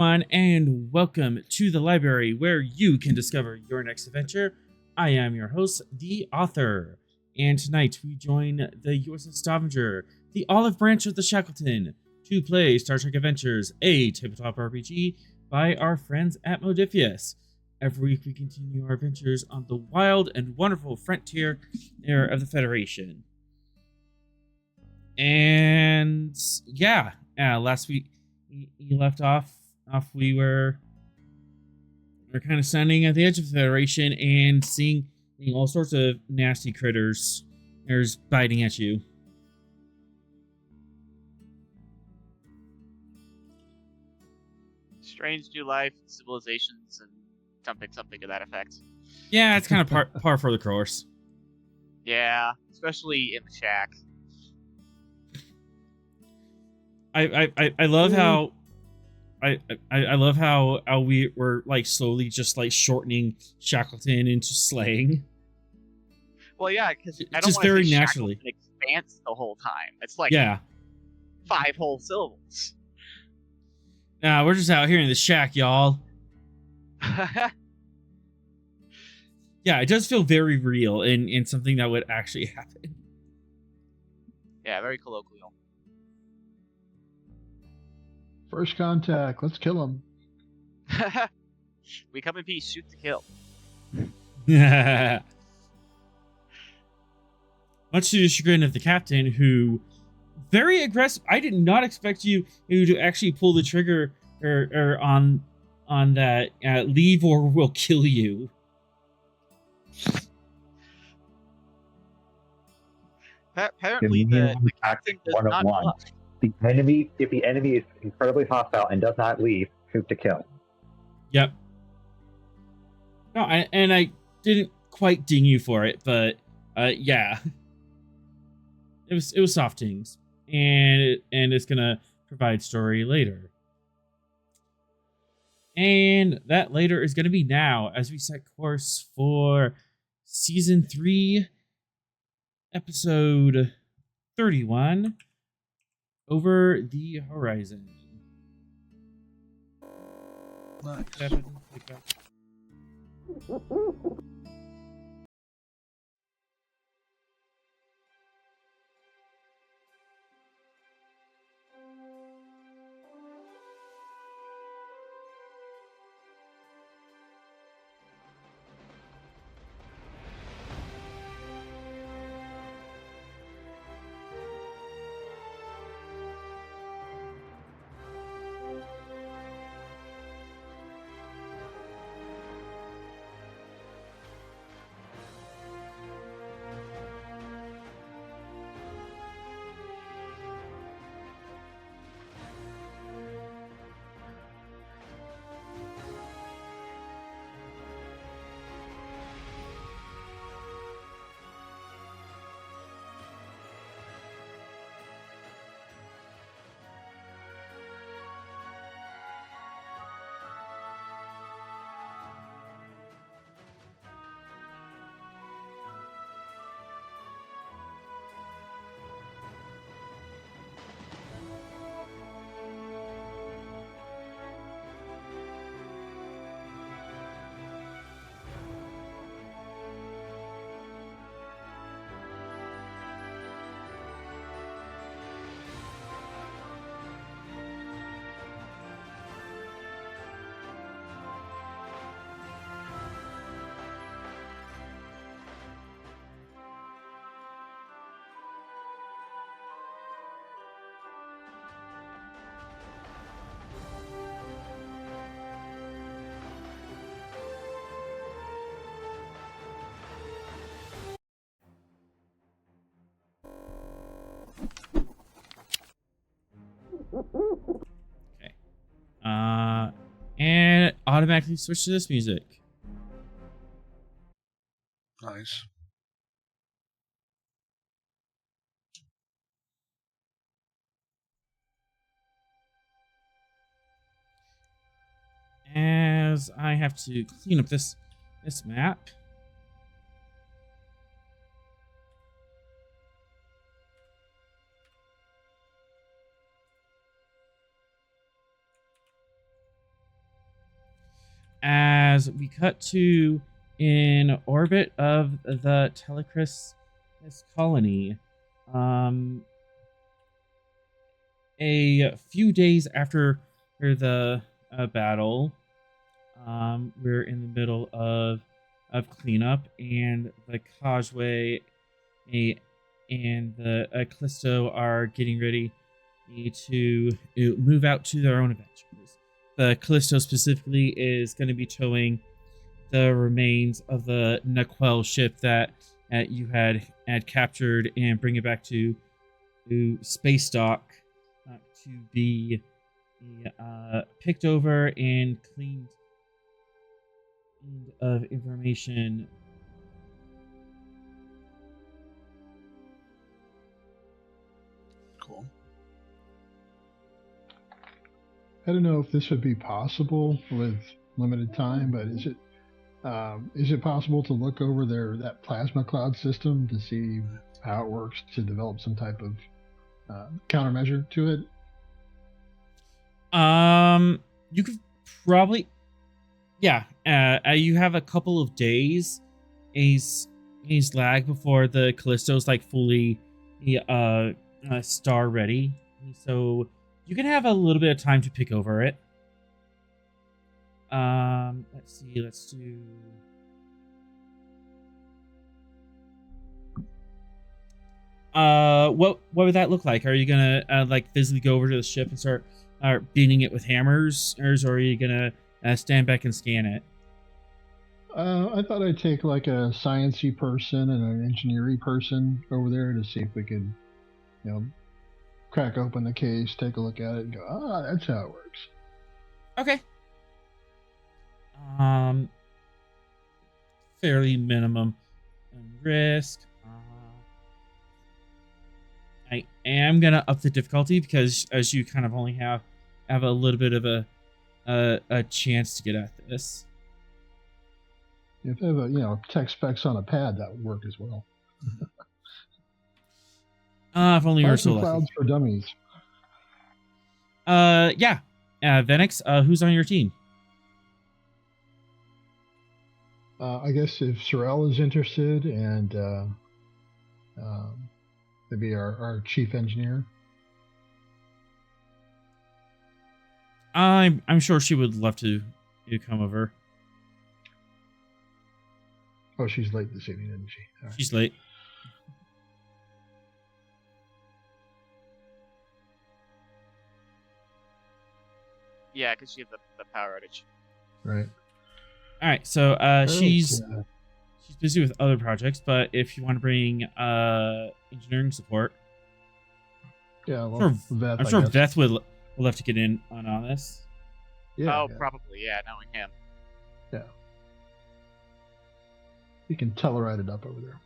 everyone, and welcome to the library where you can discover your next adventure. I am your host, the author, and tonight we join the USS Stavanger, the olive branch of the Shackleton, to play Star Trek Adventures, a tabletop RPG by our friends at Modifius. Every week we continue our adventures on the wild and wonderful frontier of the Federation. And yeah, last week you left off. We were kind of standing at the edge of the Federation and seeing all sorts of nasty critters biting at you. Strange new life, civilizations, and something to that effect. Yeah, it's kind of par for the course. Yeah, especially in the shack. I love how I love how we were like slowly just like shortening Shackleton into slaying. Well, yeah, because I don't just want to very say naturally Shackleton expanse the whole time. It's like 5 whole syllables. Nah, we're just out here in the shack, y'all. Yeah, it does feel very real and something that would actually happen. Yeah, very colloquial. First contact. Let's kill him. We come in peace. Shoot to kill. Much to the chagrin of the captain, who very aggressive. I did not expect you to actually pull the trigger or on that leave or we'll kill you. Apparently, the captain does not bluff. If the enemy is incredibly hostile and does not leave, shoot to kill. Yep. No, I didn't quite ding you for it, but yeah, it was soft dings, and it's gonna provide story later, and that later is gonna be now as we set course for season 3, episode 31. Over the horizon. Nice. Okay. And automatically switch to this music. Nice. As I have to clean up this map. as we cut to in orbit of the Telecris colony. A few days after the battle, we're in the middle of cleanup, and the Causeway and the Callisto are getting ready to move out to their own adventures. The Callisto specifically is going to be towing the remains of the Naquel ship that you had captured and bring it back to space dock to be picked over and cleaned of information. Cool. I don't know if this would be possible with limited time, but is it possible to look over that plasma cloud system to see how it works to develop some type of countermeasure to it? You could probably, yeah. You have a couple of days, lag before the Callisto's like fully, star ready. So you can have a little bit of time to pick over it. Let's see. Let's do. What would that look like? Are you gonna like physically go over to the ship and start beating it with hammers, or are you gonna stand back and scan it? I thought I'd take like a sciencey person and an engineering person over there to see if we could, crack open the case, take a look at it, and go, that's how it works. Okay. Fairly minimum risk. I am gonna up the difficulty because as you kind of only have a little bit of a chance to get at this. If they have a tech specs on a pad, that would work as well. If only we were so lucky. Clouds for dummies. Yeah. Venix, who's on your team? I guess if Sorel is interested, and maybe our chief engineer. I'm sure she would love to come over. Oh, she's late this evening, isn't she? Right. She's late. Yeah, because she had the power outage. Right. All right, so she's busy with other projects, but if you want to bring engineering support, yeah, well, I'm sure Veth will have to get in on this. Yeah, probably, yeah, knowing him. Yeah. You can Tellarite it up over there.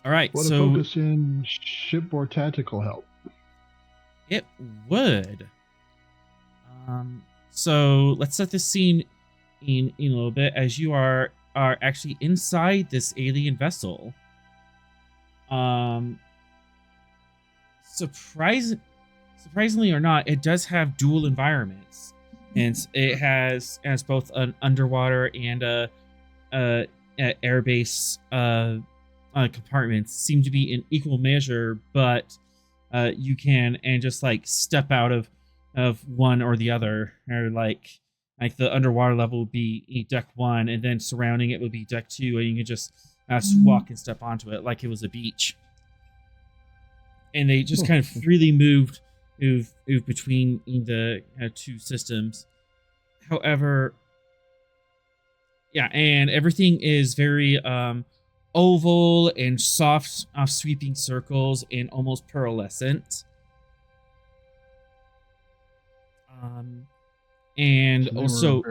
All right, what so a focus in shipboard tactical help. It would. So let's set this scene in a little bit as you are actually inside this alien vessel. Surprisingly or not, it does have dual environments, and it has both an underwater and a airbase compartments. Seem to be in equal measure, but you can just like step out of one or the other, or like the underwater level would be deck 1, and then surrounding it would be deck 2, and you can just walk and step onto it like it was a beach. And they just kind of freely move between the two systems. However, yeah, and everything is very oval and soft, sweeping circles and almost pearlescent. And So also,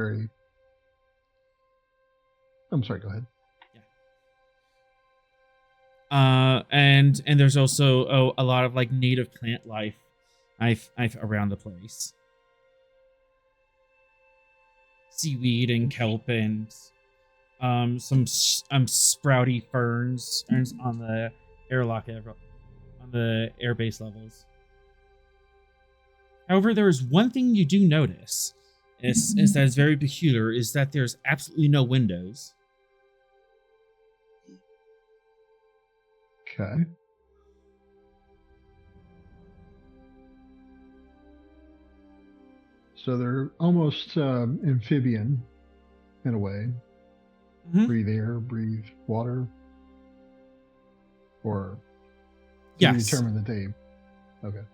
I'm sorry. Go ahead. And there's also a lot of like native plant life around the place. Seaweed and kelp and some sprouty ferns on the airlock on the airbase levels. However, there is one thing you do notice, is that is very peculiar, is that there's absolutely no windows. Okay. So they're almost amphibian in a way. Mm-hmm. Breathe air, breathe water. Or do you determine that they... Okay.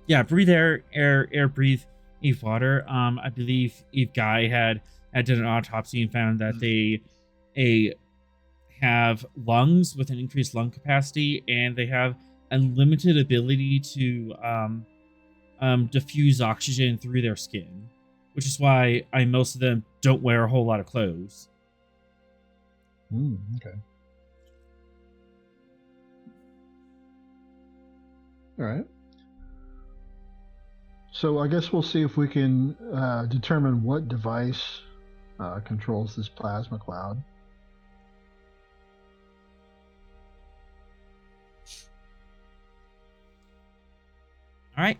Yeah, breathe air, breathe water. I believe Eve Guy had done an autopsy and found that they have lungs with an increased lung capacity, and they have unlimited ability to diffuse oxygen through their skin, which is why most of them don't wear a whole lot of clothes. Okay. All right. So I guess we'll see if we can determine what device controls this plasma cloud. All right.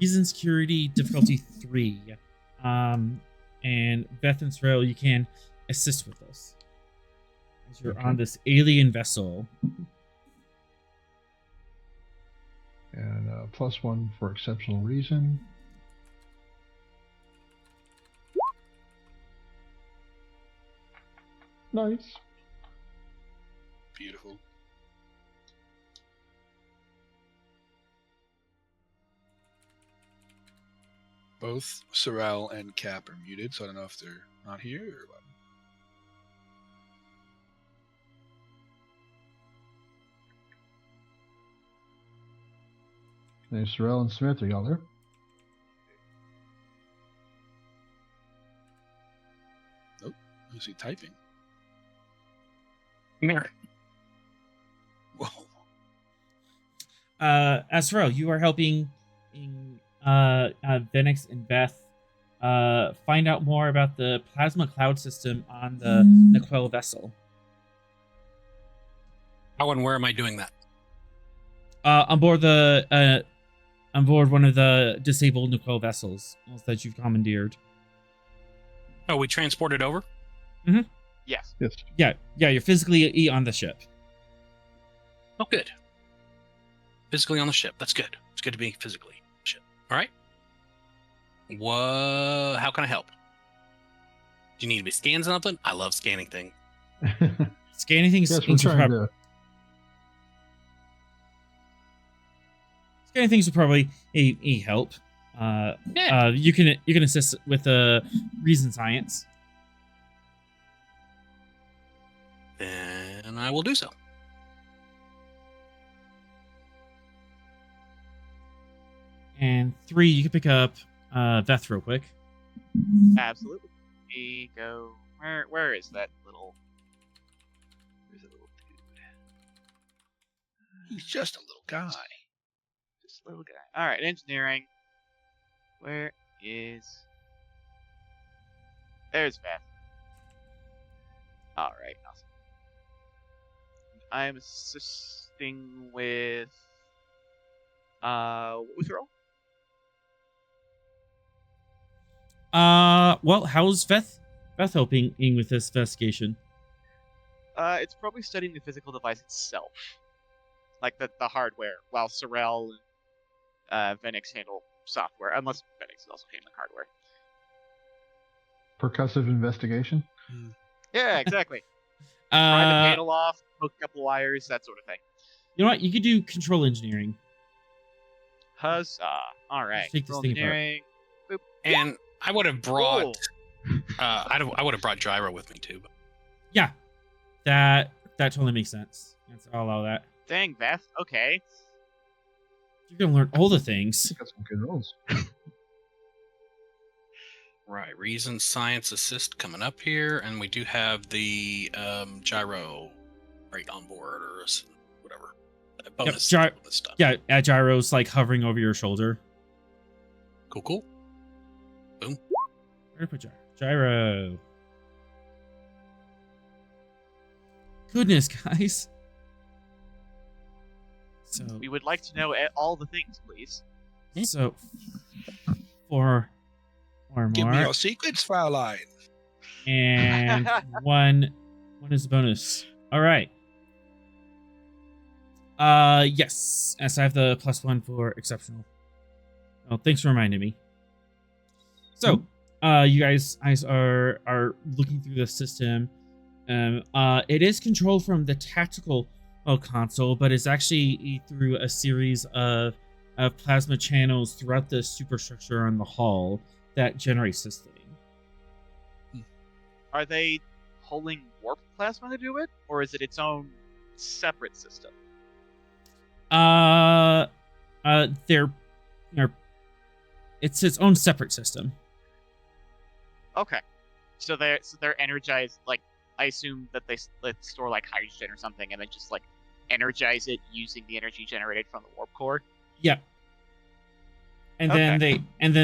Reason security difficulty 3. And Beth and Sorrel, you can assist with this as you're on this alien vessel. And +1 for exceptional reason. Nice. Beautiful. Both Sorrel and Cap are muted, so I don't know if they're not here or what. Hey, Sorrel and Smith, are y'all there? Nope. Who's he typing? Mirror. Whoa. As Sorrel, you are helping Venix and Beth find out more about the plasma cloud system on the Naquel vessel. How and where am I doing that? On board one of the disabled Naquel vessels that you've commandeered. Oh, we transported over? Mm-hmm. Yes. Yeah, you're physically on the ship. Oh, good. Physically on the ship. That's good. It's good to be physically on the ship. All right. How can I help? Do you need me to scan something? I love scanning things. Scanning things. Yes, we're trying to... Scanning things would probably a help. Yeah. You can assist with reason science. Then I will do so. And 3, you can pick up Veth real quick. Absolutely. We go. Where is that little? Where's that little dude? He's just a little guy. Just a little guy. All right, engineering. Where is? There's Beth. All right, awesome. I'm assisting with. What was your role? Well, how's Veth helping with this investigation? It's probably studying the physical device itself, like the hardware, while Sorrel and Venix handle software, unless Venix is also handling hardware. Percussive investigation? Yeah, exactly. Pry the panel off, hook a couple wires, that sort of thing. You know what? You could do control engineering. Huzzah! All right, Take this thing engineering. And I would have brought. I would have brought Gyro with me too. But... Yeah, that totally makes sense. I'll allow that. Dang, Beth. Okay. You're gonna learn all the things. Got some good rolls. Right, reason science assist coming up here, and we do have the Gyro right on board or whatever. Bonus, bonus stuff. Yeah, Gyro's like hovering over your shoulder. Cool. Boom. Where to put Gyro? Goodness, guys. So We would like to know all the things, please. So, four or Give me more, your secrets, Fraulein. and one is a bonus. All right. Yes. As I have the +1 for exceptional. Oh, thanks for reminding me. So, you guys are looking through the system. It is controlled from the tactical console, but it's actually through a series of plasma channels throughout the superstructure on the hull that generates this thing. Are they pulling warp plasma to do it, or is it its own separate system? It's its own separate system. Okay, so they're energized. Like, I assume that they store like hydrogen or something, and then just like energize it using the energy generated from the warp core. Yeah. And then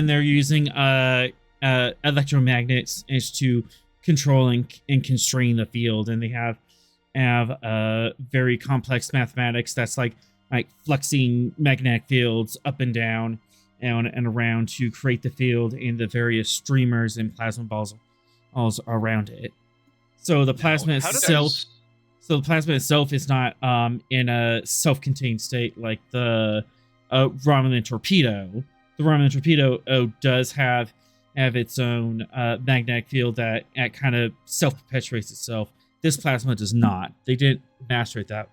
they're using electromagnets as to control and constrain the field, and they have very complex mathematics that's like flexing magnetic fields up and down and around to create the field and the various streamers and plasma balls around it. So the plasma itself is not in a self-contained state like the Romulan torpedo. The Romulan torpedo does have its own magnetic field that kind of self-perpetuates itself. This plasma does not. They didn't master it that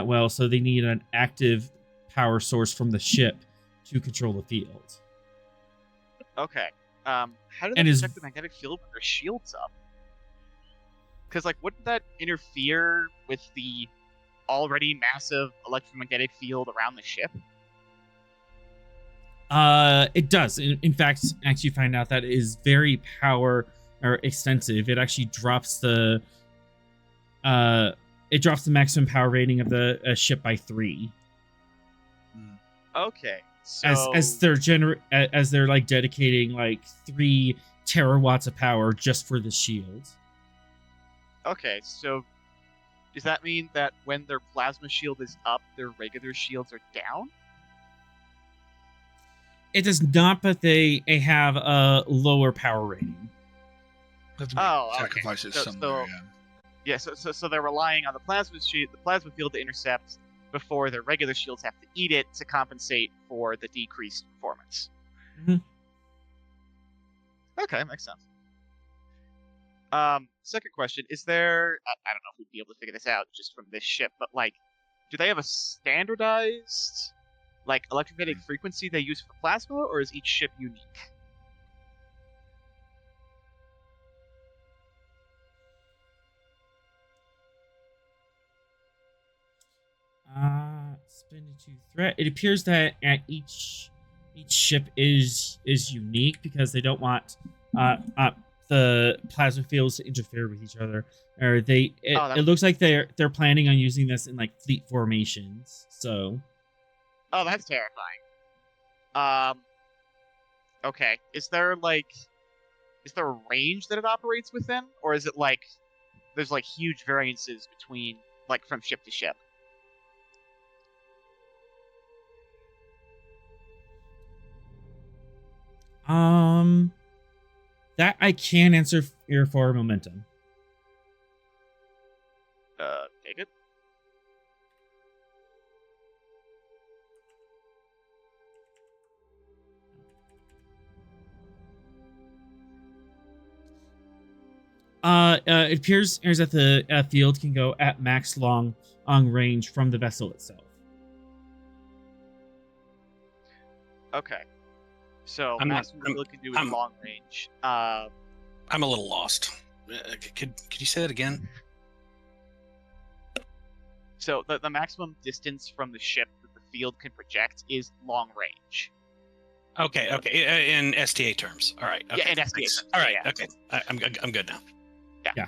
well, so they need an active power source from the ship to control the field. Okay. How do they protect the magnetic field with their shields up? Because, like, wouldn't that interfere with the already massive electromagnetic field around the ship? It does. In fact, actually find out that it is very power or extensive. It actually drops the maximum power rating of the ship by 3. Okay. So as they're like dedicating like 3 terawatts of power just for the shield. Okay, so does that mean that when their plasma shield is up, their regular shields are down? It does not, but they have a lower power rating. Sacrifices somewhere. Yeah. So they're relying on the plasma field to intercept before their regular shields have to eat it to compensate for the decreased performance. Mm-hmm. Okay, makes sense. Second question, is there... I don't know if we'd be able to figure this out just from this ship, but, like, do they have a standardized, like, electromagnetic frequency they use for plasma, or is each ship unique? Spin into threat. It appears that at each ship is unique because they don't want the plasma fields to interfere with each other. Or it looks like they're planning on using this in like fleet formations. So. Oh, that's terrifying. Okay. Is there a range that it operates within, or is it like there's like huge variances between like from ship to ship? That I can answer for momentum. Take it. It appears that the field can go at max long range from the vessel itself. Okay. So maximum field can do is long range. I'm a little lost. Could you say that again? So the maximum distance from the ship that the field can project is long range. Okay. In STA terms. All right. Okay. Yeah, in STA terms. All right. Yeah. Okay. I'm good now. Yeah.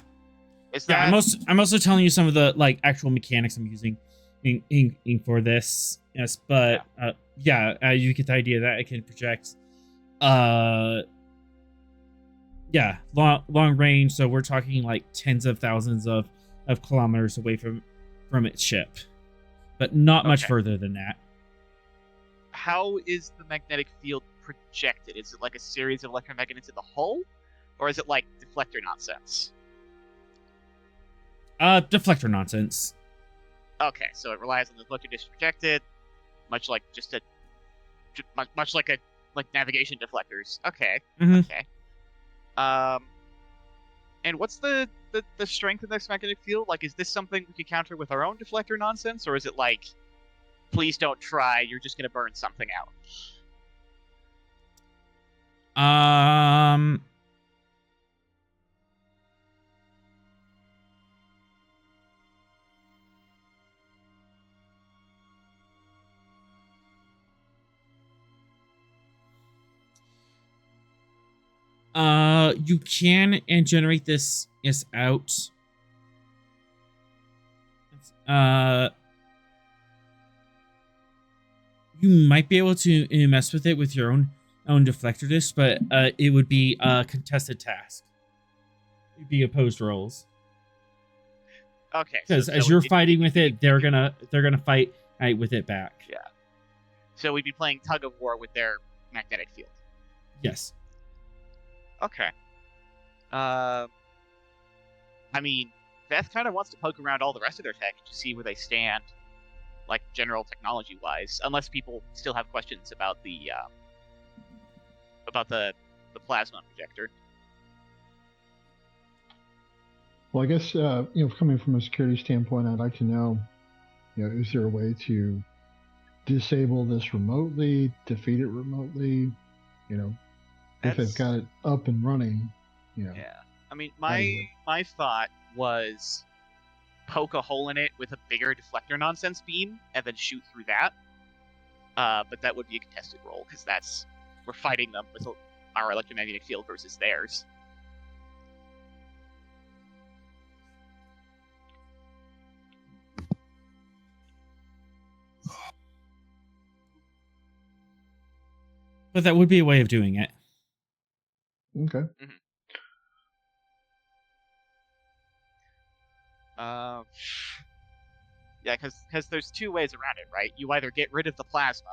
I'm also telling you some of the like actual mechanics I'm using in for this. Yes, but you get the idea that it can project. Long range. So we're talking like tens of thousands of kilometers away from its ship, but not much Okay. further than that. How is the magnetic field projected? Is it like a series of electromagnets in the hull, or is it like deflector nonsense? Deflector nonsense. Okay, so it relies on the deflector dish projected, much like much like navigation deflectors. Okay, Mhm. okay. And what's the strength of this magnetic field? Like, is this something we could counter with our own deflector nonsense, or is it like, please don't try, you're just gonna burn something out? You can and generate this is out. You might be able to mess with it with your own deflector disc, but it would be a contested task. It'd be opposed rolls. Okay, Because as you're fighting with it, they're gonna fight with it back. Yeah. So we'd be playing tug of war with their magnetic field. Yes. Okay. I mean, Beth kind of wants to poke around all the rest of their tech to see where they stand, like general technology-wise. Unless people still have questions about the plasma projector. Well, I guess coming from a security standpoint, I'd like to know, is there a way to disable this remotely, defeat it remotely? If they've got it up and running, Yeah. I mean, my thought was poke a hole in it with a bigger deflector nonsense beam and then shoot through that. But that would be a contested roll because we're fighting them with our electromagnetic field versus theirs. But that would be a way of doing it. Okay. Mm-hmm. Yeah, because there's two ways around it, right? You either get rid of the plasma,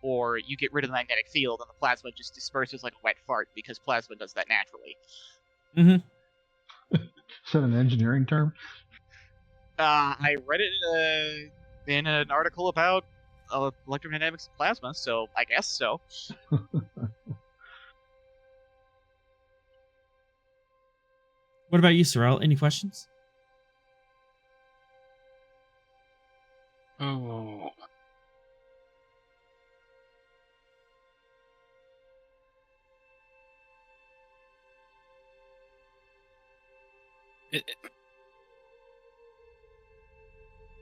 or you get rid of the magnetic field, and the plasma just disperses like a wet fart because plasma does that naturally. Mm-hmm. Is that an engineering term? I read it in an article about electrodynamics of plasma, so I guess so. What about you, Sorrel? Any questions? Oh.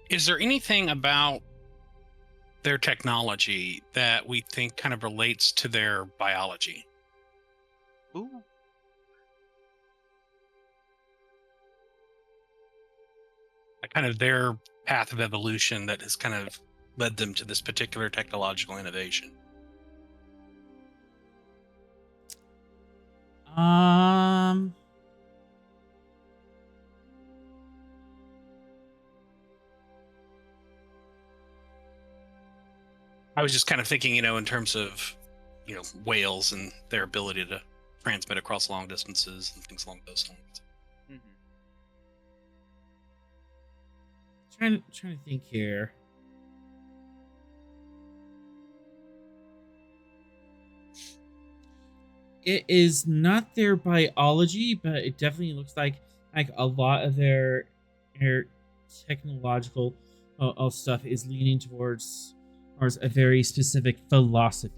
Is there anything about their technology that we think kind of relates to their biology? Ooh. Kind of their path of evolution that has kind of led them to this particular technological innovation. I was just kind of thinking, in terms of, whales and their ability to transmit across long distances and things along those lines. Trying to think here. It is not their biology, but it definitely looks like a lot of their technological stuff is leaning towards a very specific philosophy.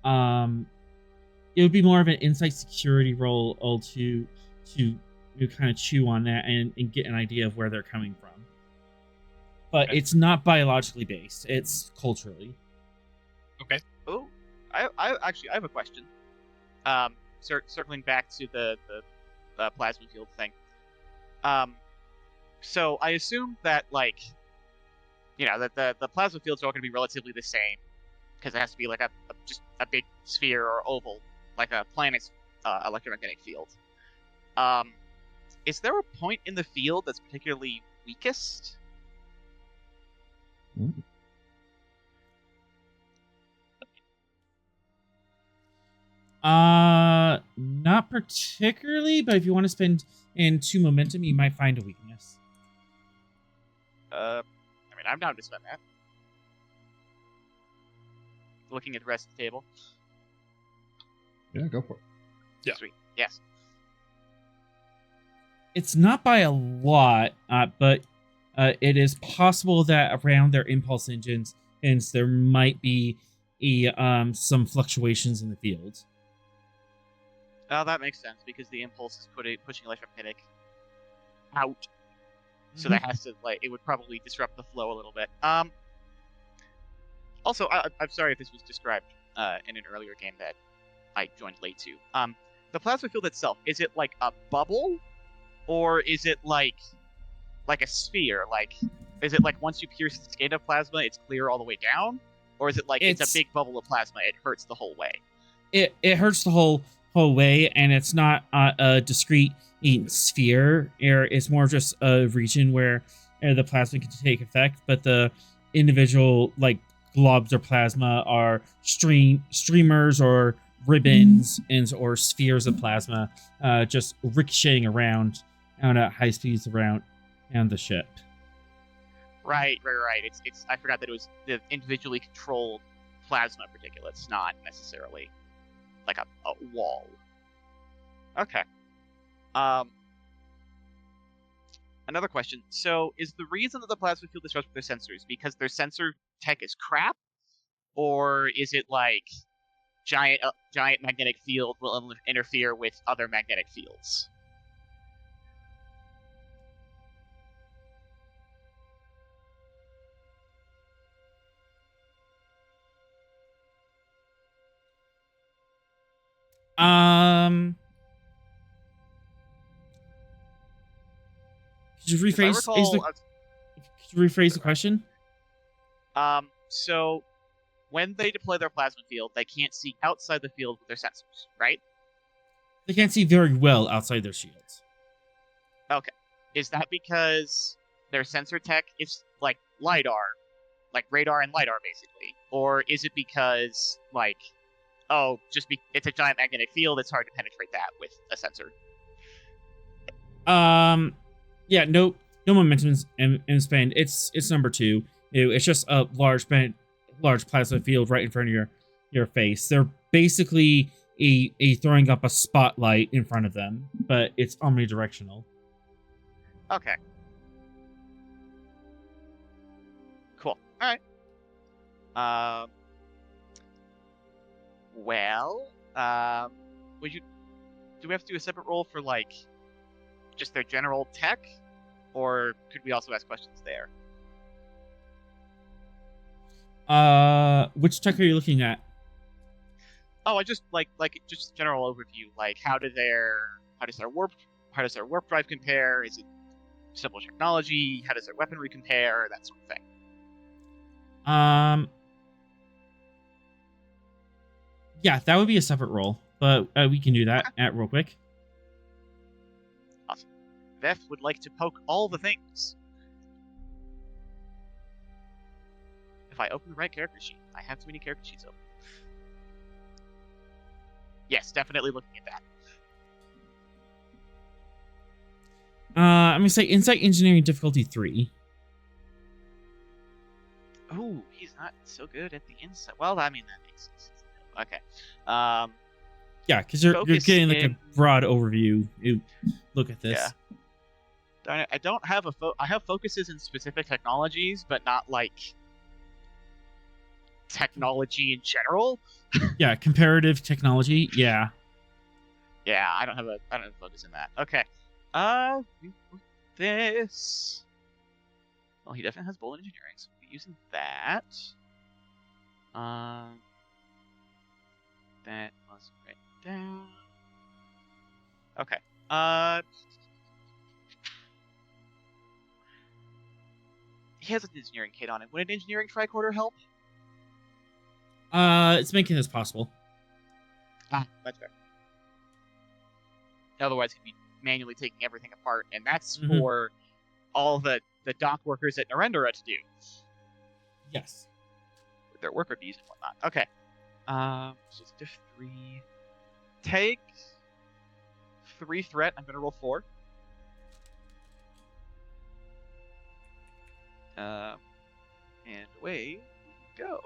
It would be more of an insight security role to kind of chew on that and get an idea of where they're coming from. But okay. It's not biologically based. It's culturally. Okay. Oh, I have a question. Circling back to the plasma field thing. So I assume that that the plasma fields are all going to be relatively the same because it has to be like just a big sphere or oval, like a planet's electromagnetic field. Is there a point in the field that's particularly weakest? Not particularly, but if you want to spend in 2 momentum, you might find a weakness. I mean, I'm down to spend that. Looking at the rest of the table. Yeah, go for it. Yeah. Sweet. Yes. It's not by a lot, but it is possible that around their impulse engines, there might be some fluctuations in the field. Oh, that makes sense because the impulse is pushing electromagnetic out, so that has to it would probably disrupt the flow a little bit. Also, I'm sorry if this was described in an earlier game that I joined late to. The plasma field itself, is it like a bubble, or is it like a sphere? Like, is it like once you pierce the skin of plasma, it's clear all the way down, or is it like it's a big bubble of plasma? It hurts the whole way. It hurts the whole way, and it's not a discrete sphere. It's more just a region where the plasma can take effect, but the individual globs of plasma are streamers or ribbons or spheres of plasma just ricocheting around at high speeds around the ship. Right. It's I forgot that it was the individually controlled plasma particulates, not necessarily like a wall. Okay. Another question. So, is the reason that the plasma field disrupts their sensors because their sensor tech is crap, or is it like giant magnetic field will interfere with other magnetic fields? Could you rephrase the question? So when they deploy their plasma field, they can't see outside the field with their sensors, right? They can't see very well outside their shields. Okay. Is that because their sensor tech is like LiDAR, like radar and LiDAR, basically? Or is it because, it's a giant magnetic field, it's hard to penetrate that with a sensor? Yeah, no momentum in spend. It's number 2. It's just a large plasma field right in front of your face. They're basically a throwing up a spotlight in front of them, but it's omnidirectional. Okay. Cool. All right. Do we have to do a separate roll for just their general tech, or could we also ask questions there? Which tech are you looking at? Oh, I just just general overview. How does their warp drive compare? Is it simple technology? How does their weaponry compare? That sort of thing. Yeah, that would be a separate roll, but we can do that real quick. Awesome. Veth would like to poke all the things. If I open the right character sheet, I have too many character sheets open. Yes, definitely looking at that. I'm gonna say Insight Engineering difficulty 3. Oh, he's not so good at the insight. Well, I mean, that makes sense. Okay. Yeah, because you're getting a broad overview. Look at this. Yeah. Darn it, I don't have I have focuses in specific technologies, but not technology in general. Yeah, comparative technology. Yeah. Yeah, I don't have a focus in that. Okay. This. Well, he definitely has bullet engineering, so we'll be using that. That was right down. Okay. He has an engineering kit on it. Would an engineering tricorder help? It's making this possible. That's fair. Otherwise, he'd be manually taking everything apart, and that's for all the dock workers at Narendra to do. Yes. With their worker bees and whatnot. Okay. So it's diff 3. Take 3 threat. I'm gonna roll 4. And away we go.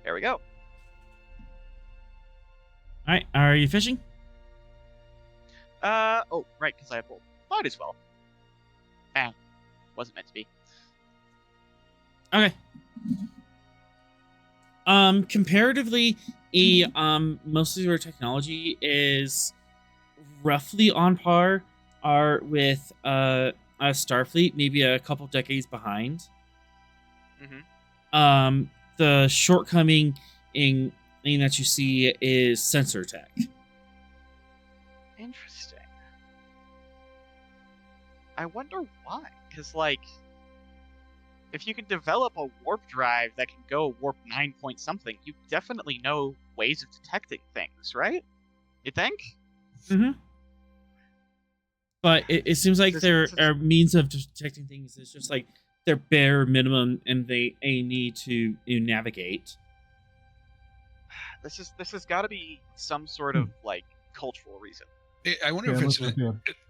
There we go. All right. Are you fishing? Oh, right, because I have both. Might as well. Wasn't meant to be. Okay. Comparatively, most of your technology is roughly on par with Starfleet, maybe a couple decades behind. Mm-hmm. The shortcoming in that you see is sensor tech. Interesting. I wonder why. Because, like, if you can develop a warp drive that can go warp 9 point something, you definitely know ways of detecting things, right? You think? Mm-hmm. But it seems like their means of detecting things is just like their bare minimum, and they need to navigate. This has got to be some sort of like cultural reason. I wonder if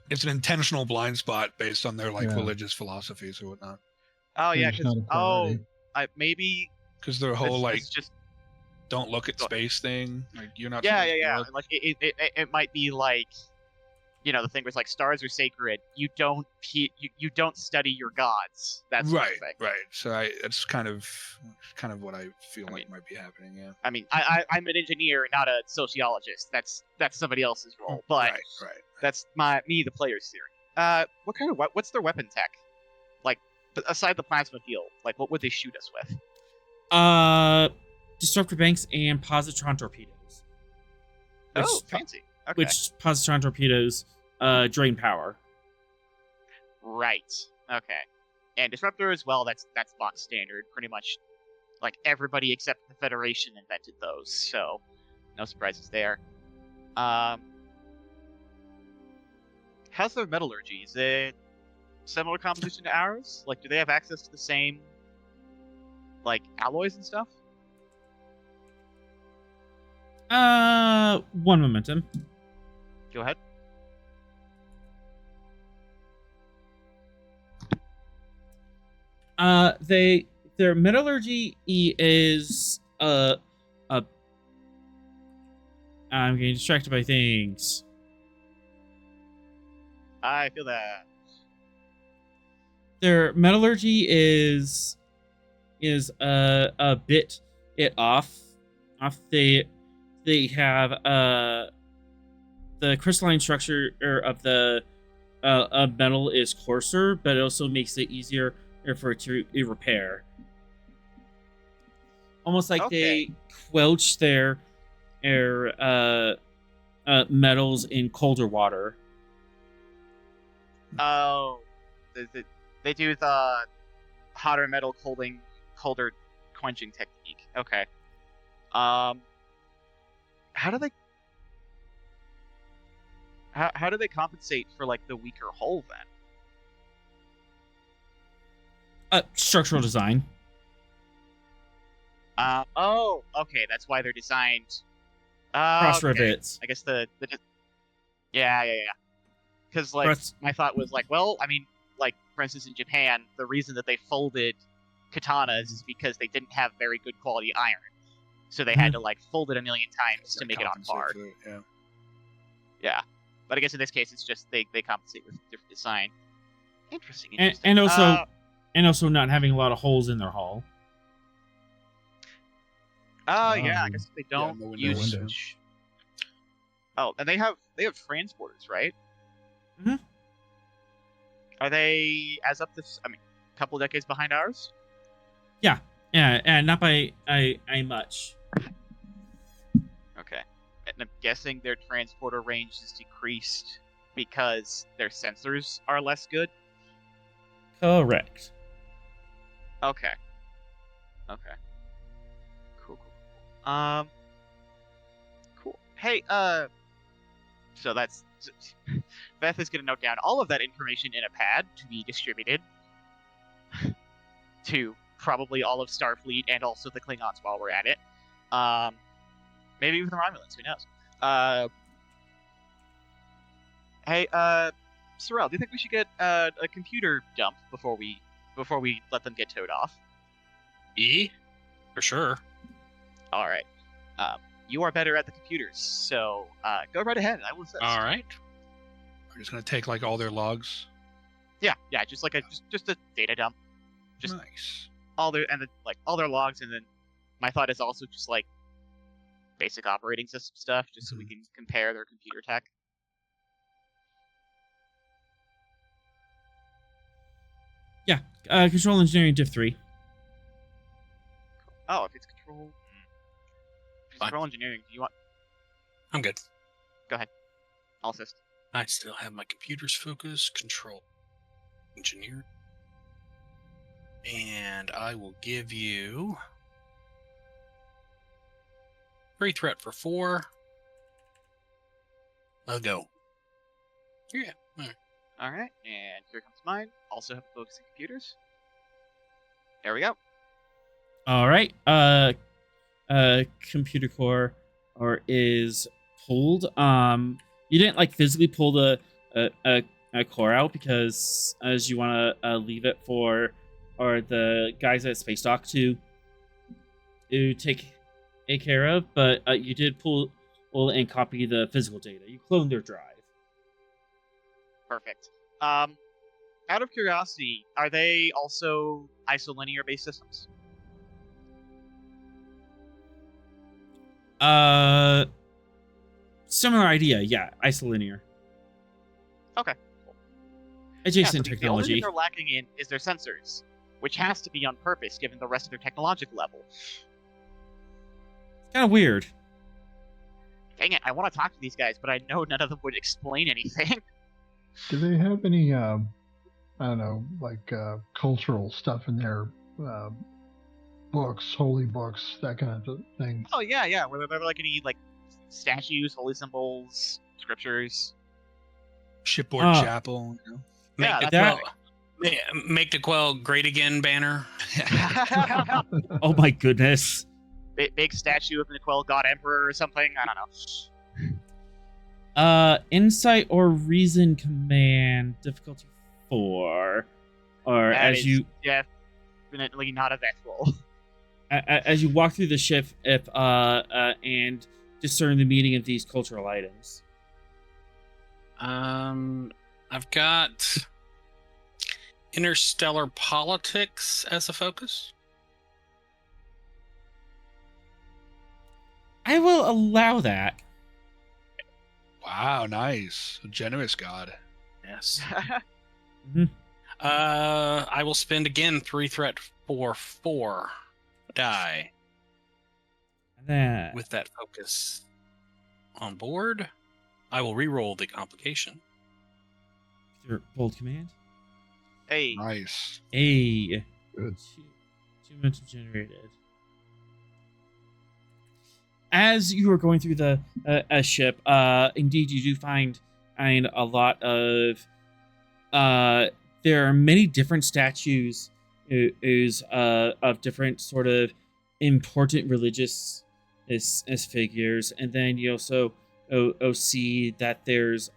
it's an intentional blind spot based on their religious philosophies or whatnot. Oh yeah, because maybe because their whole just don't look at space thing. Like you're not. Yeah. Like it might be like, you know, the thing was like stars are sacred. You don't study your gods. That's right. So that's kind of what I feel like might be happening. Yeah. I mean, I'm an engineer, not a sociologist. That's somebody else's role. But right. That's the player's theory. What's their weapon tech? Like, aside the plasma field, like what would they shoot us with? Disruptor banks and positron torpedoes. Fancy. Okay. Which positron torpedoes drain power. Right. Okay. And disruptor as well. That's box standard. Pretty much, like everybody except the Federation invented those. So, no surprises there. How's their metallurgy? Is it similar composition to ours? Like, do they have access to the same, like, alloys and stuff? 1 momentum. Go ahead. Their metallurgy is I'm getting distracted by things. I feel that. Their metallurgy is a bit off. They have the crystalline structure of the metal is coarser, but it also makes it easier for it to repair. Almost like they squelch their metals in colder water. Oh, they do the hotter metal colder quenching technique. Okay. How do they compensate for like the weaker hull then? Structural design. Okay, that's why they're designed. Cross rivets. I guess yeah. Because like my thought was like, well, I mean, like for instance in Japan, the reason that they folded katanas is because they didn't have very good quality iron, so they had to like fold it a million times to make it on par. Yeah, but I guess in this case, it's just they compensate with different design. Interesting. And also not having a lot of holes in their hull. Yeah, I guess they don't use. Oh, and they have transporters, right? Mm-hmm. Are they as up this? I mean, a couple of decades behind ours? Yeah, and not by much. Okay, and I'm guessing their transporter range is decreased because their sensors are less good. Correct. Okay. Cool. Cool. Hey, so that's Beth is gonna note down all of that information in a pad to be distributed. to probably all of Starfleet and also the Klingons while we're at it. Maybe even the Romulans, who knows? Hey, Sorrel, do you think we should get a computer dump before we let them get towed off? For sure. All right. You are better at the computers, so go right ahead. I will assist. All right. We're just gonna take like all their logs. Yeah, just like just a data dump. Just nice. all their logs, and then my thought is also just like basic operating system stuff, just so we can compare their computer tech. Yeah, control engineering div 3. Oh, if it's control engineering, do you want? I'm good. Go ahead. I'll assist. I still have my computer's focus, control engineer. And I will give you 3 threat for 4. I'll go. Yeah. All right, and here comes mine. Also have focus in computers. There we go. All right. Computer core is pulled. You didn't like physically pull the a core out because as you want to leave it for the guys at Space Dock to take care of, but you did pull and copy the physical data. You cloned their drive. Perfect. Out of curiosity, are they also isolinear based systems? Similar idea, yeah. Isolinear. Okay. Adjacent The only technology. thing they're lacking in is their sensors, which has to be on purpose given the rest of their technological level. Kind of weird. Dang it, I want to talk to these guys, but I know none of them would explain anything. Do they have any, I don't know, like cultural stuff in their books, holy books, that kind of thing? Oh, yeah. Were there like any like statues, holy symbols, scriptures? Shipboard chapel. You know? Make the Quell great again banner. Oh my goodness. Big statue of Niquel God Emperor or something? I don't know. Insight or reason command difficulty 4, or That as is you definitely not eventual. as you walk through the ship, and discern the meaning of these cultural items. I've got interstellar politics as a focus. I will allow that. Wow, nice. A generous god. Yes. Mm-hmm. I will spend again 3 threat for 4 die. With that focus on board, I will re-roll the complication. Your bold command. Hey. Nice. Good. 2 mental generated. As you are going through the ship, indeed you do find a lot of there are many different statues of different sort of important religious figures, and then you also see that there's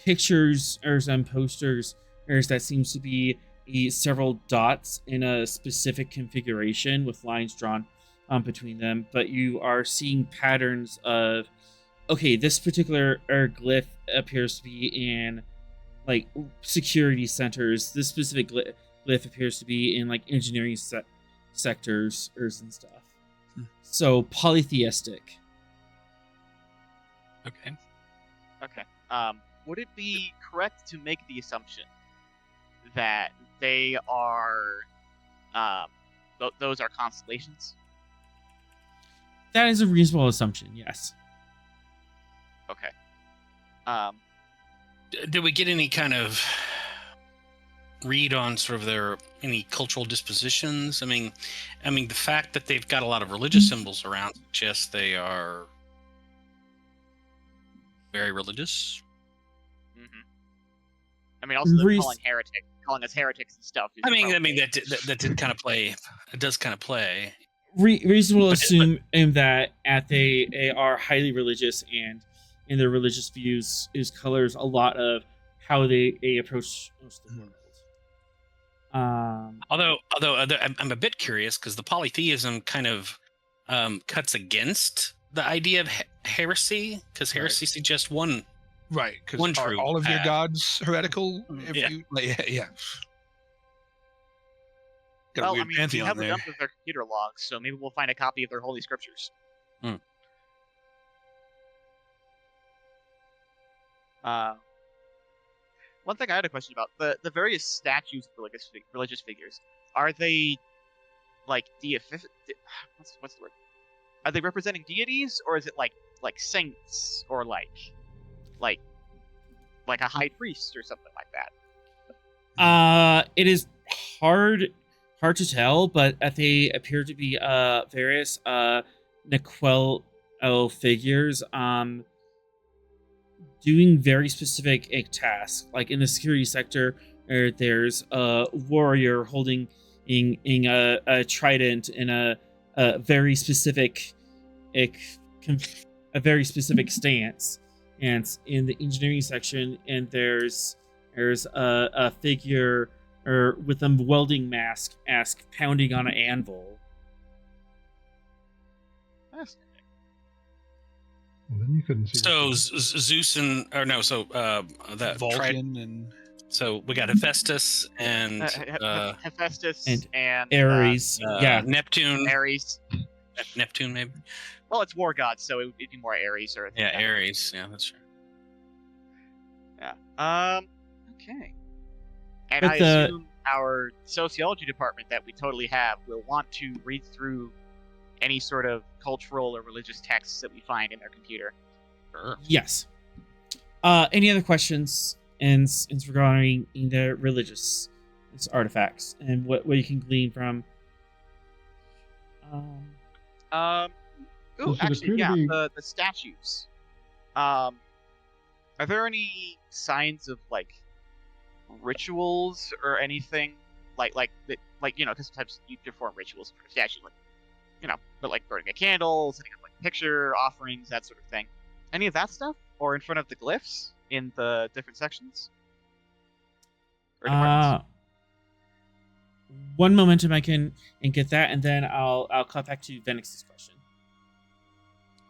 pictures or some posters that seems to be several dots in a specific configuration with lines drawn between them, but you are seeing patterns of, okay, this particular glyph appears to be in like security centers. This specific glyph appears to be in like engineering sectors and stuff. So polytheistic. Okay. Would it be correct to make the assumption that they are those are constellations? That is a reasonable assumption, yes. Okay. Did we get any kind of read on sort of their any cultural dispositions? I mean, the fact that they've got a lot of religious symbols around suggests they are very religious. Mm-hmm. I mean, also them calling heretic calling us heretics and stuff. I mean that did kind of play. It does kind of play. Reasonable to assume that they are highly religious, and in their religious views colors a lot of how they approach most of the world. Although I'm a bit curious because the polytheism kind of cuts against the idea of heresy, because heresy suggests one. Right, because one true all of path. your gods heretical? Yeah. Got a Well, weird we pantheon haven't there. done with their computer logs, so maybe we'll find a copy of their holy scriptures. Hmm. One thing I had a question about, the various statues of religious figures, are they like what's the word? Are they representing deities, or is it like saints, or like a high priest or something like that? It is hard to tell, but they appear to be various Nequel figures doing very specific tasks. Like in the security sector, there's a warrior holding a trident in a very specific stance. And in the engineering section, and there's a figure with a welding mask pounding on an anvil. Fascinating. Well, then you couldn't see. So Zeus and that Vulcan and so we got Hephaestus and Hephaestus and Ares. Neptune. Ares. Neptune, maybe. Well, it's war gods, so it'd be more Ares or Ares. Yeah, that's true. Yeah. Okay. And But I assume our sociology department that we totally have will want to read through any sort of cultural or religious texts that we find in their computer. Sure. Yes. Any other questions in regarding the religious artifacts and what you can glean from? Actually, yeah, the statues. Are there any signs of like rituals or anything because sometimes you perform rituals for a statue, but like burning a candle, setting up like a picture, offerings, that sort of thing. Any of that stuff, or in front of the glyphs in the different sections? Or departments? One momentum I can get that, and then I'll cut back to Venix's question.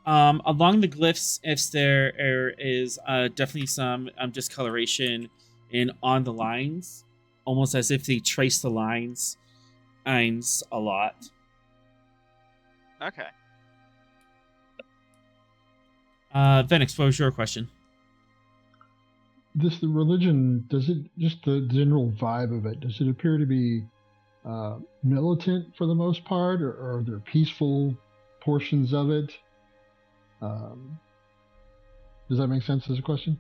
Along the glyphs, if there is definitely some discoloration on the lines, almost as if they trace the lines a lot. Okay. Venix, what was your question? The religion, does it, just the general vibe of it, does it appear to be militant for the most part, or are there peaceful portions of it? Does that make sense as a question?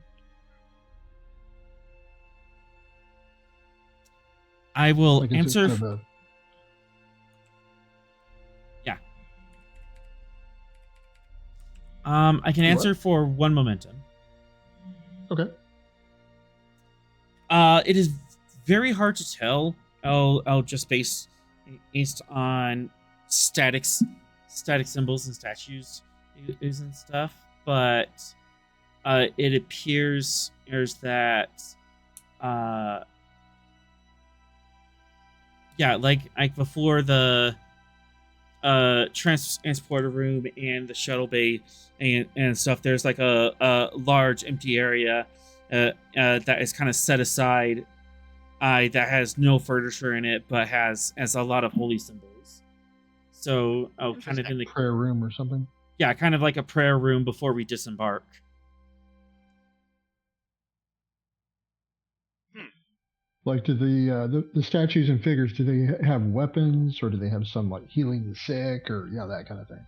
I will Like, answer. Yeah. I can answer for one momentum. Okay. It is very hard to tell. I'll just based on static symbols and statues and stuff, but it appears that like before the transporter room and the shuttle bay and stuff, there's like a large empty area that is kind of set aside, that has no furniture in it, but has a lot of holy symbols. So kind of in the prayer room or something. Yeah, kind of like a prayer room before we disembark. Like, do the statues and figures, do they have weapons, or do they have some like healing the sick, or that kind of thing?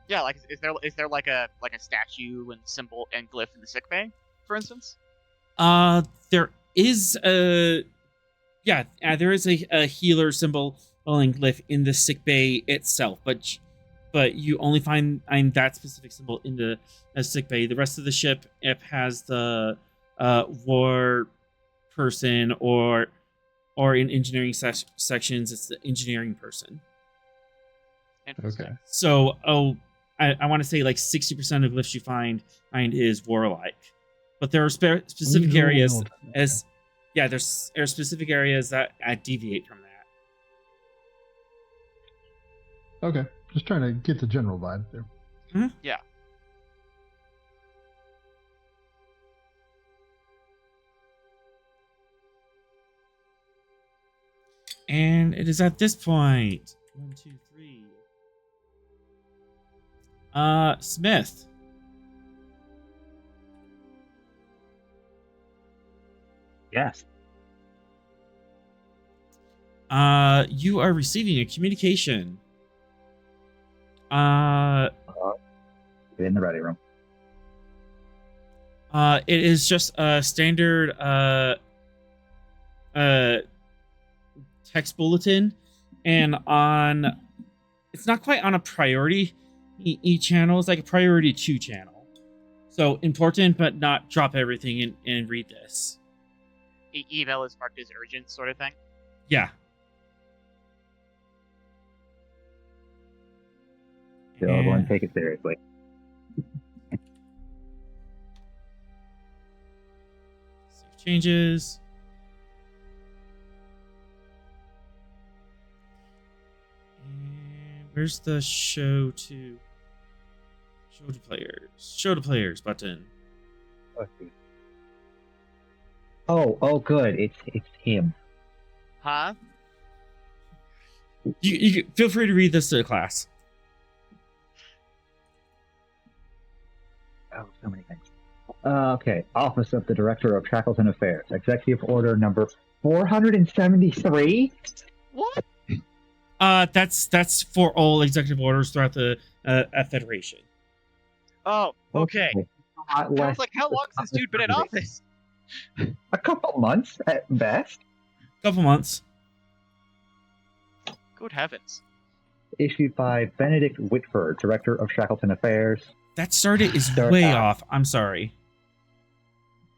Yeah, like is there like a statue and symbol and glyph in the sick bay, for instance? There is there is a healer symbol and glyph in the sick bay itself, but you only find that specific symbol in the sick bay. The rest of the ship, it has the war person or or in engineering sections, it's the engineering person. Interesting. Okay. So, I want to say like 60% of lifts you find is warlike, but there are specific areas there's specific areas that deviate from that. Okay. Just trying to get the general vibe there. Mm-hmm. Yeah. And it is at this point. 1, 2, 3. Smith. Yes. You are receiving a communication. In the ready room. It is just a standard text bulletin, and it's not quite on a priority channel. It's like a priority 2 channel. So important, but not drop everything and read this. Email is marked as urgent, sort of thing. Yeah. So I'll go and take it seriously. Save changes. And where's the show to players button? Oh, good. It's him. Huh? You feel free to read this to the class. Oh, so many things. Okay. Office of the Director of Shackleton Affairs. Executive Order number 473? What? That's for all executive orders throughout the Federation. Oh, okay. I was Less, like, how long has this dude been in office? a couple months at best. Couple months. Good heavens. Issued by Benedict Whitford, Director of Shackleton Affairs. That start date is way off. I'm sorry.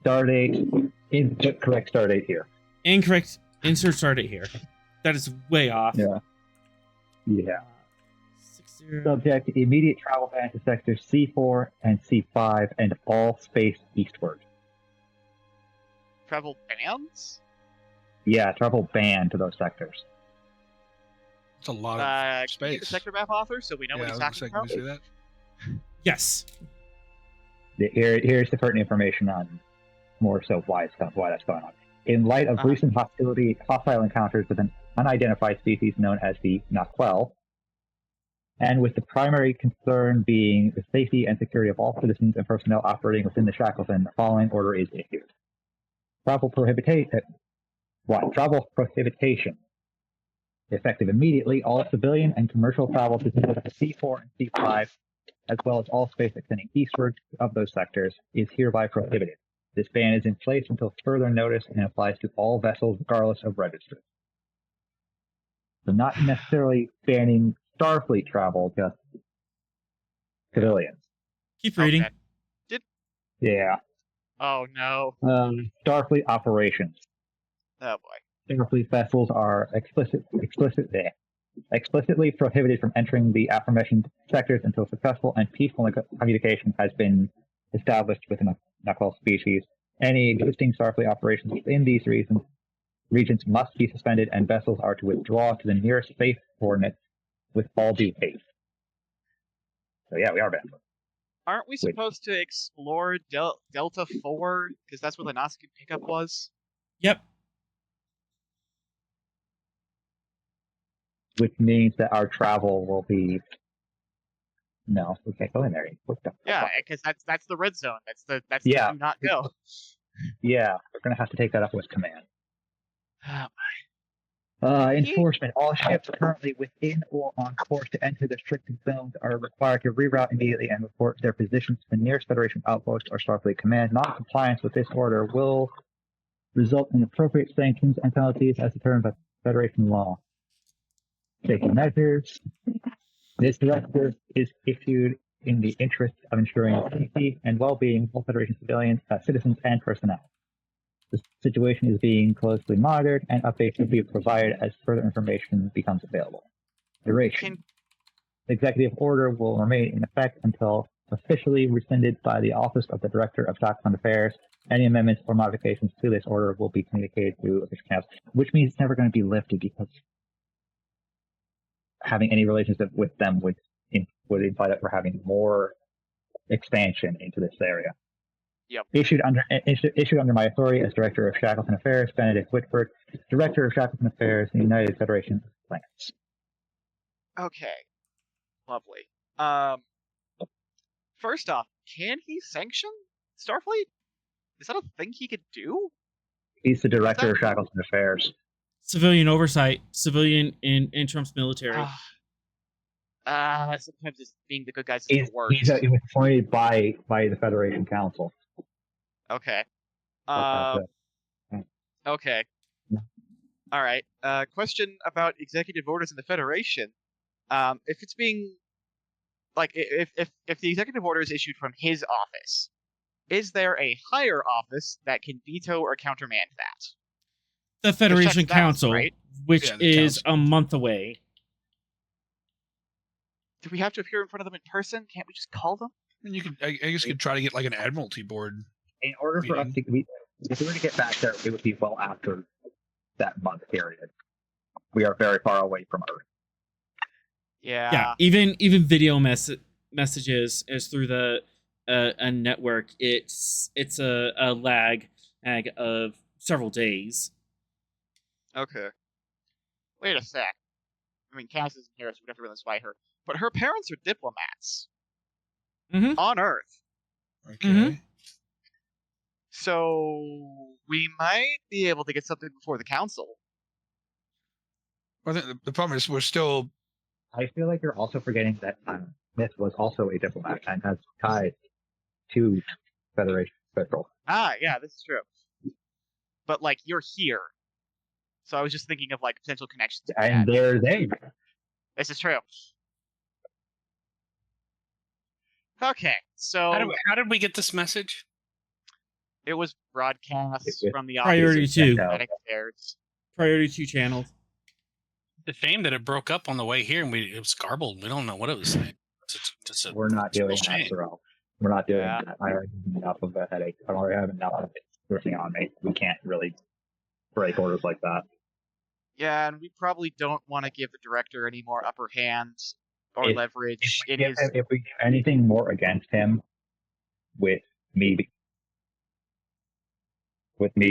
Start date. Correct start date here. Incorrect. Insert start date here. That is way off. Yeah. Yeah. 60. Subject: immediate travel ban to sectors C4 and C5 and all space eastward. Travel bans? Yeah, travel ban to those sectors. It's a lot of Can you get space. the sector map author so we know what he's talking Can we about? see that? Yes. Here's the current information on more so why that's going on. In light of recent hostile encounters with an unidentified species known as the Naquel, and with the primary concern being the safety and security of all citizens and personnel operating within the Shackleton, the following order is issued. Travel prohibition. Effective immediately, all civilian and commercial travel to C4 and C5, as well as all space extending eastward of those sectors, is hereby prohibited. This ban is in place until further notice and applies to all vessels regardless of registry. So not necessarily banning Starfleet travel, just civilians. Keep reading. Okay. Yeah. Oh no. Starfleet operations. Oh boy. Starfleet vessels are explicitly prohibited from entering the aforementioned sectors until successful and peaceful communication has been established with the Naquel species. Any existing Starfleet operations within these regions must be suspended, and vessels are to withdraw to the nearest safe coordinates with all due haste. So yeah, we are banned. Aren't we supposed to explore Delta 4? Because that's where the Nazi pickup was? Yep. Which means that our travel will be... No, we can't go in there. Yeah, because that's the red zone. That's the do not go. Yeah, we're going to have to take that up with command. Oh, Enforcement. All ships currently within or on course to enter the restricted zones are required to reroute immediately and report their positions to the nearest Federation outpost or Starfleet command. Non-compliance with this order will result in appropriate sanctions and penalties as determined by Federation law. Taking measures. This directive is issued in the interest of ensuring safety and well-being of all Federation civilians, citizens, and personnel. The situation is being closely monitored, and updates will be provided as further information becomes available. Duration. The executive order will remain in effect until officially rescinded by the Office of the Director of Shackleford Affairs. Any amendments or modifications to this order will be communicated to official council, which means it's never going to be lifted because having any relationship with them would imply that we're having more expansion into this area. Yep. Issued under my authority as Director of Shackleton Affairs, Benedict Whitford, Director of Shackleton Affairs, the United Federation of Planets. Okay. Lovely. First off, can he sanction Starfleet? Is that a thing he could do? He's the Director of Shackleton Affairs. Civilian oversight. Civilian in Trump's military. Sometimes it's being the good guys is the worst. He was appointed by the Federation Council. Okay. Okay. All right. Question about executive orders in the Federation. If it's being like if the executive order is issued from his office, is there a higher office that can veto or countermand that? The Federation Council, right? which is council. a month away. Do we have to appear in front of them in person? Can't we just call them? And you could, I guess, you could try to get like an Admiralty board. In order for us to, if we were to get back there, it would be well after that month period. We are very far away from Earth. Yeah. Even video messages is through the a network. It's a lag of several days. Okay. Wait a sec. I mean, Cass isn't here, so we have to run this by her. But her parents are diplomats. Mm-hmm. On Earth. Okay. Mm-hmm. So we might be able to get something before the council. Well, I think the problem is we're still. I feel like you're also forgetting that Smith was also a diplomat and has ties to Federation Central. Yeah, this is true. But like, you're here, so I was just thinking of like potential connections. And they're there. This is true. Okay, so how did we get this message? it was broadcast from the Priority office 2. upstairs. Priority 2 channels. The shame that it broke up on the way here and it was garbled. We don't know what it was saying. We're not doing that, Sorrel. We're not doing Yeah. that. I already have enough of a headache. I already have enough of it working on me. We can't really break orders like that. Yeah, and we probably don't want to give the director any more upper hand or leverage. If we do anything more against him, with me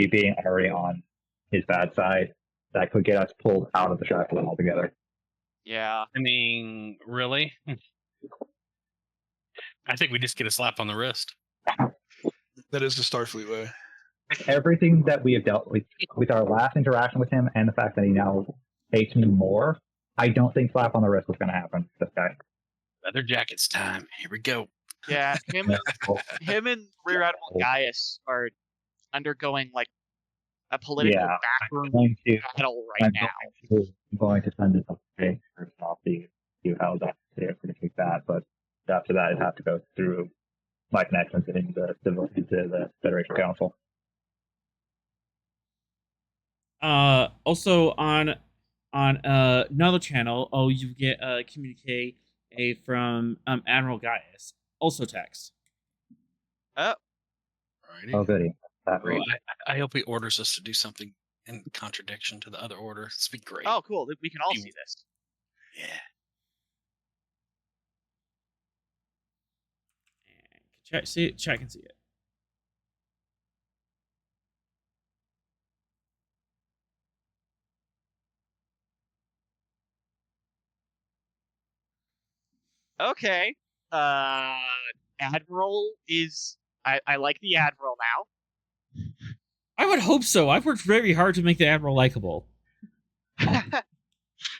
being already on his bad side, that could get us pulled out of the shackle altogether. Yeah. I mean, really? I think we just get a slap on the wrist. That is the Starfleet way. Everything that we have dealt with our last interaction with him and the fact that he now hates me more, I don't think slap on the wrist is going to happen to this guy. Leather jackets time. Here we go. Yeah, him and Rear Admiral Gaius are undergoing like a political backroom battle right now. I'm going to send it up to see how that's there for that, but after that, it'd have to go through my connections into the Federation Council. Also on another channel, you get a communique from Admiral Gaius, also text. Oh. Alrighty. Oh, goody. Well, I hope he orders us to do something in contradiction to the other order. This would be great. Oh, cool. We can all see this. Yeah. Check and see it. Okay. Admiral is... I like the Admiral now. I would hope so. I've worked very hard to make the Admiral likable.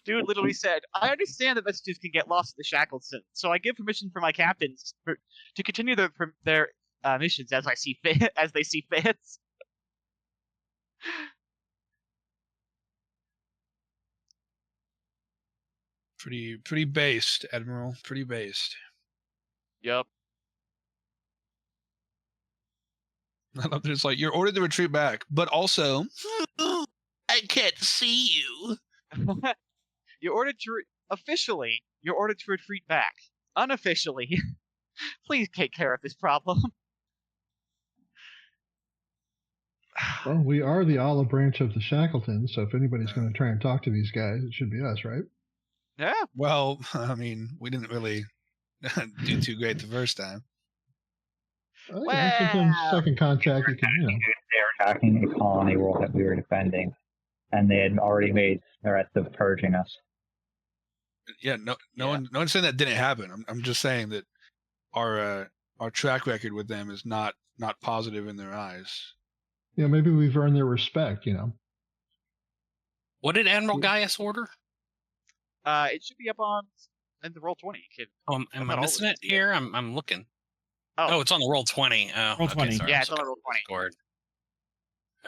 Dude literally said, I understand that messages can get lost in the Shackleton, so I give permission for my captains to continue their missions as they see fit. Pretty based, Admiral. Pretty based. Yep. It's like, you're ordered to retreat back, but also, I can't see you. You're ordered to officially. You're ordered to retreat back. Unofficially, please take care of this problem. Well, we are the olive branch of the Shackletons, so if anybody's going to try and talk to these guys, it should be us, right? Yeah. Well, I mean, we didn't really do too great the first time. Well, sometimes second contact, you can, They were attacking a colony world that we were defending, and they had already made threats of purging us. Yeah, no one's saying that didn't happen. I'm just saying that our track record with them is not positive in their eyes. Yeah, maybe we've earned their respect. What did Admiral Gaius order? It should be up on in the Roll20. Oh, am I missing it here? I'm looking. Oh, it's on the Roll20. Oh, Roll 20. Okay, sorry, yeah, it's on the Roll20. Scored.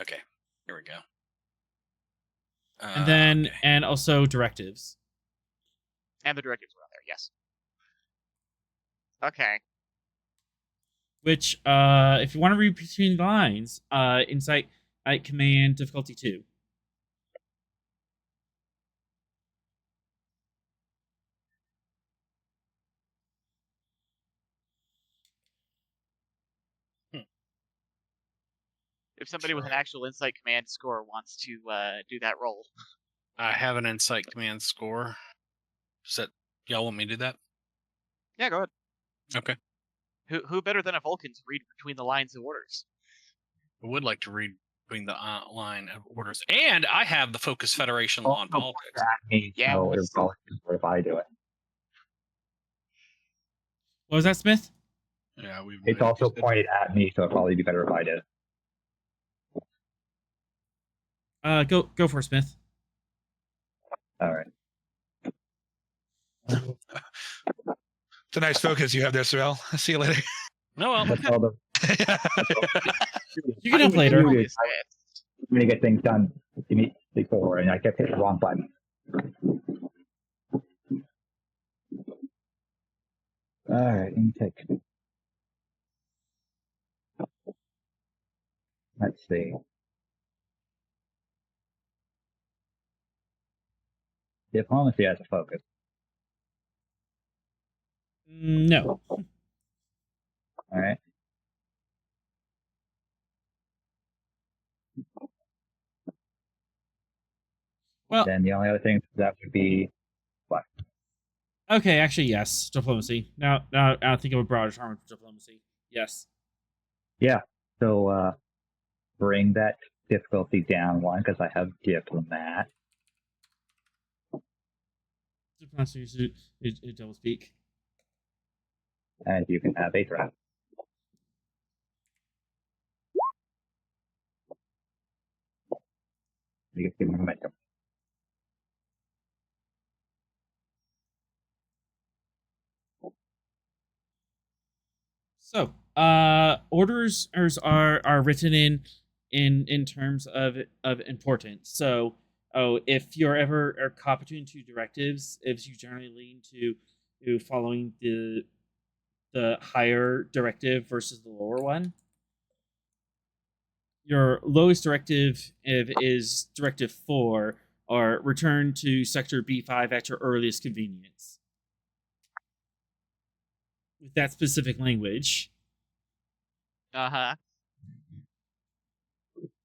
Okay, here we go. And then, and also directives. And the directives were on there, yes. Okay. Which, if you want to read between the lines, Insight at Command difficulty 2. If somebody with an actual Insight Command score wants to do that roll. I have an Insight Command score. Y'all want me to do that? Yeah, go ahead. Okay. Who better than a Vulcan to read between the lines of orders? I would like to read between the line of orders. And I have the Focus Federation Law and Politics. Yeah. So it's probably if I do it. What was that, Smith? Yeah, It's also pointed at me, so it'd probably be better if I did it. Go for it, Smith. All right. It's a nice focus you have there, Sorrel. See you later. No, well. That's all the. You can help later. I'm going to get things done before, and I kept hitting the wrong button. All right, intake. Let's see. Diplomacy has a focus. No. All right. Well, then the only other thing that would be what? Okay, actually, yes. Diplomacy. Now I think of a broader term for diplomacy. Yes. Yeah. So bring that difficulty down one because I have diplomat. Diplomacy is double speak. And you can have a threat. You can give me momentum. So, orders are written in terms of importance. So, if you're ever caught between two directives, if you generally lean to following the higher directive versus the lower one, your lowest directive is Directive 4, or return to Sector B5 at your earliest convenience. With that specific language. Uh-huh.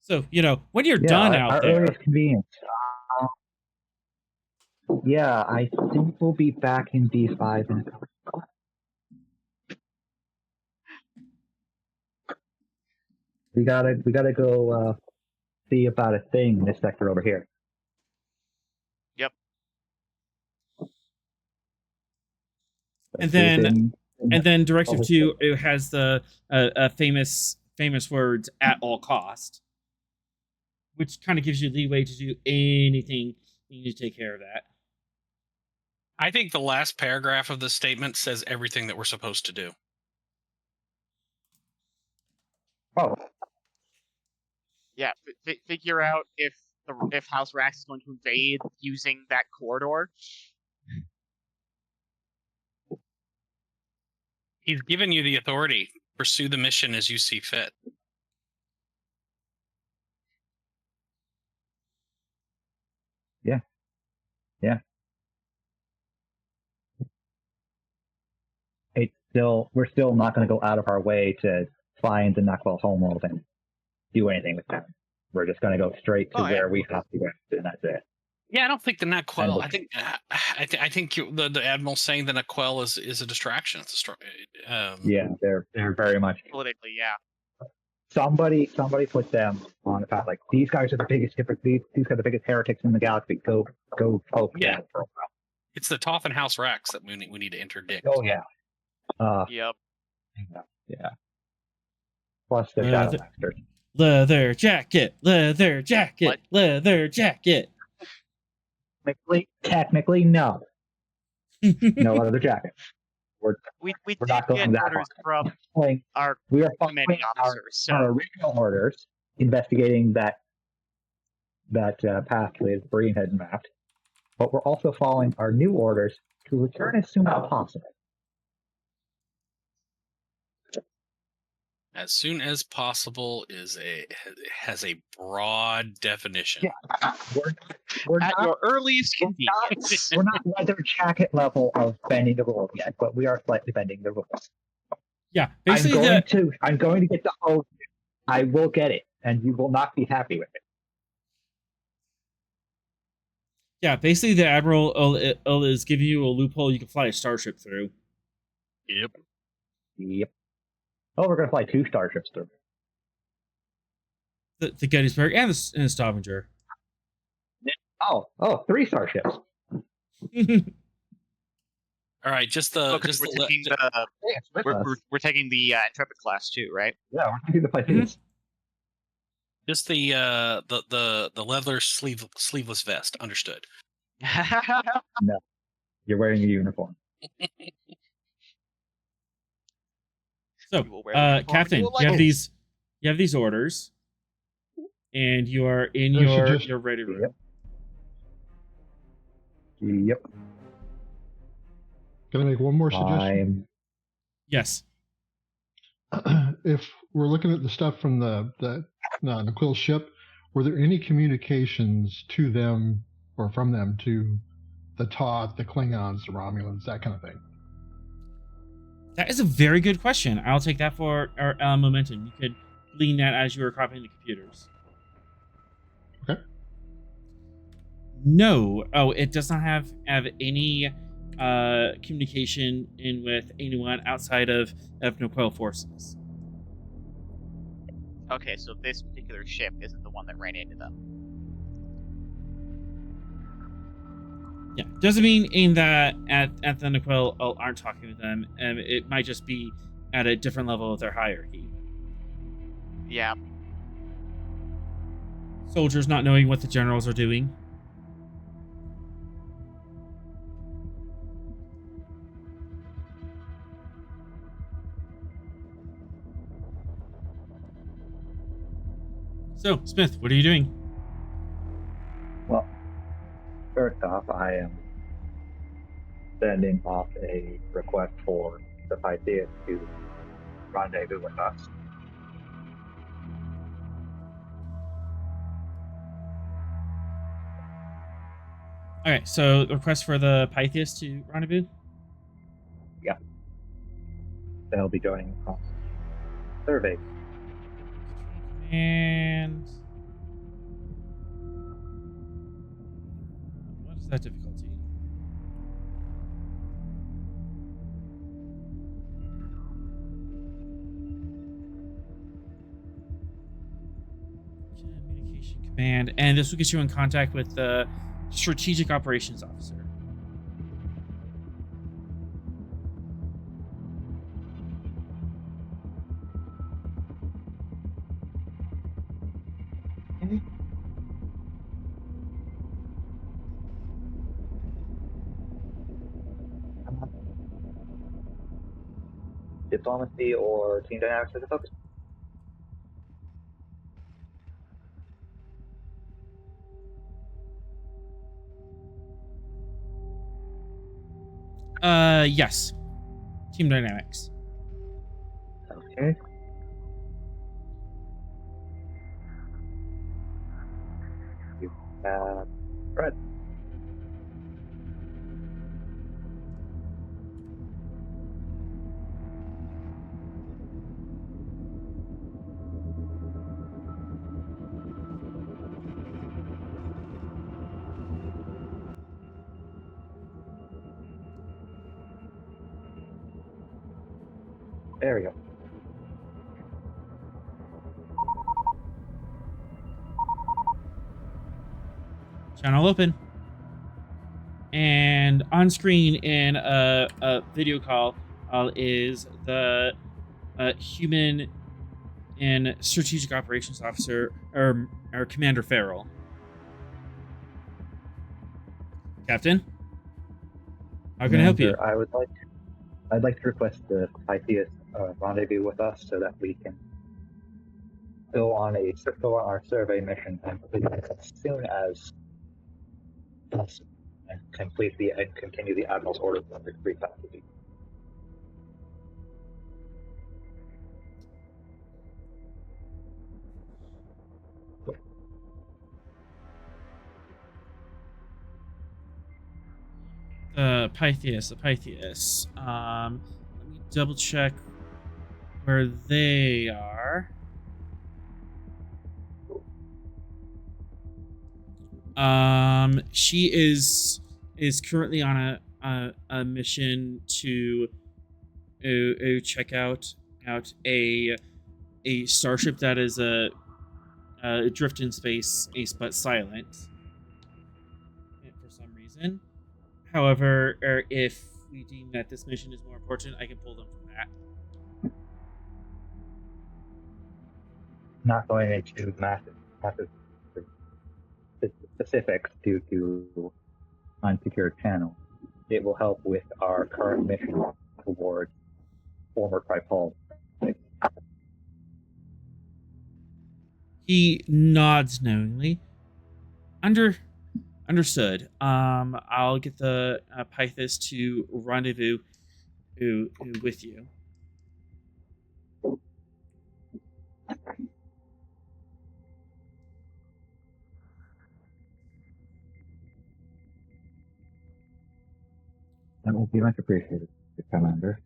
So, when you're done out there. Earliest convenience. Yeah, I think we'll be back in B5 in a couple. We gotta go see about a thing in this sector over here. Yep. And then Directive 2 it has the famous words "at all cost," which kind of gives you leeway to do anything you need to take care of that. I think the last paragraph of the statement says everything that we're supposed to do. Oh. Yeah, figure out if House Rax is going to invade using that corridor. He's given you the authority. Pursue the mission as you see fit. Yeah. Yeah. We're still not going to go out of our way to find the Knockwell homeworld and do anything with them. We're just going to go straight to where we have to go, and that's it. Yeah, I don't think the Naquel. I think the admiral's saying the Naquel is a distraction. It's a yeah, they're very much politically, yeah. Somebody put them on the path. Like, these guys are the biggest these guys are the biggest heretics in the galaxy. Go poke them for a while. It's the Tothan House Rex that we need to interdict. Oh yeah. Yep. Yeah. Plus the Shadow Masters. Leather jacket. What? Leather jacket. Technically, no. No leather jackets. We did not going get that orders far. from our We are commanding officers. our original orders, investigating that pathway that Breen had mapped, but we're also following our new orders to return as soon as possible. As soon as possible has a broad definition. Yeah, we're At not, your earliest convenience. we're not leather jacket level of bending the rules yet, but we are slightly bending the rules. Yeah, basically I'm going to get the hose. I will get it, and you will not be happy with it. Yeah, basically the Admiral is giving you a loophole you can fly a starship through. Yep. Oh, we're going to fly 2 starships through. The Gettysburg and the Stavanger. Oh, 3 starships. All right, We're taking the Intrepid class too, right? Yeah, we're taking the flight. Just the leather sleeveless vest. Understood. No, you're wearing a uniform. So, Captain, you have these orders, and you are in your ready room. Yep. Can I make one more suggestion? Yes. If we're looking at the stuff from the Quill ship, were there any communications to them or from them to the Toth, the Klingons, the Romulans, that kind of thing? That is a very good question. I'll take that for our momentum. You could glean that as you were copying the computers. Okay. No. Oh, it does not have any communication in with anyone outside of Noquel forces. Okay, so this particular ship isn't the one that ran into them. Yeah, doesn't mean in that at the Noquel aren't talking with them. It might just be at a different level of their hierarchy. Yeah. Soldiers not knowing what the generals are doing. So, Smith, what are you doing? Well, first off, I am sending off a request for the Pytheas to rendezvous with us. Okay, so the request for the Pytheas to rendezvous? Yeah. They'll be joining us. Survey. And what is that difficulty? Communication command, and this will get you in contact with the strategic operations officer. Diplomacy or team dynamics as a focus? Yes. Team dynamics. Okay. You have Fred. There we go. Channel open. And on screen in a video call is the human and strategic operations officer, or Commander Farrell. Captain, how can I help you? I'd like to request the Pythias rendezvous with us so that we can go on our survey mission and complete it as soon as possible, and continue the Admiral's orders under free custody. The Pythias. Let me double check where they are. She is currently on a mission to check out a starship that is adrift in space, but silent for some reason. However, if we deem that this mission is more important, I can pull them from that. Not going into massive specifics due to unsecured channels. It will help with our current mission towards former Tripol. He nods knowingly. Understood. I'll get the Pythis to rendezvous with you. That will be much appreciated, Commander.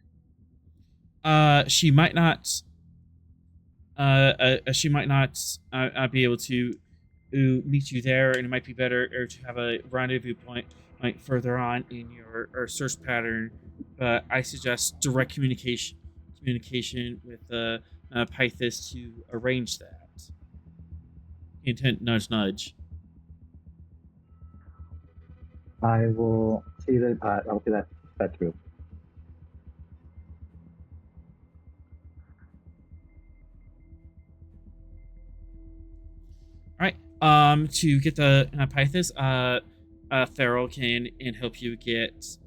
She might not. She might not be able to meet you there, and it might be better to have a rendezvous point further on in your search pattern. But I suggest direct communication with the Pythis to arrange that. Intent nudge nudge. I will see that. I'll see that through. All right. To get the Pythis, Farrell can help you get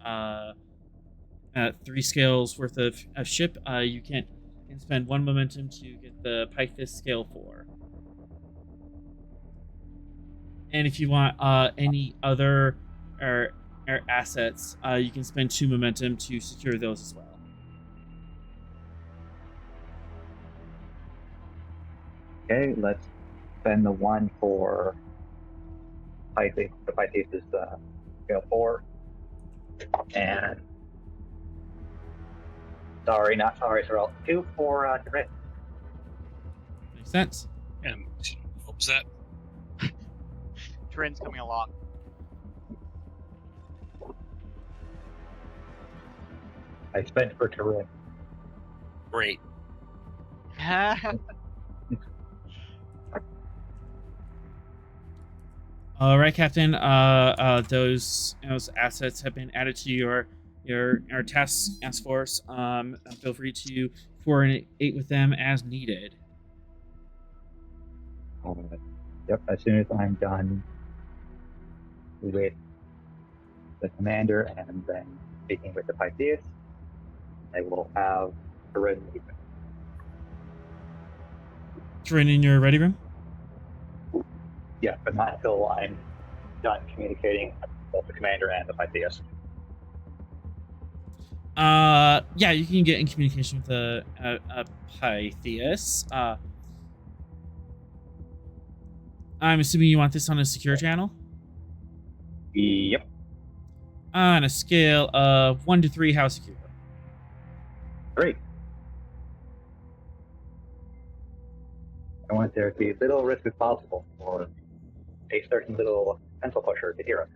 3 scales worth of ship. You can spend 1 momentum to get the Pythis scale 4. And if you want any other assets, you can spend 2 momentum to secure those as well. Okay, let's spend the 1 for Pythis. The Pythis is scale 4. And not sorry, Sorrel. 2 for Corinne. Makes sense. And what was that? Trin's coming along. I spent for Corinne. Great. All right, Captain. Those assets have been added to your task force. Feel free to coordinate with them as needed. Yep. As soon as I'm done with the commander and then speaking with the Pythias, I will have Corinne leave. Corinne in your ready room? Yeah, but not until I'm done communicating with both the commander and the Pythias. Yeah, you can get in communication with the Pythias. I'm assuming you want this on a secure channel? Yep. On a scale of 1 to 3, how secure? Great. I want there to be little risk as possible for a certain little pencil pusher to hear us.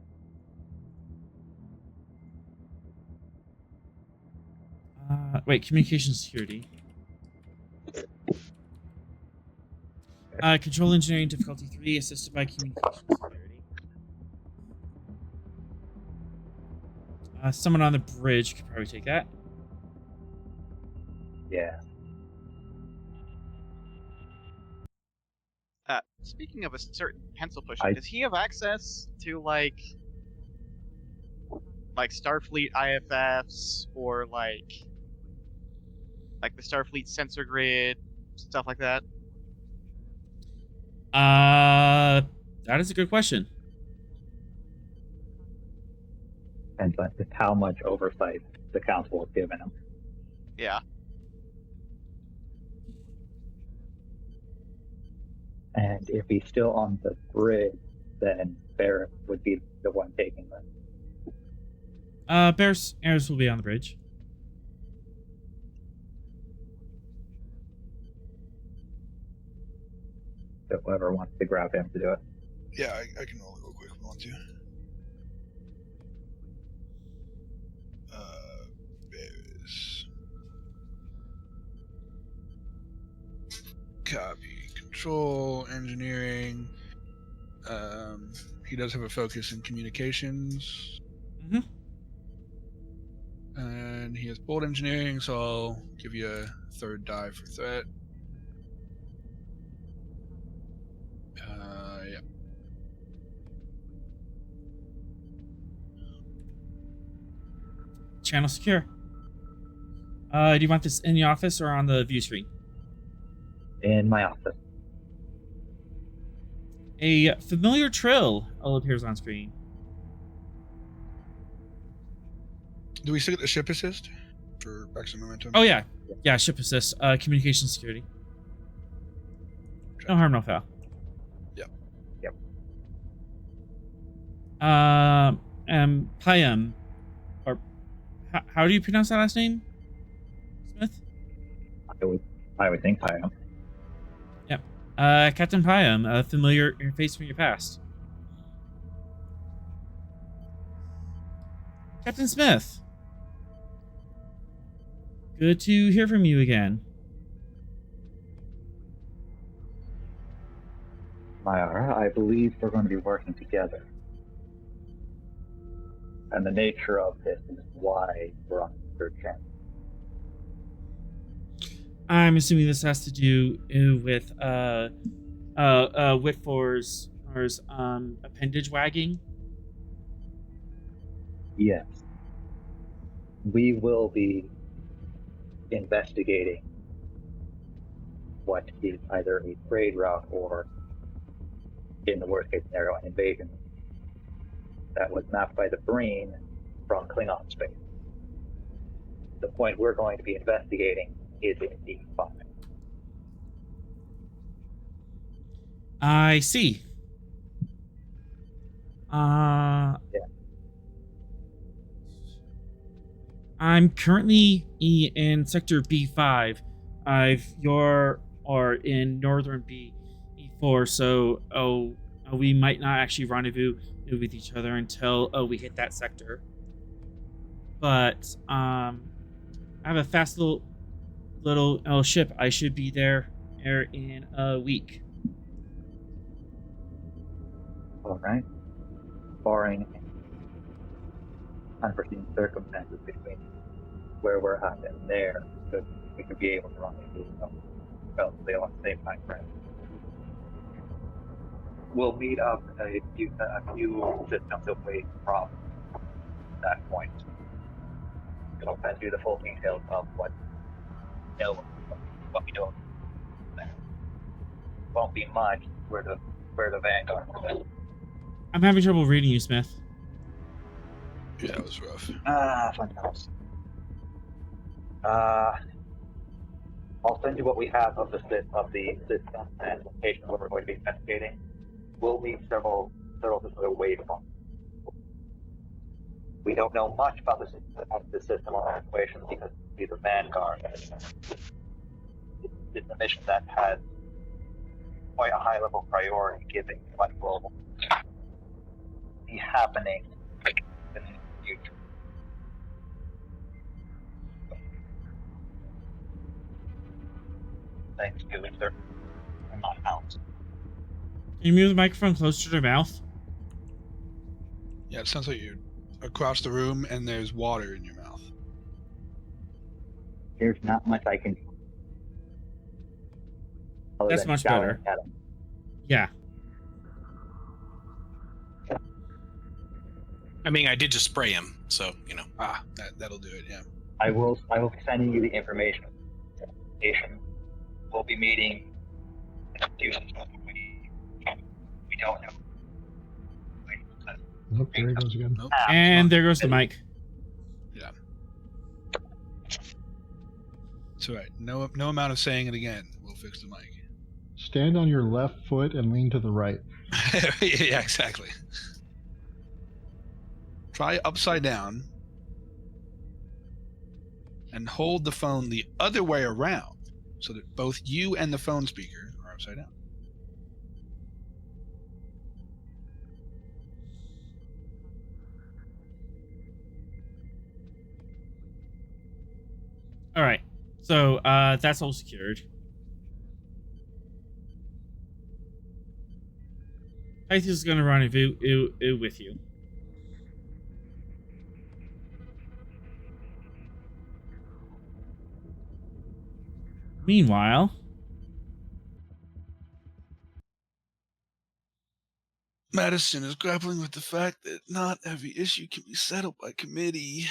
Wait, communication security. Control engineering difficulty 3, assisted by communication security. Someone on the bridge could probably take that. Yeah. Speaking of a certain pencil pusher, does he have access to like Starfleet IFFs or like the Starfleet sensor grid, stuff like that? That is a good question. Depends on just how much oversight the council has given him. Yeah. And if he's still on the bridge, then Barrett would be the one taking them. Bears will be on the bridge. So whoever wants to grab him to do it. Yeah, I can roll it real quick if you want to. Bears. Copy. Control, engineering. He does have a focus in communications. Mm-hmm. And he has bold engineering, so I'll give you a third die for threat. Yeah. Channel secure. Do you want this in the office or on the view screen? In my office. A familiar trill appears on screen. Do we still get the ship assist for maximum momentum? Oh yeah, ship assist. Communication security. No harm, no foul. Yep. Payam, or how do you pronounce that last name? Smith. I would think I am. Yep. Captain Payam, a familiar face from your past. Captain Smith. Good to hear from you again. Myara, I believe we're going to be working together. And the nature of this is why we're on the third channel. I'm assuming this has to do with Whitfor's appendage wagging. Yes. We will be investigating what is either a trade route or, in the worst case scenario, an invasion that was mapped by the Breen from Klingon space. The point we're going to be investigating is in D5. I see. Yeah. I'm currently in sector B5. You're in northern B4, so we might not actually rendezvous with each other until we hit that sector. But I have a fast little ship. I should be there in a week. All right. Barring unforeseen circumstances between where we're at and there, we could be able to rendezvous relatively along the same time frame. We'll meet up a few systems away from that point. It'll send you the full details of what we know. Won't be much where the Vanguard is. I'm having trouble reading you, Smith. Yeah, it was rough. Fun times. I'll send you what we have of the system and location where we're going to be investigating. We'll meet several systems away from. We don't know much about the system or operations because it's the Vanguard. It's a mission that has quite a high level priority given what will be happening in the future. Thanks to Victor and my house. Can you move the microphone closer to their mouth? Yeah, it sounds like you're across the room and there's water in your mouth. There's not much I can do. Other That's than much shower better. and pet him. Yeah. I mean, I did just spray him, so That'll do it. Yeah. I will be sending you the information. We'll be meeting. We don't know. Nope, there he goes again. Nope. And there goes the mic. Yeah. It's all right. No amount of saying it again will fix the mic. Stand on your left foot and lean to the right. Yeah, exactly. Try upside down and hold the phone the other way around so that both you and the phone speaker are upside down. All right. So that's all secured. Tythus is going to rendezvous with you. Meanwhile, Madison is grappling with the fact that not every issue can be settled by committee.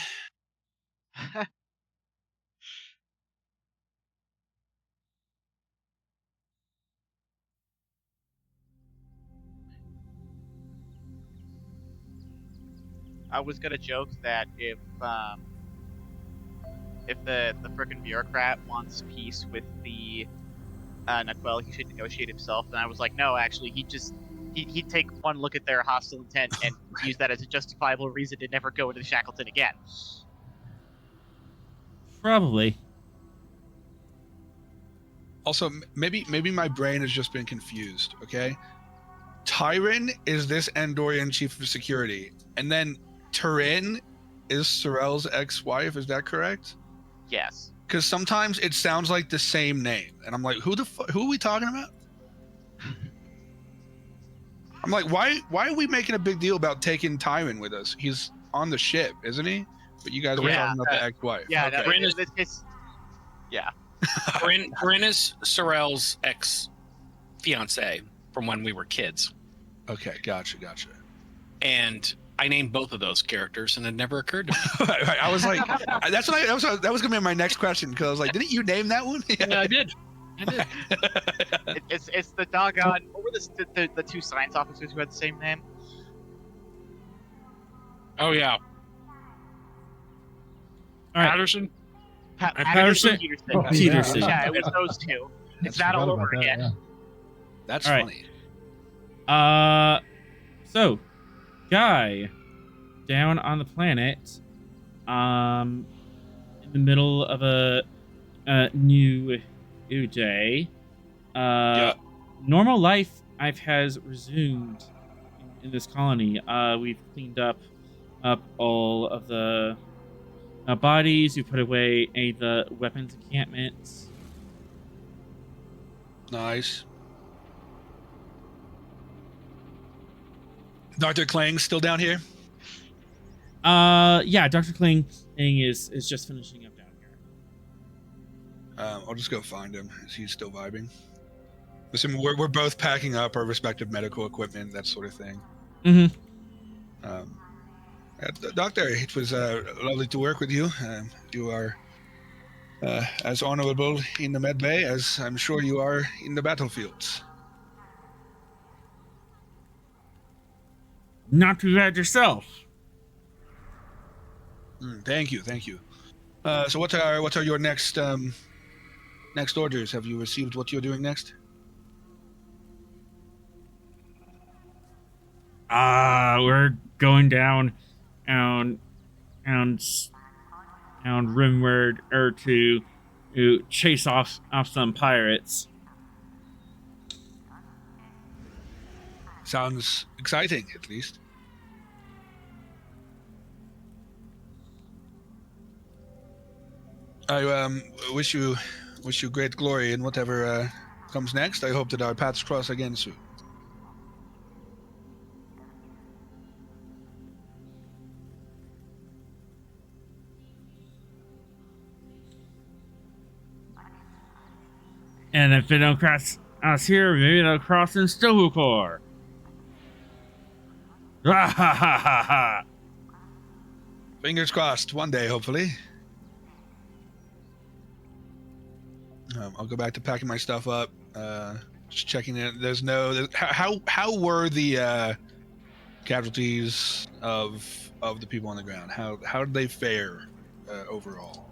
I was gonna joke that if the frickin' bureaucrat wants peace with the Naquel, he should negotiate himself. And I was like, no, actually, he'd take one look at their hostile intent and use that as a justifiable reason to never go into Shackleton again. probably. Also, maybe my brain has just been confused, okay? Tyron is this Andorian chief of security, and then Turin is Sorel's ex-wife, is that correct? Yes. Because sometimes it sounds like the same name, and I'm like, who are we talking about? I'm like, why are we making a big deal about taking Tyron with us? He's on the ship, isn't he? But you guys were Yeah, talking about the ex-wife. Yeah, okay. no, yeah. Bryn is Sorel's ex-fiance from when we were kids. Okay, gotcha. And I named both of those characters, and it never occurred to me. Right, I was like, that was gonna be my next question, because I was like, didn't you name that one? Yeah, I did. It's the doggone. What were the two science officers who had the same name? Oh yeah, All right. Patterson. Patterson? Peterson. Oh, Peterson. Yeah, it was those two. It's that all over again. Yeah. That's All right. funny. So, Guy, down on the planet, in the middle of a new day, normal life has resumed in this colony. We've cleaned up all of the bodies. We put away any of the weapons encampments. Nice. Dr. Klang's still down here? Yeah, Dr. Kling is just finishing up down here. I'll just go find him. Is he still vibing? Listen, we're both packing up our respective medical equipment, that sort of thing. Mm-hmm. Doctor, it was lovely to work with you. You are as honorable in the med bay as I'm sure you are in the battlefields. Not too bad yourself. Thank you. So what are your next orders? Have you received what you're doing next? We're going down rimward or to chase off some pirates. Sounds exciting, at least. I wish you wish you great glory in whatever comes next. I hope that our paths cross again soon. And if they don't cross us here, maybe they'll cross in Stovukor. Ha ha ha ha ha! Fingers crossed. One day, hopefully. I'll go back to packing my stuff up. Just checking it. How were the casualties of the people on the ground? How did they fare overall?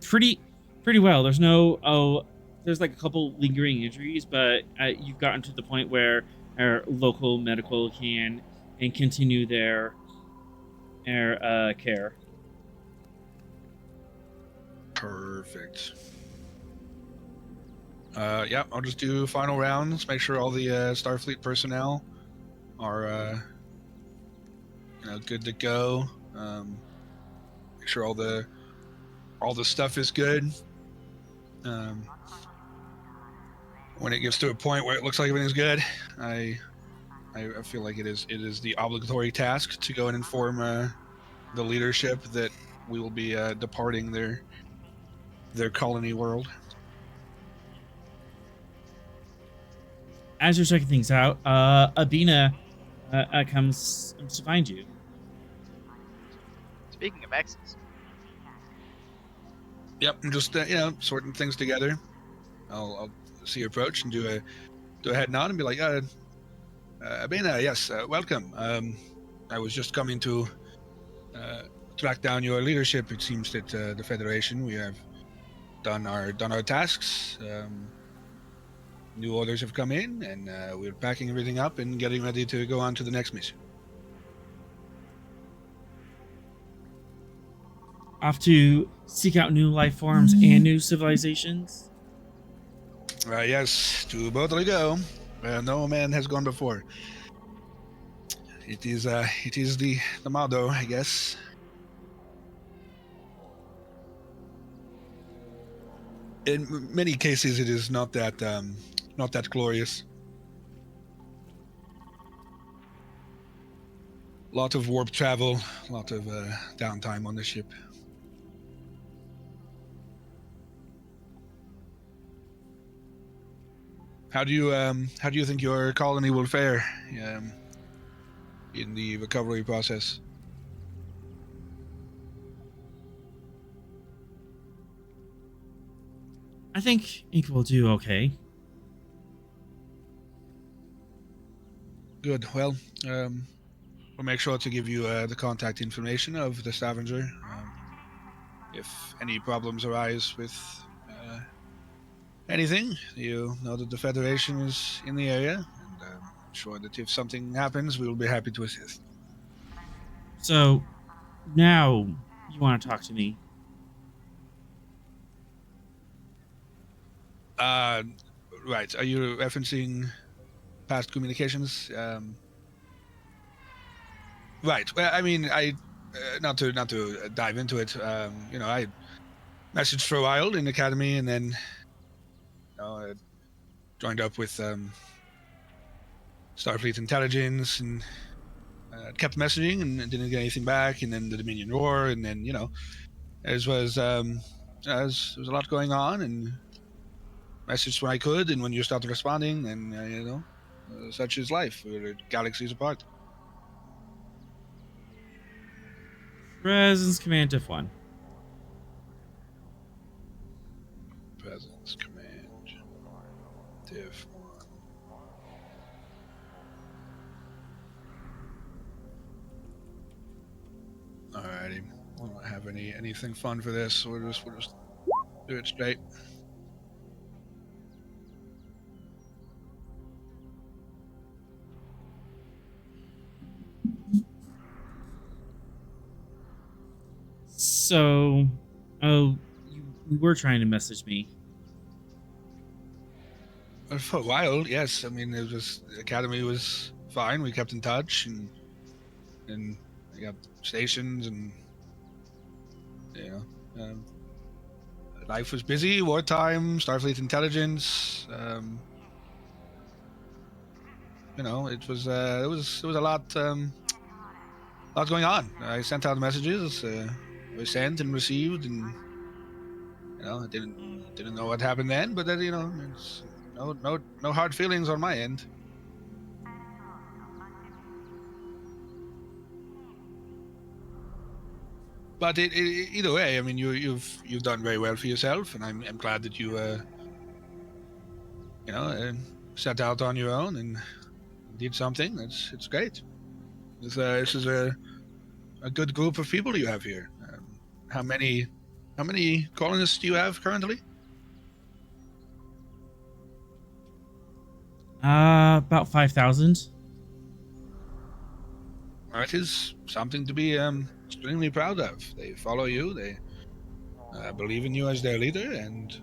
Pretty well. There's like a couple lingering injuries, but you've gotten to the point where our local medical can and continue their care. Perfect. Yeah, I'll just do final rounds. Make sure all the Starfleet personnel are good to go. Make sure all the stuff is good. When it gets to a point where it looks like everything's good, I feel like it is the obligatory task to go and inform the leadership that we will be departing their colony world. As you're checking things out, Abina comes to find you. Speaking of exes. Yep, I'm just sorting things together. I'll see your approach and do a head nod and be like, Abina, yes, welcome. I was just coming to track down your leadership. It seems that the Federation, we have done our tasks. New orders have come in, and we're packing everything up and getting ready to go on to the next mission. Off to seek out new life forms and new civilizations? Yes, to boldly go. No man has gone before. It is the motto, I guess. In many cases, it is not that glorious. Lot of warp travel, lot of downtime on the ship. How do you think your colony will fare in the recovery process? I think Ink will do okay. Good. Well, we'll make sure to give you the contact information of the Stavanger. If any problems arise with anything, you know that the Federation is in the area, and I'm sure that if something happens, we will be happy to assist. So, now you want to talk to me? Right. Are you referencing past communications? Right. Well, I mean, I not to dive into it. I messaged for a while in the academy, and then I joined up with Starfleet intelligence, and kept messaging, and didn't get anything back. And then the Dominion War, and then as was there was a lot going on, and messaged when I could, and when you started responding, and such is life. We're galaxies apart. Presence Command Diff 1. Presence Command Diff 1. Alrighty. We don't have anything fun for this, so we'll just do it straight. So, you were trying to message me. For a while, yes. I mean, the academy was fine. We kept in touch, and we got stations, and Life was busy, wartime, Starfleet intelligence. It was a lot going on. I sent out messages, were sent and received, and I didn't know what happened then. But then it's no hard feelings on my end. But either way, I mean, you've done very well for yourself, and I'm glad that you set out on your own and did something. It's great. This is a good group of people you have here. How many colonists do you have currently? About 5,000. It is something to be extremely proud of. They follow you. They believe in you as their leader, and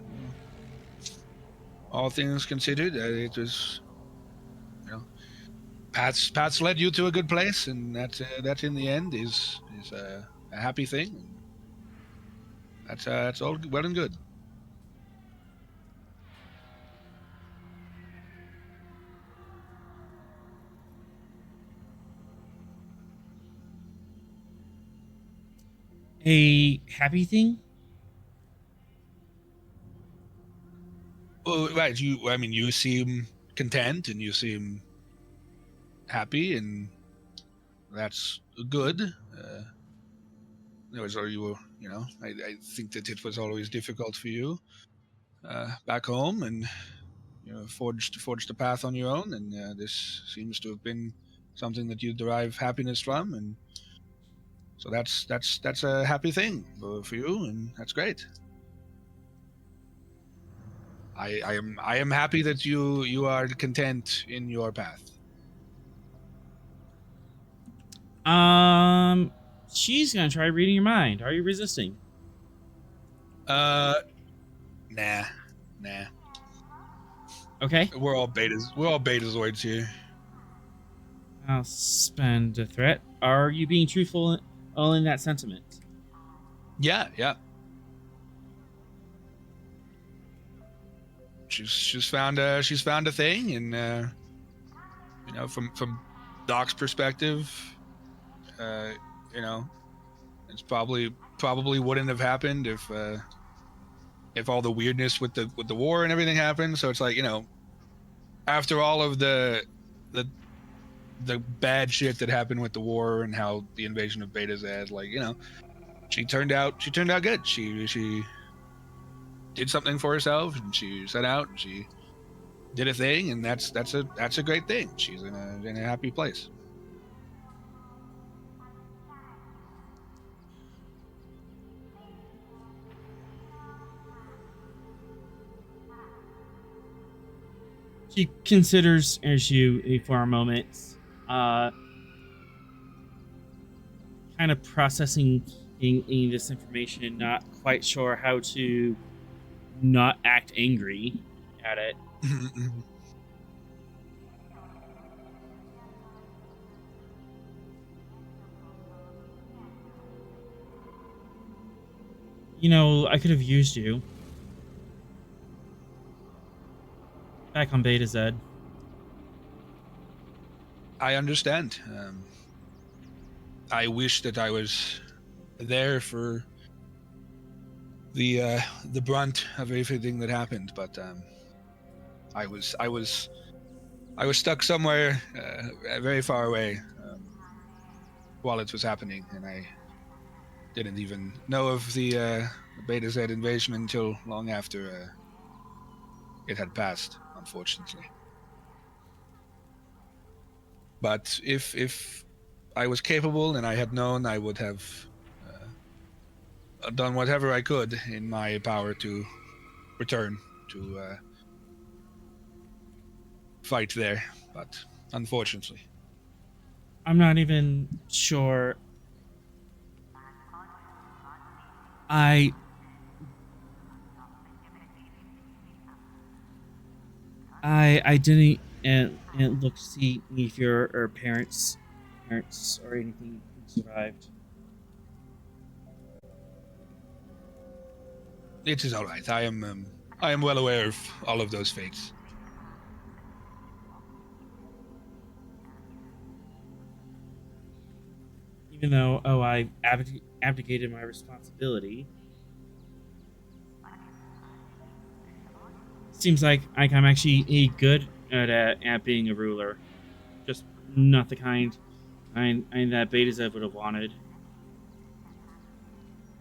all things considered, it was, Pat's led you to a good place, and that in the end is a happy thing. That's all well and good. A happy thing? Well, right. You seem content, and you seem happy, and that's good. I think that it was always difficult for you back home, and forged a path on your own, and this seems to have been something that you derive happiness from, and so that's a happy thing for you, and that's great. I am happy that you are content in your path. She's gonna try reading your mind. Are you resisting? Nah. Okay. We're all betazoids here. I'll spend a threat. Are you being truthful in that sentiment? Yeah. She's found a thing, and from Doc's perspective, it's probably wouldn't have happened if all the weirdness with the war and everything happened. So it's like, after all of the bad shit that happened with the war and how the invasion of Beta Z, she turned out good. She did something for herself, and she set out and she did a thing, and that's a great thing. She's in a happy place. She considers you for a moment, kind of processing in this information, not quite sure how to not act angry at it. I could have used you back on Beta Z. I understand. I wish that I was there for the brunt of everything that happened, but I was stuck somewhere very far away while it was happening, and I didn't even know of the Beta Z invasion until long after it had passed, unfortunately. But if I was capable and I had known, I would have done whatever I could in my power to return to fight there. But unfortunately, I'm not even sure. I didn't and look to see if your parents or anything survived. It is all right. I am well aware of all of those fates. Even though, I abdicated my responsibility. Seems like I'm actually good at being a ruler. Just not the kind that Betazev would have wanted.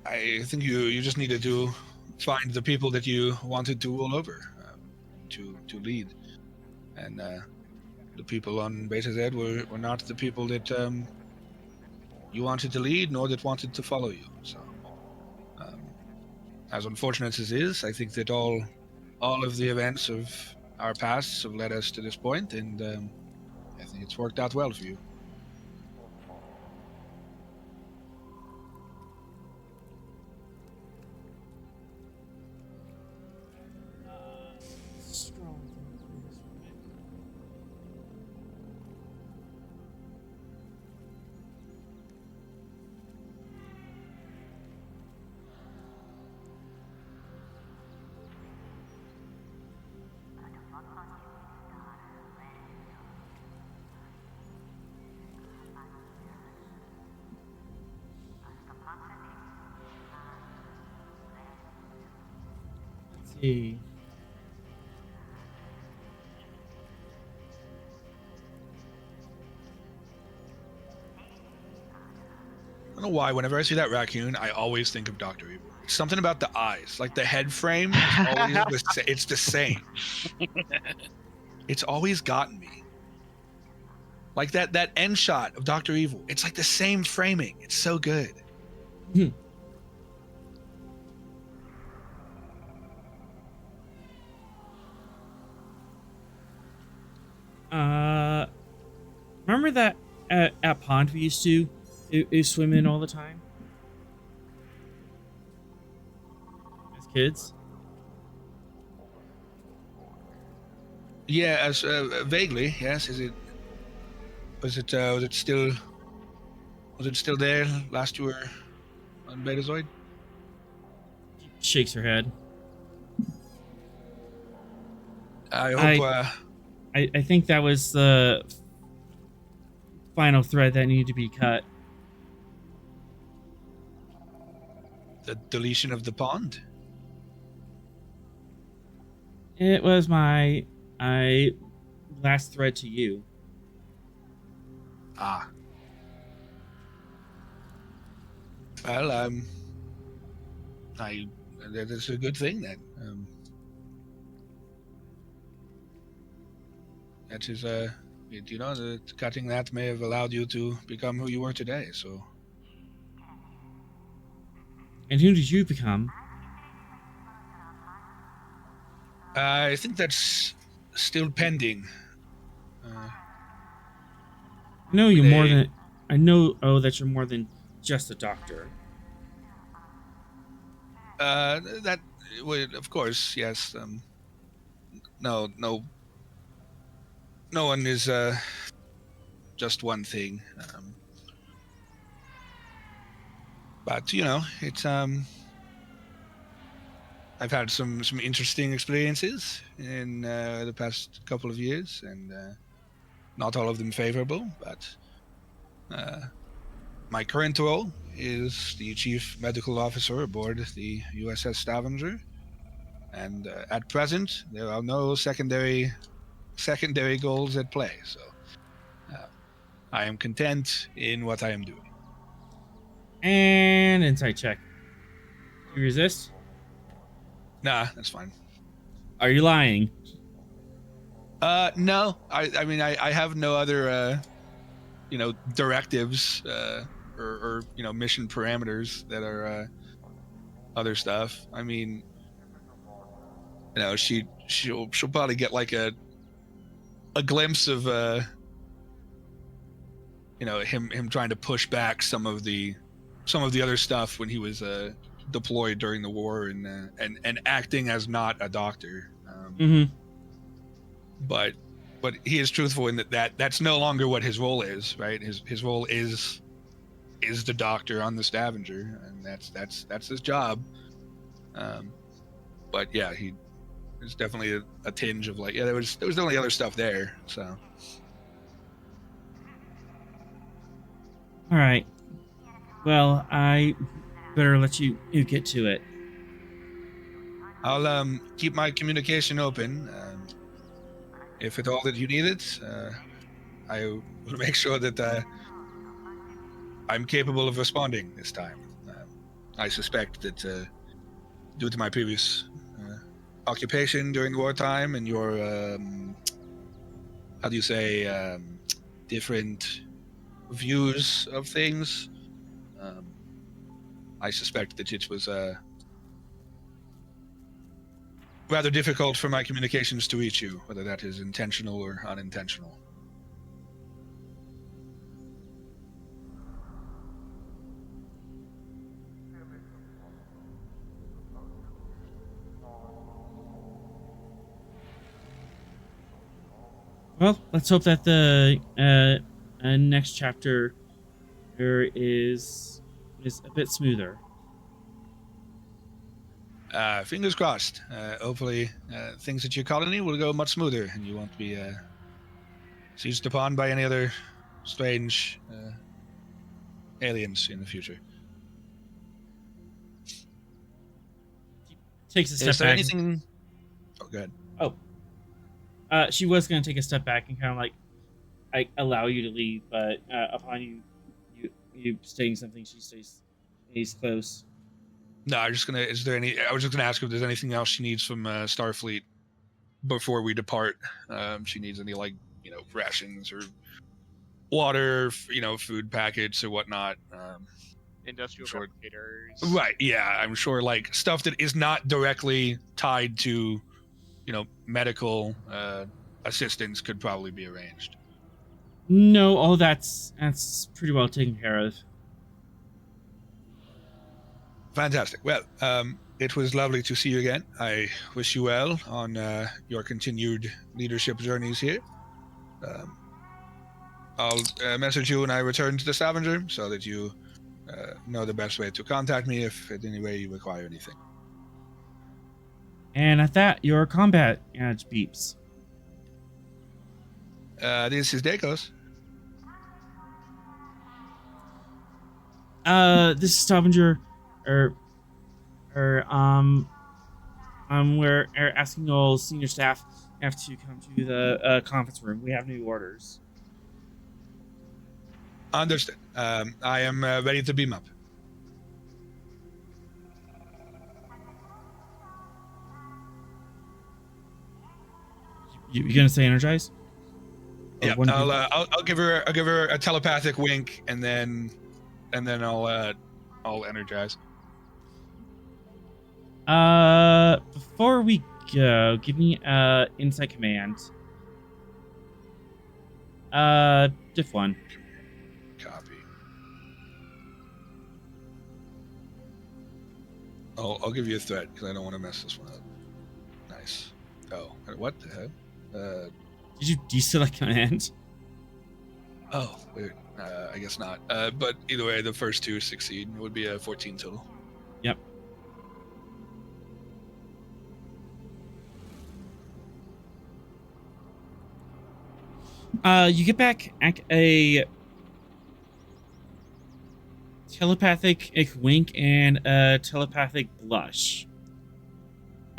I think you just needed to find the people that you wanted to rule over, to lead, and the people on Beta Z were not the people that you wanted to lead, nor that wanted to follow you. So, as unfortunate as it is, I think that all of the events of our past have led us to this point, and I think it's worked out well for you. Let's see. I don't know why, whenever I see that raccoon, I always think of Dr. Evil. It's something about the eyes. Like the head frame is always it's the same. It's always gotten me. Like that end shot of Dr. Evil. It's like the same framing. It's so good. Remember that at pond we used to swim in all the time as kids? Yeah, as vaguely, yes. Was it still there last you were on Betazoid? Shakes her head. I hope. I think that was the final thread that needed to be cut. The deletion of the pond. It was my last thread to you. Ah. Well, that's a good thing then. That is, cutting that may have allowed you to become who you were today. So. And who did you become? I think that's still pending. I know you're more than. I know. Oh, that you're more than just a doctor. That would, of course, yes. No one is just one thing. But it's I've had some interesting experiences in the past couple of years, and not all of them favorable. But my current role is the chief medical officer aboard the USS Stavanger, and at present there are no secondary goals at play. So I am content in what I am doing. And insight check. You resist? Nah, that's fine. Are you lying? No. I mean, I have no other, directives or mission parameters that are other stuff. I mean, she'll probably get like a glimpse of him trying to push back some of the other stuff when he was deployed during the war and acting as not a doctor. But he is truthful in that's no longer what his role is, right? His role is the doctor on the Stavanger, and that's his job. but yeah, there's definitely a tinge of like, yeah, there was definitely other stuff there. So. All right. Well, I better let you get to it. I'll keep my communication open. If at all that you need it, I will make sure that I'm capable of responding this time. I suspect that due to my previous occupation during wartime and your, how do you say, different views of things, I suspect that it was rather difficult for my communications to reach you, whether that is intentional or unintentional. Well, let's hope that the next chapter is a bit smoother. Fingers crossed. Hopefully, things at your colony will go much smoother, and you won't be seized upon by any other strange aliens in the future. Takes a step Is there back. anything? Oh, go ahead. Oh, she was going to take a step back and kind of like allow you to leave, but upon you saying something, she stays close. No, I was just gonna ask if there's anything else she needs from Starfleet before we depart. She needs any rations or water, food packets or whatnot. Industrial replicators. Right. Yeah, I'm sure stuff that is not directly tied to, medical assistance could probably be arranged. No, all that's pretty well taken care of. Fantastic. Well, it was lovely to see you again. I wish you well on your continued leadership journeys here. I'll message you when I return to the Stavanger so that you know the best way to contact me if in any way you require anything. And at that, your combat edge beeps. This is Dakos. This is Stavanger. We're asking all senior staff have to come to the conference room. We have new orders. Understood. I am ready to beam up. You gonna say energize? Yeah, I'll give her a telepathic wink and then I'll energize. Before we go, give me insight command. Diff 1. Copy. I'll give you a threat because I don't want to mess this one up. Nice. Oh, what the heck? Did you deselect command? Oh, weird. I guess not. But either way, the first two succeed. It would be a 14 total. Yep. You get back a telepathic wink and a telepathic blush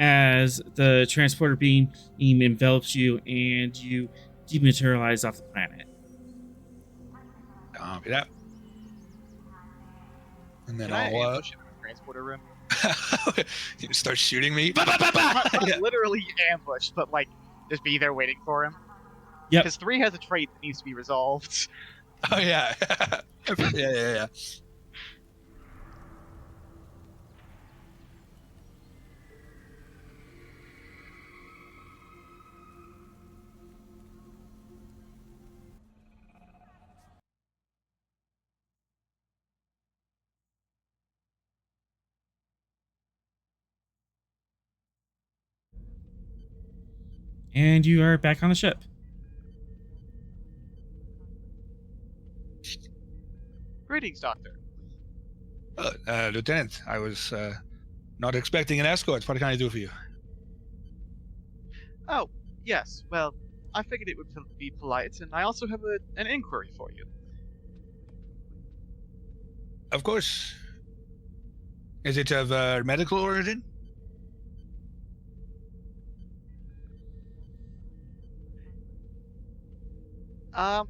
as the transporter beam envelops you and you dematerialize off the planet. Copy that. And then Can I I'll ambush him in the transporter room? you start shooting me. Not literally ambush, but just be there waiting for him. Yep. Because 3 has a trait that needs to be resolved. Oh yeah. yeah. And you are back on the ship. Greetings, Doctor. Lieutenant, I was not expecting an escort. What can I do for you? Oh, yes. Well, I figured it would be polite, and I also have an inquiry for you. Of course. Is it of medical origin? Um,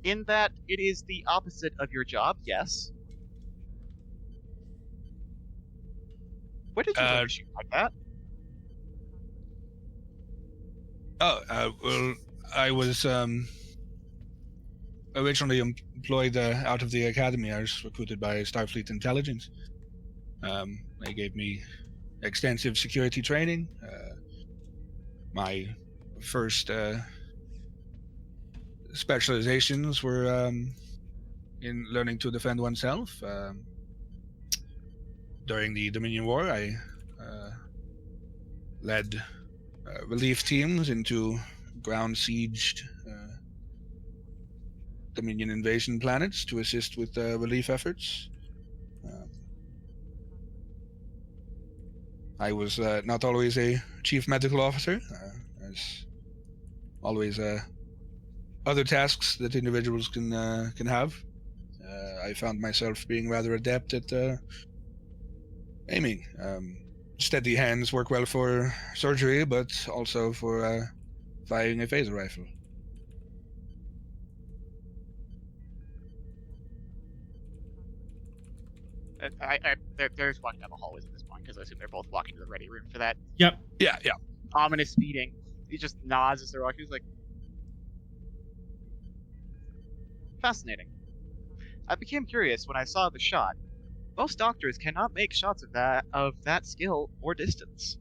in that it is the opposite of your job, yes. Where did you learn to shoot like that? Well, I was originally employed out of the academy. I was recruited by Starfleet intelligence. They gave me extensive security training. My first specializations were in learning to defend oneself. During the Dominion War, I led relief teams into ground-sieged Dominion invasion planets to assist with relief efforts. I was not always a chief medical officer. There's always other tasks that individuals can have. I found myself being rather adept at aiming. Steady hands work well for surgery, but also for firing a phaser rifle. There's walking down the hallways at this point, because I assume they're both walking to the ready room for that Yep. Yeah. ominous meeting. He just nods as they're walking. He's like, fascinating. I became curious when I saw the shot. Most doctors cannot make shots of that skill or distance.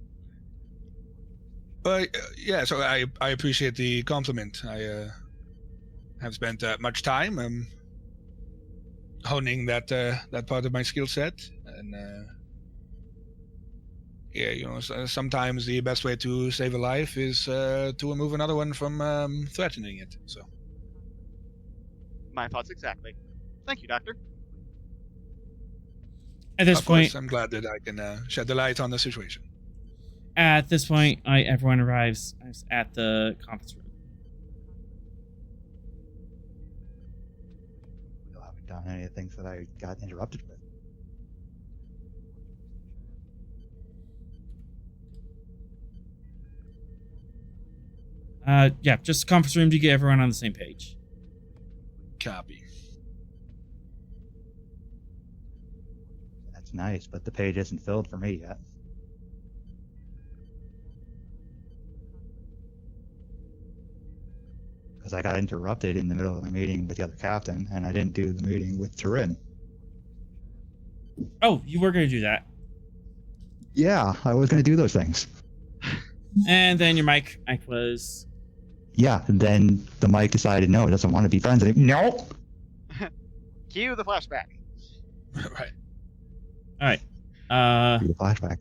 But yeah, so I appreciate the compliment. I have spent much time honing that part of my skill set, and yeah, sometimes the best way to save a life is to remove another one from threatening it. So, My thoughts exactly. Thank you, Doctor. At this of point, course, I'm glad that I can shed the light on the situation. At this point, everyone arrives at the conference room. I haven't done any of the things that I got interrupted with. Yeah, just conference room to get everyone on the same page. Copy. That's nice, but the page isn't filled for me yet. Because I got interrupted in the middle of the meeting with the other captain, and I didn't do the meeting with Turin. Oh, you were going to do that. Yeah, I was going to do those things. And then your mic was... Yeah, and then the mic decided, no, it doesn't want to be friends. No! Cue the flashback. Right. All right. Do the flashback.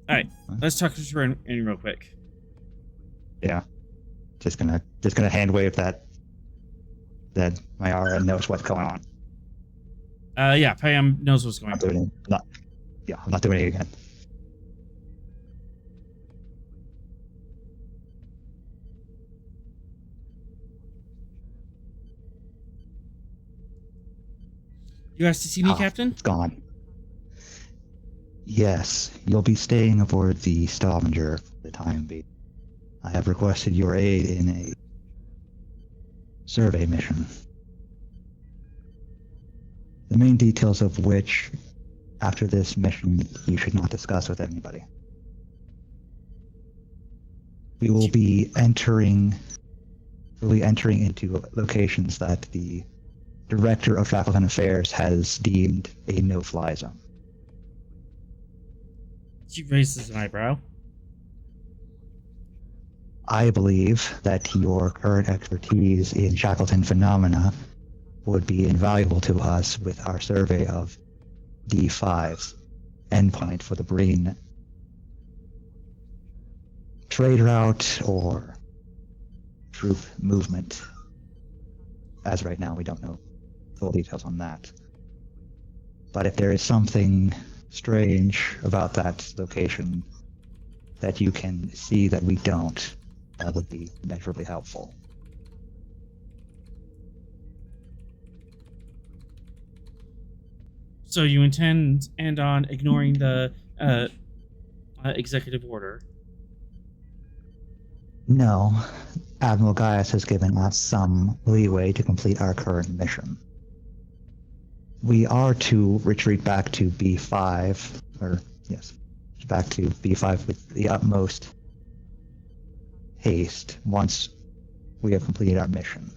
All right. Let's talk to Turin in real quick. Yeah. Just gonna hand wave that Mayara knows what's going on. Yeah, Pam knows what's going on. I'm not doing it again. You asked to see me, Captain? It's gone. Yes, you'll be staying aboard the Stavanger for the time being. I have requested your aid in a survey mission. The main details of which, after this mission, you should not discuss with anybody. We will be entering into locations that the Director of Faculty Affairs has deemed a no-fly zone. She raises an eyebrow. I believe that your current expertise in Shackleton phenomena would be invaluable to us with our survey of D5's endpoint for the Breen trade route or troop movement. As right now, we don't know full details on that. But if there is something strange about that location, that you can see that we don't, that would be measurably helpful. So you intend on ignoring the executive order? No. Admiral Gaius has given us some leeway to complete our current mission. We are to retreat back to B5, back to B5 with the utmost haste once we have completed our mission.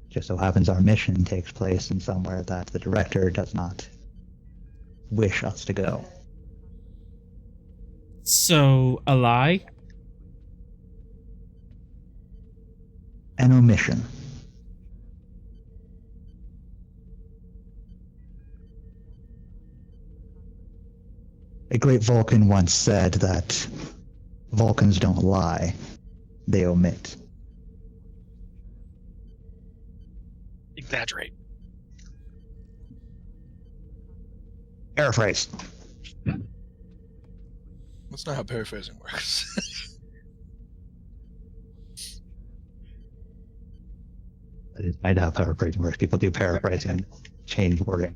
Just so happens our mission takes place in somewhere that the director does not wish us to go. So, a lie? An omission. A great Vulcan once said that Vulcans don't lie, they omit. Exaggerate. Paraphrase. That's not how paraphrasing works. I know how paraphrasing works. People do paraphrase and change wording.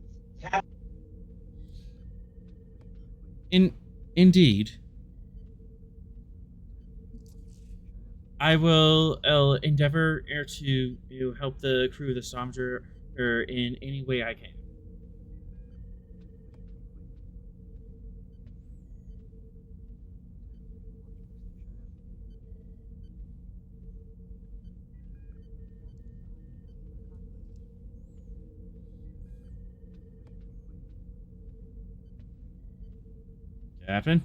Indeed. I'll endeavor to help the crew of the Stavanger in any way I can. Captain?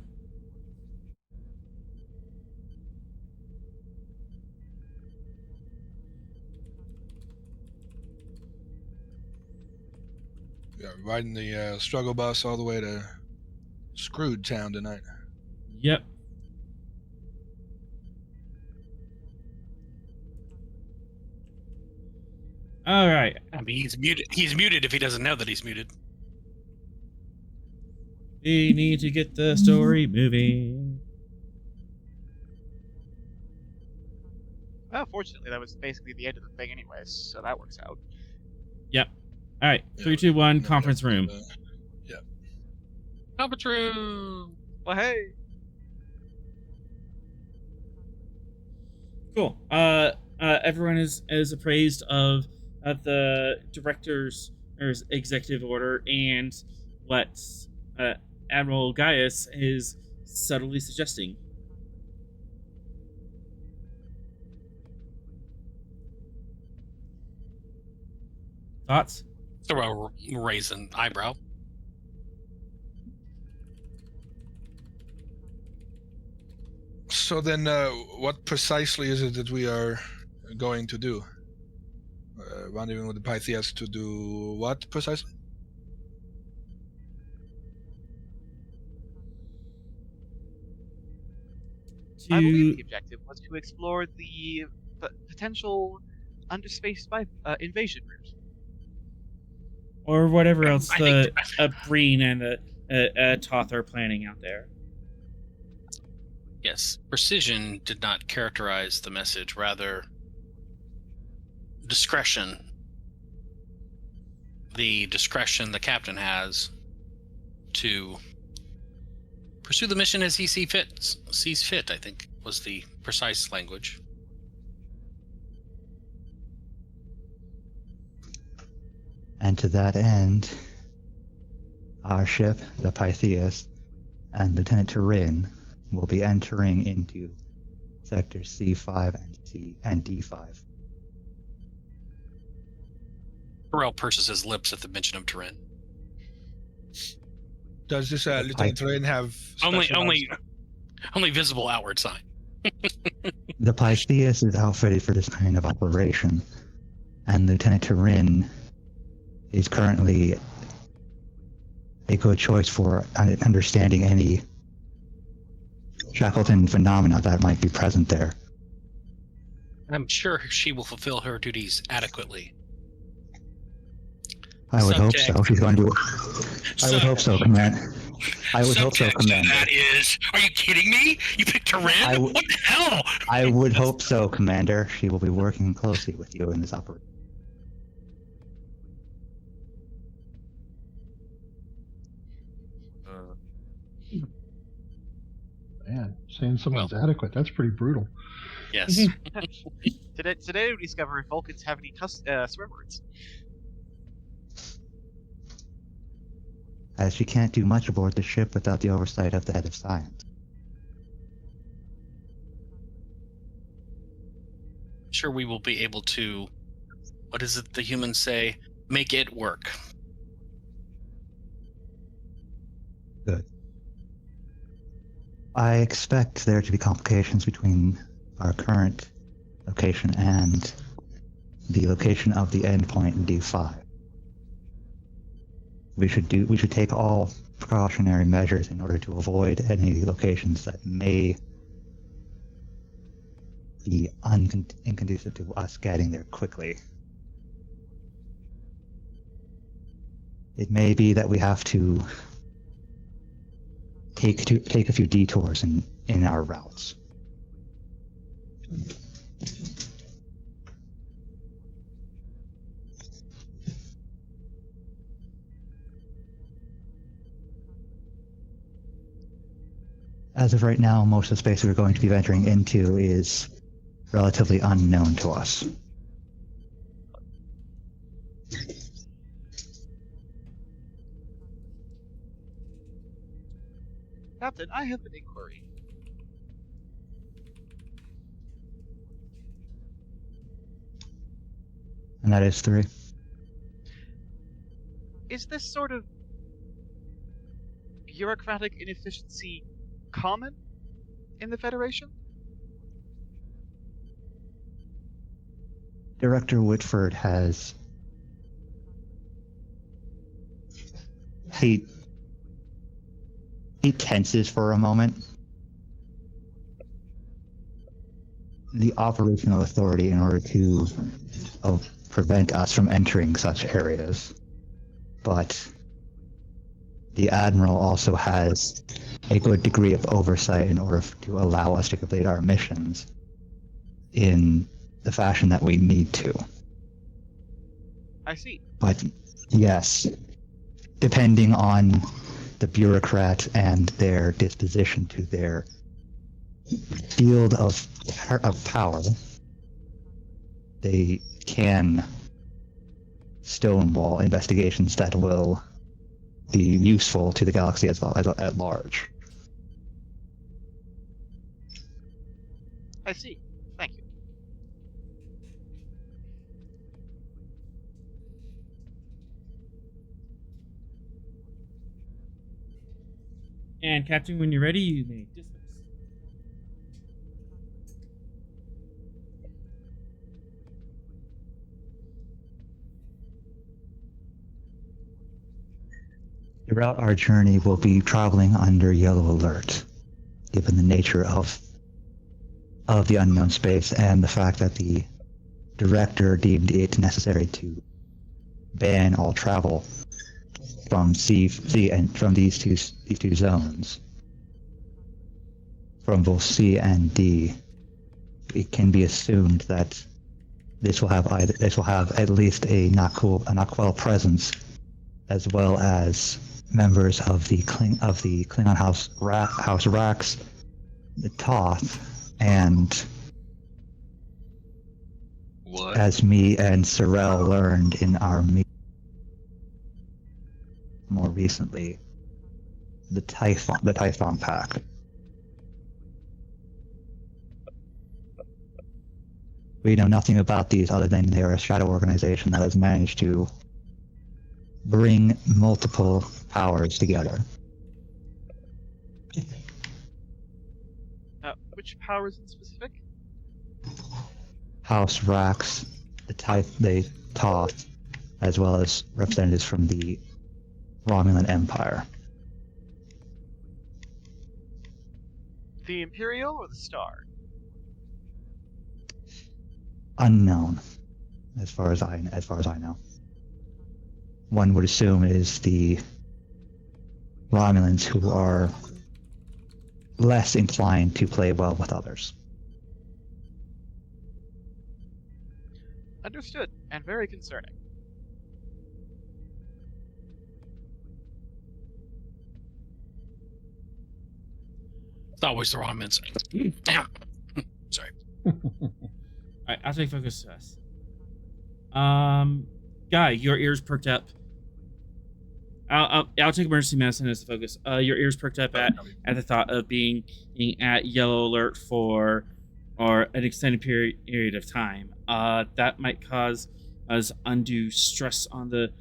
Yeah, riding the struggle bus all the way to Screwed Town tonight. Yep. All right. I mean, he's muted. He's muted if he doesn't know that he's muted. We need to get the story moving. Well, fortunately, that was basically the end of the thing anyways, so that works out. Yep. All right. 3, 2, 1. Conference room. Yeah. Conference room. Well, hey. Cool. Everyone is appraised of the director's executive order and what Admiral Gaius is subtly suggesting. Thoughts? Throw a raise an eyebrow. So then, what precisely is it that we are going to do? Rendezvous with the Pythias to do what precisely? I believe the objective was to explore the potential underspace invasion route. Or whatever else Breen and Toth are planning out there. Yes, precision did not characterize the message, rather discretion. The discretion the captain has to pursue the mission as he sees fit, I think, was the precise language. And to that end, our ship, the Pythias, and Lieutenant Turin will be entering into sectors C5 and D5. Burrell purses his lips at the mention of Turin. Does this Lieutenant Turin have only visible outward sign? The Pythias is outfitted for this kind of operation, and Lieutenant Turin is currently a good choice for understanding any Shackleton phenomena that might be present there. I'm sure she will fulfill her duties adequately. I would hope so. She's going to. I would hope so, Command. I would hope so, Subtext to Commander. that is, are you kidding me? You picked Tyrann? What the hell? I would hope so, Commander. She will be working closely with you in this operation. Man, saying someone's adequate, that's pretty brutal. Yes. Today we discover if Vulcans have any swear words. As she can't do much aboard the ship without the oversight of the head of science. Sure, we will be able to, what is it the humans say? Make it work. Good. I expect there to be complications between our current location and the location of the endpoint in D5. We should take all precautionary measures in order to avoid any locations that may be inconducive to us getting there quickly. It may be that we have to take a few detours in our routes. As of right now, most of the space we're going to be venturing into is relatively unknown to us. Captain, I have an inquiry. And that is 3. Is this sort of bureaucratic inefficiency common in the Federation? Director Whitford has... He tenses for a moment. The operational authority in order to prevent us from entering such areas. But the Admiral also has a good degree of oversight in order to allow us to complete our missions in the fashion that we need to. I see. But yes, depending on the bureaucrat and their disposition to their field of power, they can stonewall investigations that will be useful to the galaxy as at large. I see. Thank you. And Captain, when you're ready, you may dismiss. Throughout our journey, we'll be traveling under yellow alert, given the nature of the unknown space and the fact that the director deemed it necessary to ban all travel from C and from these two zones, from both C and D. It can be assumed that this will have at least a Naquel presence, as well as members of the Klingon House Rax, the Toth, and What? as me and Sorel learned in our meeting more recently, the Typhon Pack. We know nothing about these other than they're a shadow organization that has managed to bring multiple powers together. Which powers in specific? House Rax, the Toth, as well as representatives from the Romulan Empire. The Imperial or the Star? Unknown, as far as I know. One would assume it is the Romulans who are less inclined to play well with others. Understood, and very concerning. It's always the wrong answer. Damn. Sorry. Alright, I'll take focus to us. Guy, your ears perked up. I'll take emergency medicine as the focus. Your ears perked up at the thought of being at yellow alert for an extended period of time. That might cause us undue stress on the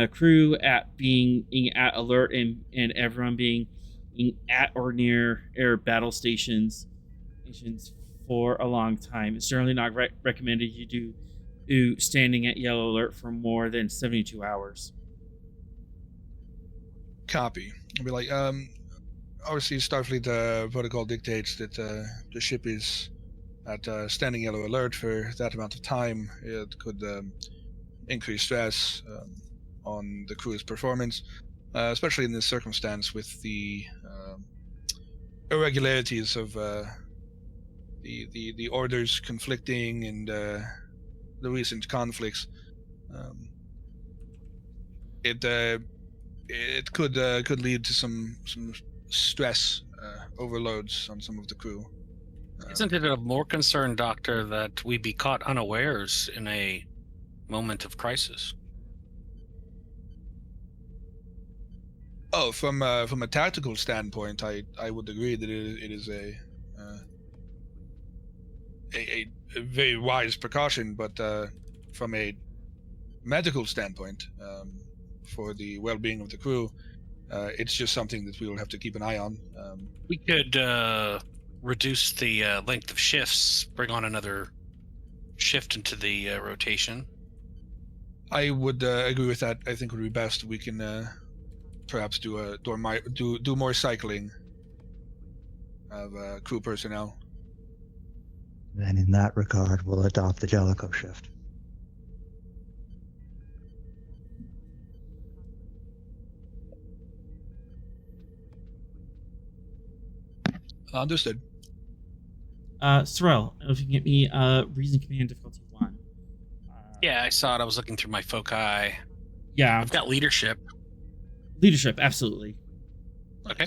crew at being at alert and everyone being at or near air battle stations for a long time. It's generally not recommended you do standing at yellow alert for more than 72 hours. Copy. I'll be like, obviously Starfleet protocol dictates that the ship is at standing yellow alert for that amount of time. It could increase stress on the crew's performance, especially in this circumstance with the irregularities of the orders conflicting and the recent conflicts. It could lead to some stress overloads on some of the crew. Isn't it of more concern, Doctor, that we be caught unawares in a moment of crisis? Oh, from a tactical standpoint, I would agree that it is a very wise precaution, but from a medical standpoint, for the well-being of the crew, it's just something that we will have to keep an eye on. We could reduce the length of shifts, bring on another shift into the rotation. I would agree with that. I think it would be best. We can perhaps do more cycling of crew personnel. Then in that regard, we'll adopt the Jellicoe shift. Understood. Sorrel, if you can get me reason command difficulty 1. Yeah, I saw it. I was looking through my foci. Yeah. I've got leadership. Leadership, absolutely. Okay.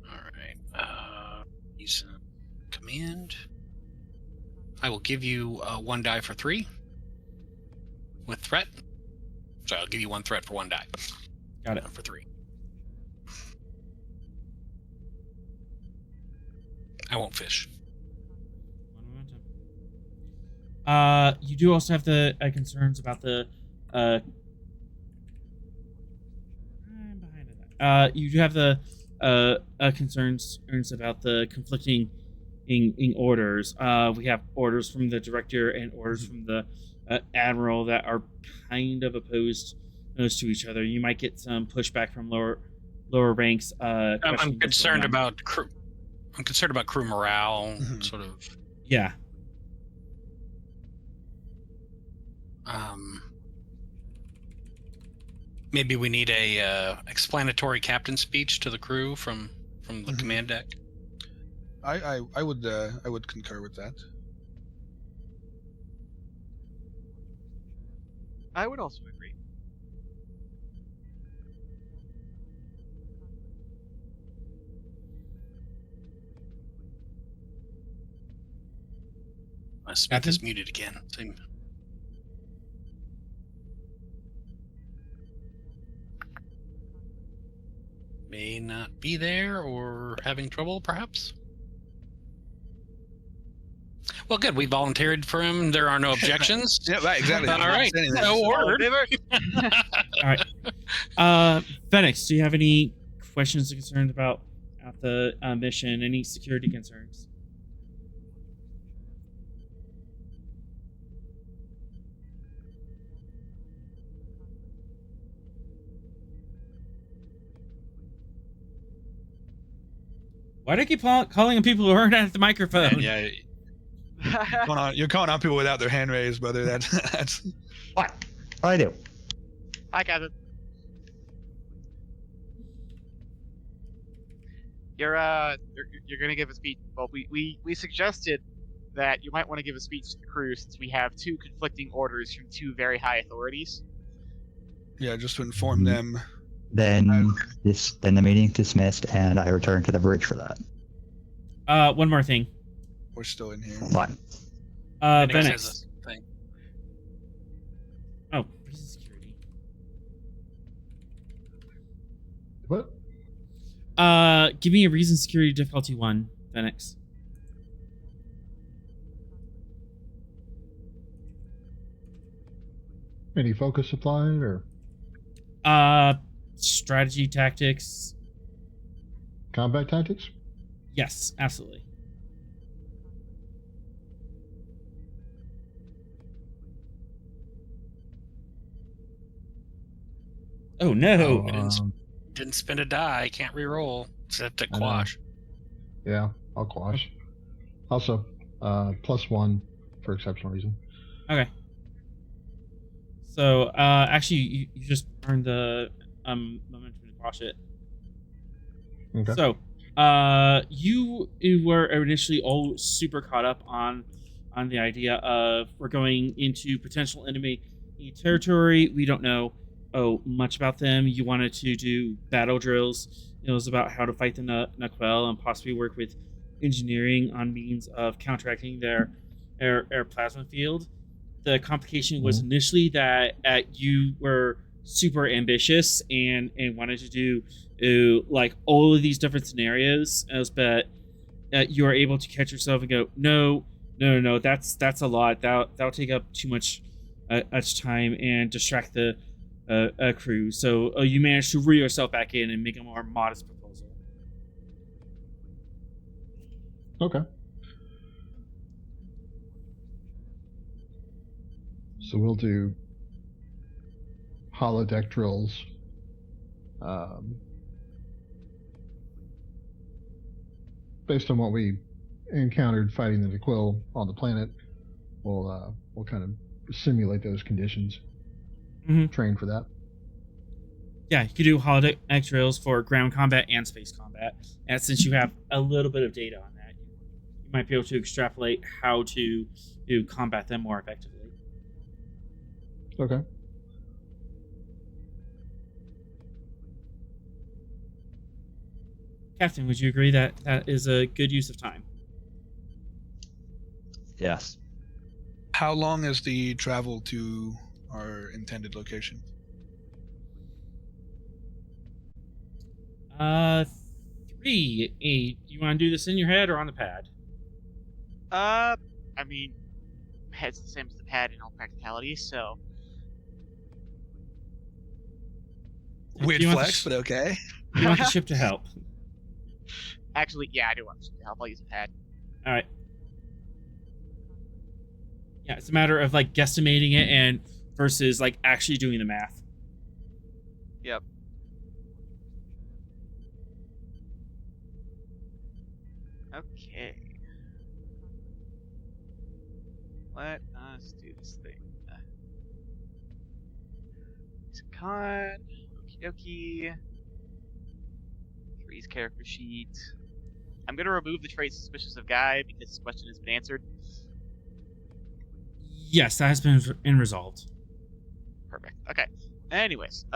Alright. Use command. I will give you 1 die for 3. With threat. So I'll give you 1 threat for 1 die. Got it. For 3. I won't fish. You do also have the concerns about the you do have the concerns about the conflicting in orders. We have orders from the director and orders from the admiral that are kind of opposed to each other. You might get some pushback from lower ranks. I'm concerned about crew. I'm concerned about crew morale, sort of. Yeah. Maybe we need a explanatory captain speech to the crew from the command deck. I would concur with that. I would also agree. Smith is muted again. May not be there or having trouble, perhaps. Well, good. We volunteered for him. There are no objections. Yeah, right, exactly. All right. No word. All right. Phoenix, do you have any questions or concerns about the mission? Any security concerns? Why do I keep calling on people who aren't at the microphone? Yeah. You're calling on people without their hand raised, brother. That's What? I do. Hi, Kevin. You're gonna give a speech. Well, we suggested that you might want to give a speech to the crew since we have two conflicting orders from two very high authorities. Yeah, just to inform them. Then then the meeting's dismissed, and I return to the bridge for that. One more thing. We're still in here. Fine. Phoenix has Venix. a thing. Oh, prison security. What? Give me a reason security difficulty 1, Venix. Any focus applied or Strategy tactics. combat tactics? Yes, absolutely. Oh no! Didn't spend a die. Can't re-roll. Except to I know. quash. Yeah, I'll quash. Also, +1 for exceptional reason. Okay. So, actually, you just earned the momentum to quash it. Okay. So, you were initially all super caught up on the idea of we're going into potential enemy territory. We don't know much about them. You wanted to do battle drills. It was about how to fight the Naquel and possibly work with engineering on means of counteracting their air plasma field. The complication was initially that you were super ambitious and wanted to do like all of these different scenarios, but you are able to catch yourself and go, no, that's a lot. That'll take up too much time and distract the crew. So you managed to reel yourself back in and make a more modest proposal. Okay. So we'll do holodeck drills. Based on what we encountered fighting the Naquil on the planet, we'll kind of simulate those conditions. Train for that. Yeah, you could do holodeck drills for ground combat and space combat. And since you have a little bit of data on that, you might be able to extrapolate how to combat them more effectively. Okay. Captain, would you agree that that is a good use of time? Yes. How long is the travel to our intended location? 3. You want to do this in your head or on the pad? I mean, head's the same as the pad in all practicality, so Weird flex, but okay. You want the ship to help? actually, yeah, I do want to help. I'll use a pad. All right. Yeah, it's a matter of like guesstimating it and versus like actually doing the math. Yep. Okay. Let us do this thing. Con. Okie dokie. Freeze character sheet. I'm gonna remove the trait suspicious of Guy because this question has been answered. Yes, that has been resolved. Perfect. Okay. Anyways,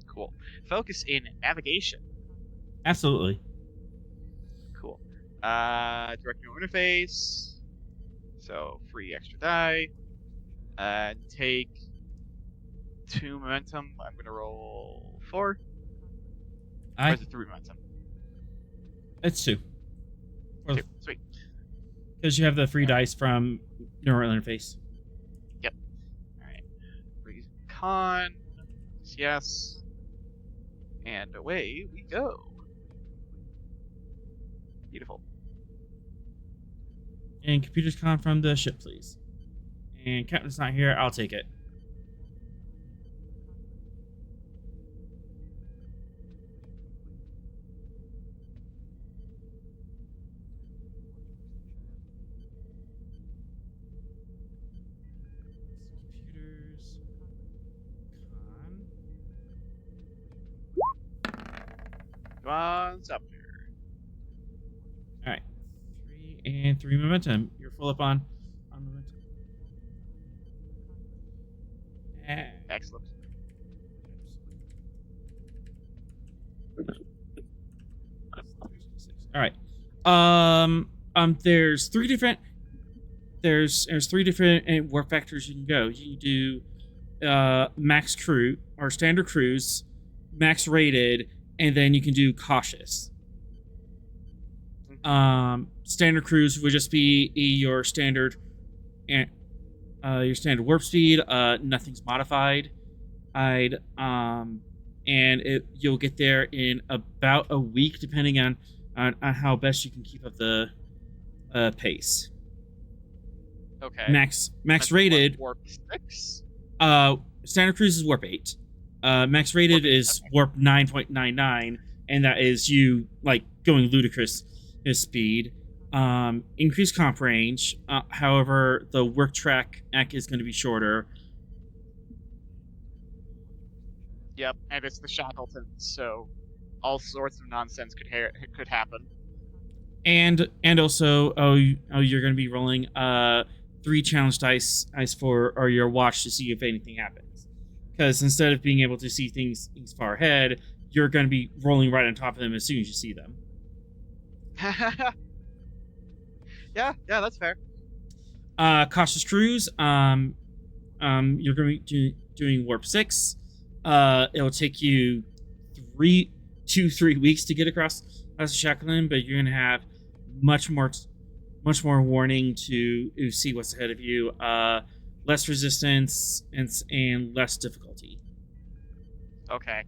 cool. Focus in navigation. Absolutely. Cool. Direct neural interface. So free extra die. Take 2 momentum. I'm gonna roll 4. Or is it 3 momentum? It's 2. 2. Sweet. Because you have the free dice from neural interface. Yep. Alright. Freeze con. Yes. And away we go. Beautiful. And computers con from the ship, please. And Captain's not here. I'll take it. Computers. on up. All right. 3 and 3 momentum. You're full up on momentum. Excellent. All right. There's three different warp factors you can go. You can do max crew or standard cruise, max rated, and then you can do cautious. Standard cruise would just be your standard warp speed. Nothing's modified. You'll get there in about a week, depending on how best you can keep up the pace. Okay. Max That's rated. Warp 6? Standard cruise is warp 8. Max rated is warp 9.99, and that is you like going ludicrous speed. Increased comp range. However, the work track is going to be shorter. Yep, and it's the Shackletons, so all sorts of nonsense could happen. And also, you're going to be rolling 3 challenge dice for your watch to see if anything happens. Because instead of being able to see things far ahead, you're going to be rolling right on top of them as soon as you see them. yeah, that's fair. Cautious cruise. You're going to be doing warp 6. It'll take you 3 weeks to get across the Shackleton, but you're going to have much more warning to see what's ahead of you. Less resistance and less difficulty. Okay.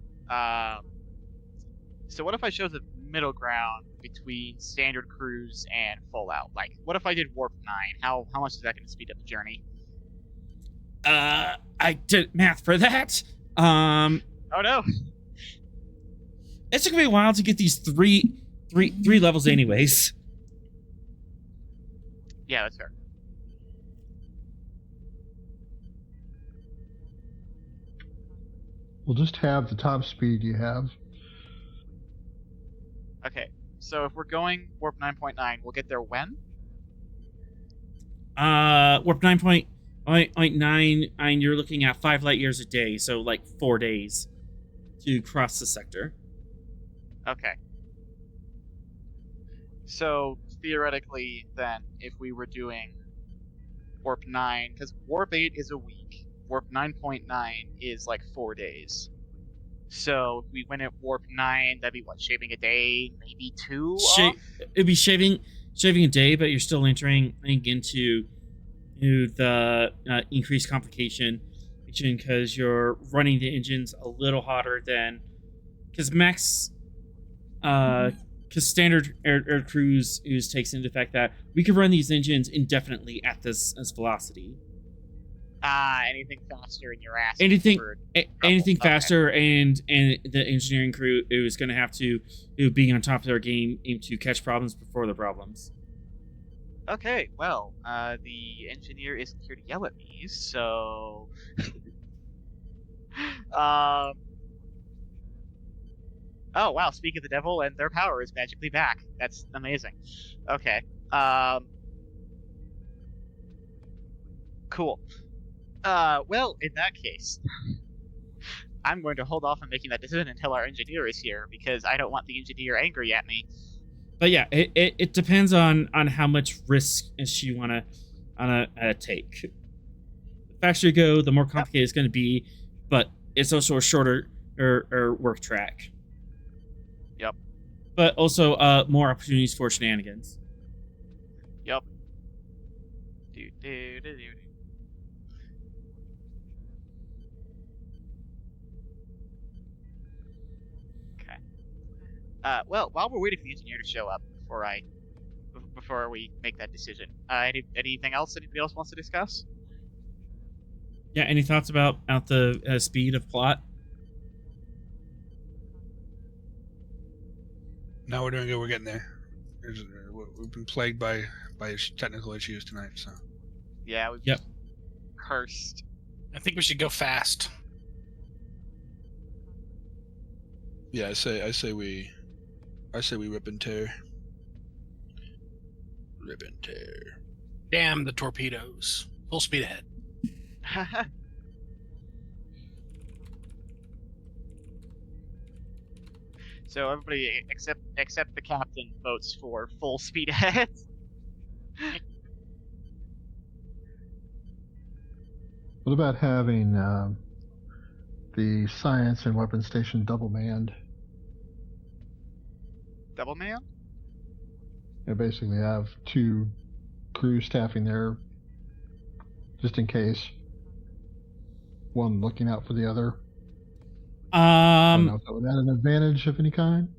So what if I chose a middle ground between standard cruise and full out? Like, what if I did warp 9? How much is that going to speed up the journey? I did math for that. Oh no. It took me a while to get these three levels anyways. Yeah, that's fair. We'll just have the top speed you have. Okay, so if we're going warp 9.9, we'll get there when? Warp 9.9, and you're looking at 5 light years a day, so like 4 days to cross the sector. Okay. So theoretically, then, if we were doing warp 9, because warp 8 is a week, warp 9.9 is like 4 days. So if we went at warp 9, that'd be what, shaving a day, maybe 2 off? It'd be shaving a day, but you're still entering into the increased complication because you're running the engines a little hotter than because standard air cruise takes into effect that we can run these engines indefinitely at this velocity. Anything faster in your ass. Anything Okay. faster, and the engineering crew is going to have to be on top of their game to catch problems before the problems. Okay, well, the engineer isn't here to yell at me, so... Oh, wow, speak of the devil, and their power is magically back. That's amazing. Okay. Cool. Well, in that case, I'm going to hold off on making that decision until our engineer is here, because I don't want the engineer angry at me. But yeah, it depends on how much risk she want to take. The faster you go, the more complicated it's going to be, but it's also a shorter work track. Yep. But also more opportunities for shenanigans. Yep. Okay. Well, while we're waiting for the engineer to show up before we make that decision, anything else anybody else wants to discuss? Yeah, any thoughts about the speed of plot? No, we're doing good. We're getting there. We've been plagued by technical issues tonight, so. Yeah, we've Yep. cursed. I think we should go fast. Yeah, I say we I say we rip and tear. Rip and tear. Damn the torpedoes. Full speed ahead. So everybody except the captain votes for full speed ahead. What about having the science and weapons station double manned? Double man? You basically have 2 crew staffing there, just in case. One looking out for the other. I don't know if that would add an advantage of any kind.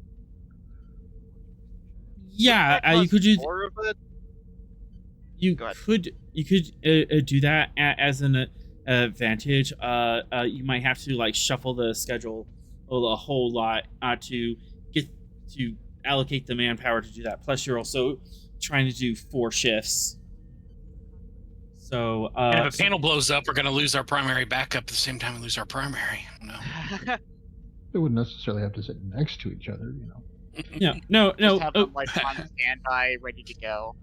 Yeah, you could do. More of it? You Go ahead. could do that as an advantage. You might have to like shuffle the schedule a whole lot to get to allocate the manpower to do that. Plus, you're also trying to do 4 shifts. So, And if a panel blows up, we're going to lose our primary backup at the same time we lose our primary. No. They wouldn't necessarily have to sit next to each other, you know. Yeah, no. Just have them like on standby, ready to go.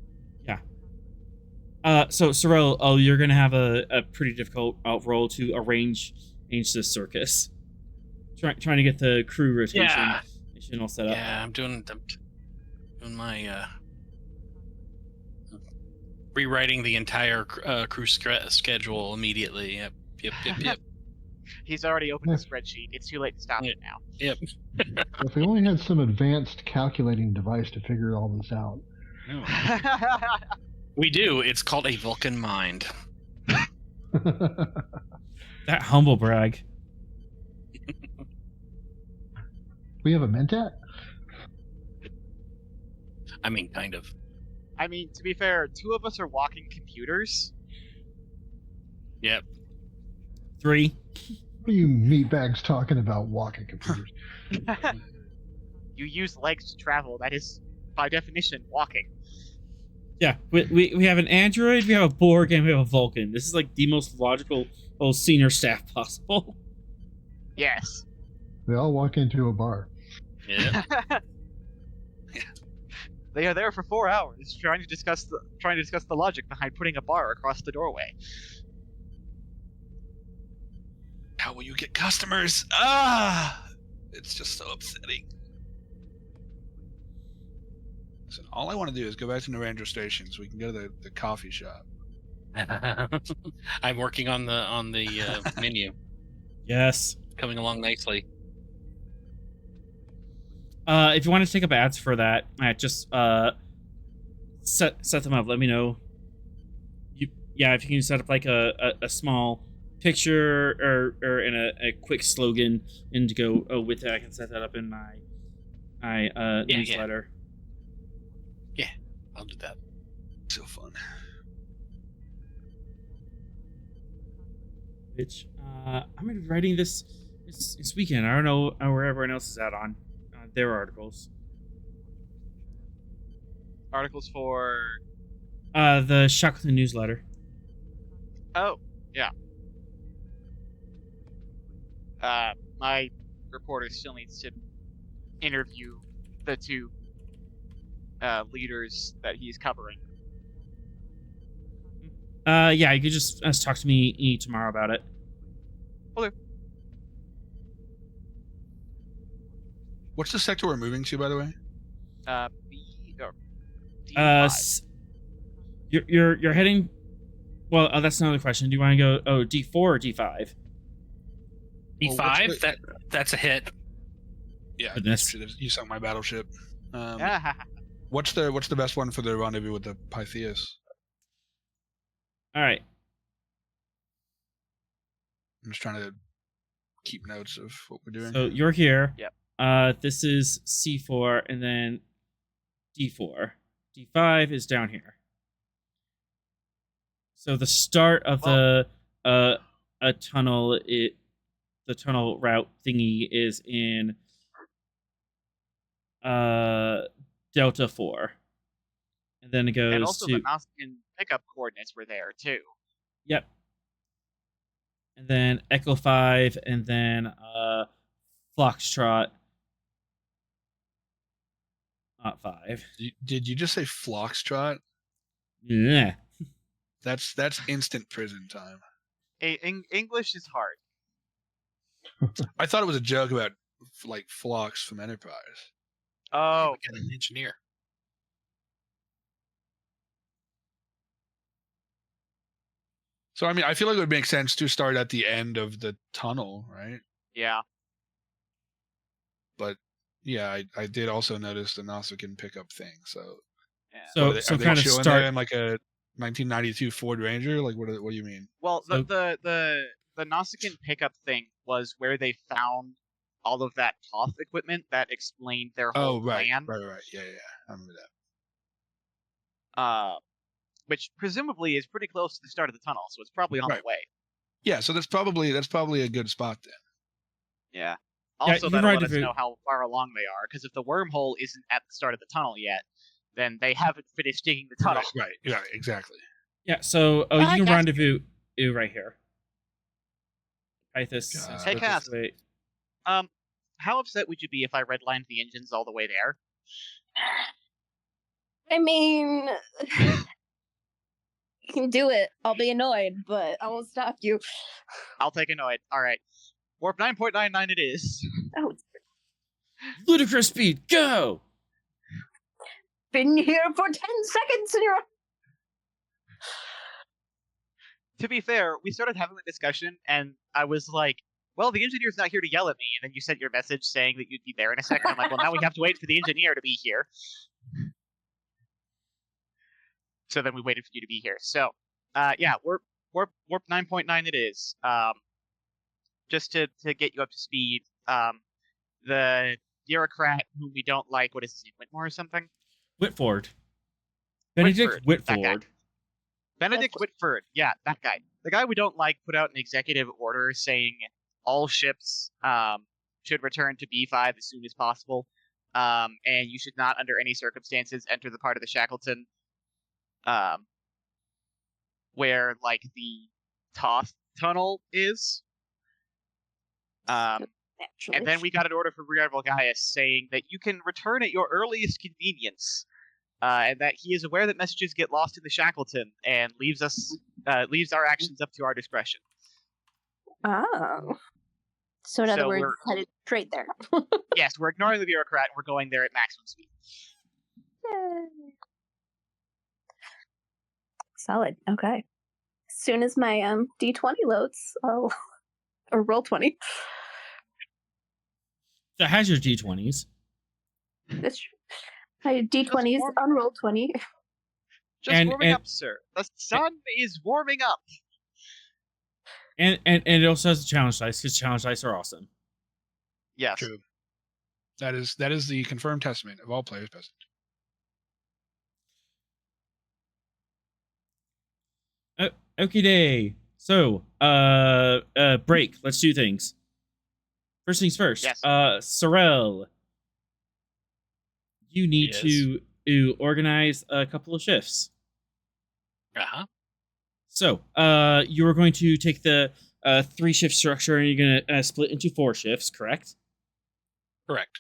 So Sorrel, you're gonna have a pretty difficult role to arrange this circus. Trying to get the crew rotation all set up. Yeah, I'm doing my rewriting the entire crew schedule immediately. Yep. He's already opened the spreadsheet. It's too late to stop it now. Yep. If we only had some advanced calculating device to figure all this out. We do. It's called a Vulcan mind. That humble brag. We have a Mentat? I mean, kind of. I mean, to be fair, 2 of us are walking computers. Yep. 3. What are you meatbags talking about walking computers? You use legs to travel. That is, by definition, walking. Yeah, we have an android, we have a Borg, and we have a Vulcan. This is like the most logical senior staff possible. Yes. They all walk into a bar. Yeah. They are there for 4 hours trying to discuss the logic behind putting a bar across the doorway. How will you get customers? It's just so upsetting. Listen, all I want to do is go back to Narendra Station so we can go to the coffee shop. I'm working on the menu. Yes. Coming along nicely. If you want to take up ads for that, just set them up. Let me know. If you can set up like a small picture or in a quick slogan and to go with it, I can set that up in my newsletter. Yeah, I'll do that. So fun. Which I'm gonna be writing this weekend. I don't know where everyone else is at on their articles. Articles for... The Shackleton newsletter. Oh, yeah. My reporter still needs to interview the 2 leaders that he's covering. You could just talk to me tomorrow about it. Okay. What's the sector we're moving to, by the way? D5. You're heading. Well, that's another question. Do you want to go D4 or D5? D5. That's a hit. Yeah, Goodness. you sunk my battleship. What's the best one for the rendezvous with the Pytheas? All right. I'm just trying to keep notes of what we're doing. So you're here. Yep. This is C4 and then D4. D5 is down here. So the start of the tunnel, the tunnel route thingy is in Delta 4. And then it goes And also to... the Nausicaan pickup coordinates were there, too. Yep. And then Echo 5, and then Foxtrot. Not 5. Did you just say Foxtrot? Yeah. That's instant prison time. English is hard. I thought it was a joke about like Phlox from Enterprise. Oh, We got an engineer. So I mean, I feel like it would make sense to start at the end of the tunnel, right? yeah. But yeah, I did also notice the Nausicaan pickup thing. So Yeah. So are they kind of chilling start. there in like a 1992 Ford Ranger? Like what do you mean? Well, So- the Nausicaan pickup thing was where they found all of that Toth equipment that explained their whole Oh right, plan. right. Yeah. I remember that. Which presumably is pretty close to the start of the tunnel, so it's probably on Right. the way. Yeah, so that's probably a good spot then. Yeah. Yeah, Also, you that'll let us rendezvous- know how far along they are, because if the wormhole isn't at the start of the tunnel yet, then they haven't finished digging the tunnel. Right, exactly. Yeah, so you can Cass- rendezvous right here. Pythus. God. Hey, this Cass. way. How upset would you be if I redlined the engines all the way there? I mean, you can do it. I'll be annoyed, but I won't stop you. I'll take annoyed. All right. Warp 9.99 it is. Oh, Ludicrous speed, go! been here for 10 seconds and you're. To be fair, we started having the discussion, and I was like, well, the engineer's not here to yell at me. And then you sent your message saying that you'd be there in a second. I'm like, well, now we have to wait for the engineer to be here. So then we waited for you to be here. So, yeah, warp 9.9 it is. Just to get you up to speed, the bureaucrat whom we don't like, what is his name, Whitmore or something? Whitford. Benedict Whitford, that guy. Whitford. Benedict Whitford, yeah, that guy. The guy we don't like put out an executive order saying all ships should return to B5 as soon as possible, and you should not, under any circumstances, enter the part of the Shackleton where, like, the Toth tunnel is. Naturally. And then we got an order from Rearval Gaius saying that you can return at your earliest convenience, and that he is aware that messages get lost in the Shackleton and leaves our actions up to our discretion. Oh. So in other So words, we're- headed straight there. Yes, we're ignoring the bureaucrat and we're going there at maximum speed. Yay. Solid. Okay. As soon as my D20 loads, I'll or roll 20. That has your D20s. That's true. My D20s warm- on roll 20. Just And- warming and- up, sir. The sun is warming up. And it also has a challenge dice, because challenge dice are awesome. Yes. True. That is the confirmed testament of all players present. Okie day. So, break. Let's do things. First things first. Yes. Sorrel, you need Yes. to organize a couple of shifts. Uh-huh. So, you are going to take the 3-shift structure and you're going to split into 4 shifts, correct? Correct.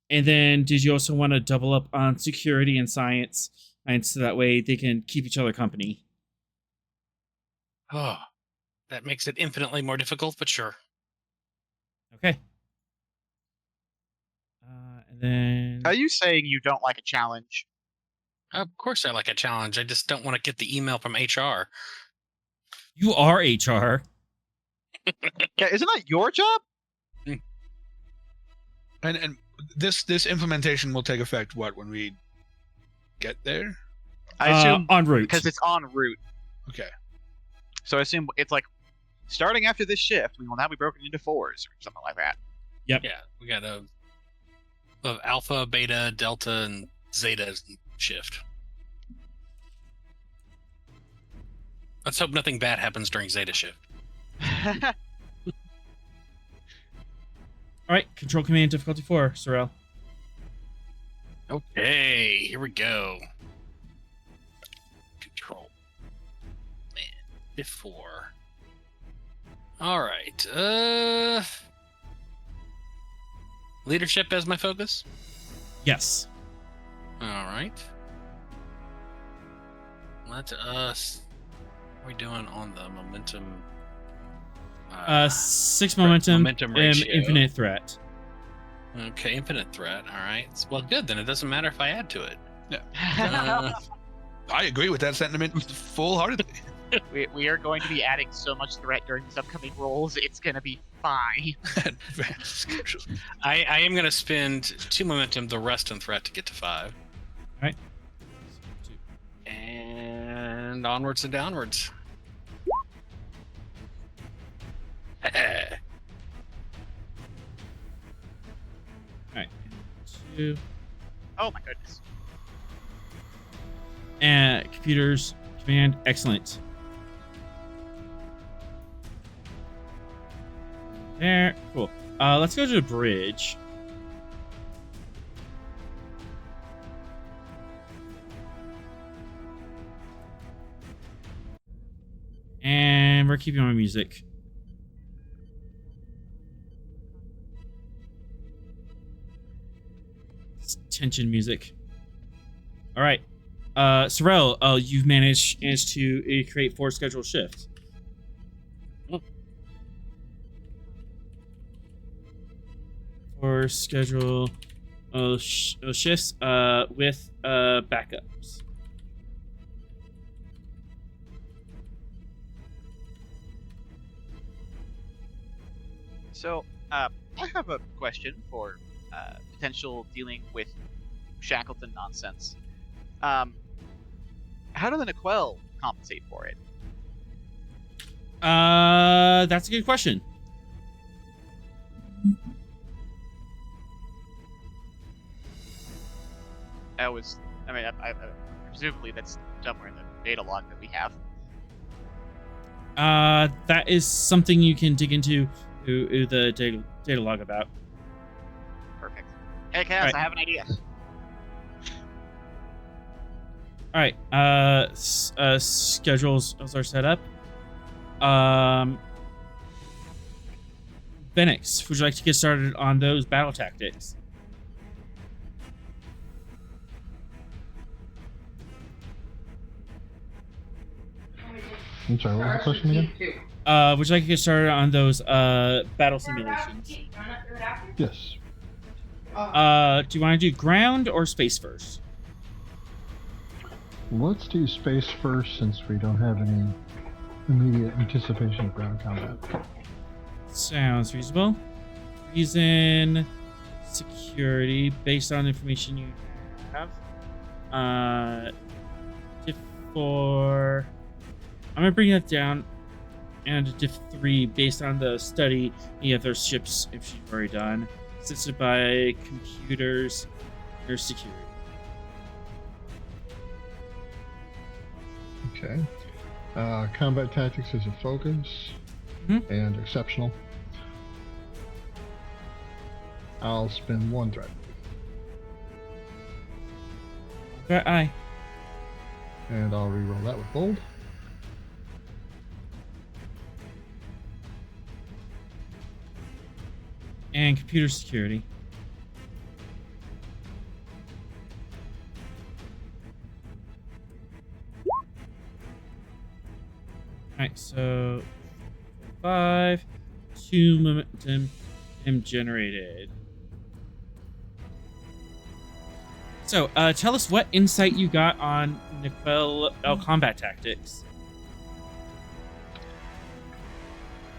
And then, did you also want to double up on security and science, and so that way they can keep each other company? Oh, that makes it infinitely more difficult, but sure. Okay. And then, Are you saying you don't like a challenge? Of course I like a challenge. I just don't want to get the email from HR. you are HR. Yeah, isn't that your job? And this implementation will take effect when we get there? I assume en route. because it's en route. Okay. So I assume it's like starting after this shift, we will now be broken into 4s or something like that. Yeah, we got a alpha, beta, delta, and zeta shift. Let's hope nothing bad happens during zeta shift. All right, control command difficulty 4, Sorrel. Okay, here we go. Control. Man, before. All right. Leadership as my focus. Yes. All right. Let us. What are we doing on the momentum? 6 momentum, momentum ratio. infinite threat. Okay, infinite threat. All right. Well, good. Then it doesn't matter if I add to it. Yeah. I agree with that sentiment full-heartedly. we are going to be adding so much threat during these upcoming rolls. It's going to be fine. Advanced schedule. I am going to spend 2 momentum, the rest in threat to get to 5. All right. And onwards and downwards. All right. 2. Oh my goodness. And computers command. Excellent. There. Cool. Let's go to the bridge. And we're keeping on music. It's tension music. All right. Sorrel, you've managed to create 4 schedule shifts. Or schedule shifts with backups. So, I have a question for potential dealing with Shackleton nonsense. How do the Niquel compensate for it? That's a good question. I presumably that's somewhere in the data log that we have. That is something you can dig into the data log about. Perfect. Hey, Cass, Right. I have an idea. All right. Schedules are set up. Benix, would you like to get started on those battle tactics? I'm sorry, what was the question again? Would you like to get started on those battle simulations? Yes. Do you want to do ground or space first? Let's do space first since we don't have any immediate anticipation of ground combat. Sounds reasonable. Reason, security, based on information you have. Diff 4. I'm gonna bring that down, and Diff 3 based on the study any other ships if she's already done. Assisted by computers or security. Okay. Combat tactics is a focus and exceptional. I'll spend 1 threat. Aye. And I'll reroll that with bold. And computer security. Alright, so 5, 2 momentum generated. So, tell us what insight you got on Niquel combat tactics.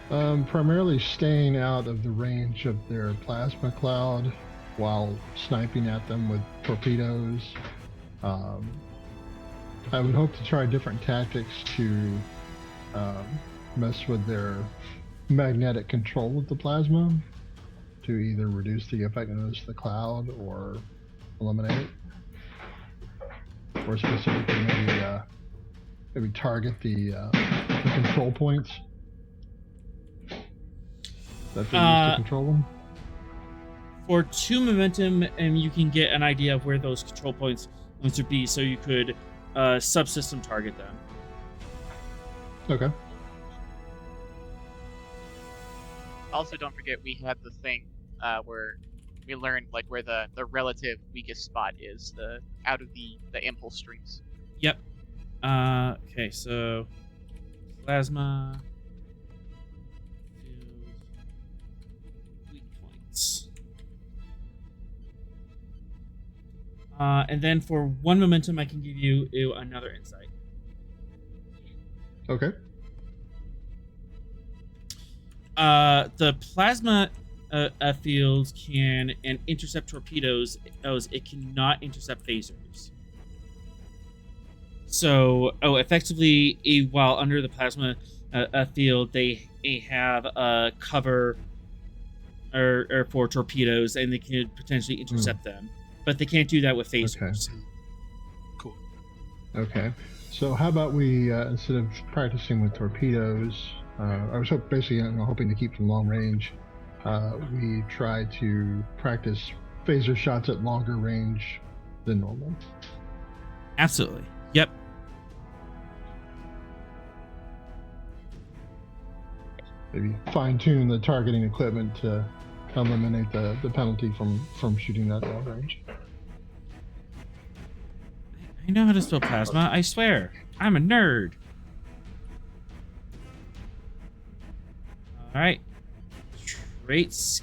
Primarily staying out of the range of their plasma cloud while sniping at them with torpedoes. I would hope to try different tactics to mess with their magnetic control of the plasma to either reduce the effectiveness of the cloud or eliminate it. Or specifically maybe target the control points that they use to control them. For 2 momentum, and you can get an idea of where those control points would be, so you could subsystem target them. Okay. Also, don't forget we had the thing where we learned like where the relative weakest spot is, out of the impulse streams. Yep. Okay, so plasma field weak points. And then for 1 momentum, I can give you another insight. Okay. The plasma field can intercept torpedoes. It cannot intercept phasers. So, effectively, while under the plasma field, they have a cover or for torpedoes, and they can potentially intercept them. But they can't do that with phasers. Okay. Cool. Okay. So how about we, instead of practicing with torpedoes, I was basically hoping to keep them long range. We try to practice phaser shots at longer range than normal. Absolutely. Yep. Maybe fine-tune the targeting equipment to eliminate the penalty from shooting that long range. I know how to spell plasma, I swear. I'm a nerd. Alright. Traits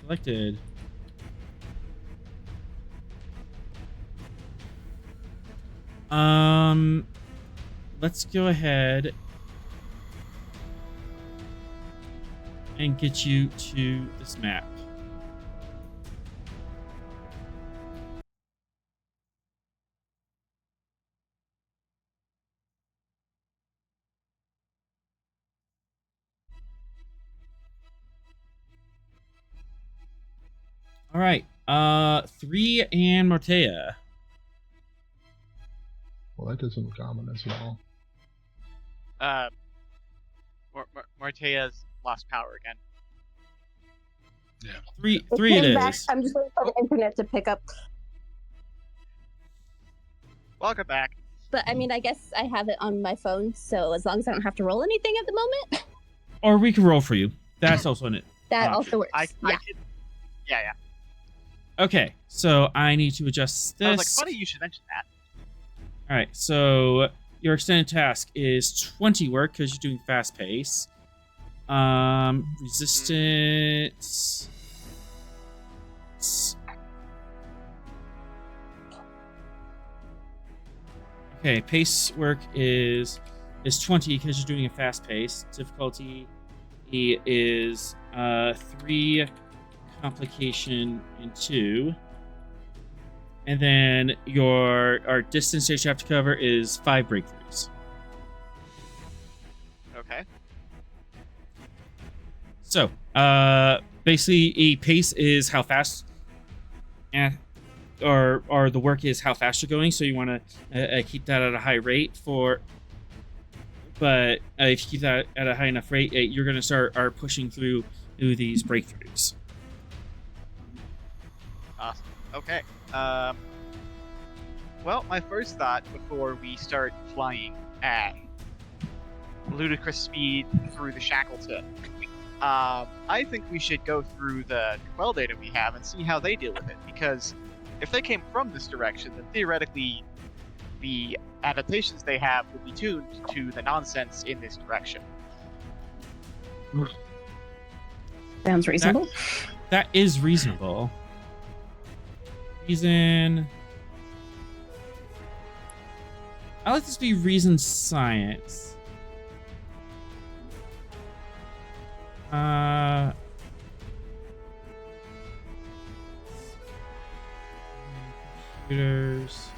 collected. Let's go ahead and get you to this map. All right. 3 and Mortea. Well, that doesn't look ominous at all. Mortea's lost power again. Yeah. 3 It it came back. is. I'm just waiting for the internet to pick up. Welcome back. But I mean, I guess I have it on my phone, so as long as I don't have to roll anything at the moment, Or we can roll for you. That's also an that option. also works. I Yeah. did. Yeah. Okay, so I need to adjust this. I was like, funny you should mention that. All right, so your extended task is 20 work because you're doing fast pace. Resistance. Okay, pace work is 20 because you're doing a fast pace. Difficulty is 3, complication, and 2. And then our distance that you have to cover is 5 breakthroughs. Okay. So, basically, a pace is how fast, or the work is how fast you're going. So you want to keep that at a high rate but if you keep that at a high enough rate, you're going to start pushing through these breakthroughs. Awesome. Okay. Well, my first thought before we start flying at ludicrous speed through the Shackleton, I think we should go through the quell data we have and see how they deal with it. Because if they came from this direction, then theoretically, the adaptations they have would be tuned to the nonsense in this direction. Sounds reasonable. That is reasonable. Reason. I like this to be reason science. Computers.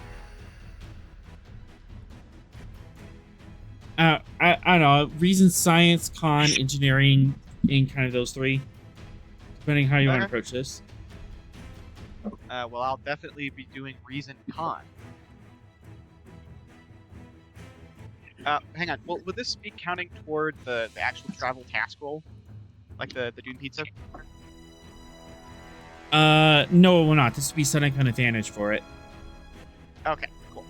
I don't know. Reason science, con, engineering, in kind of those 3. Depending how you want to approach this. Well, I'll definitely be doing reason con. Hang on. Well, would this be counting toward the actual travel task roll? Like the Dune Pizza? No, it will not. This will be setting an advantage for it. Okay, cool.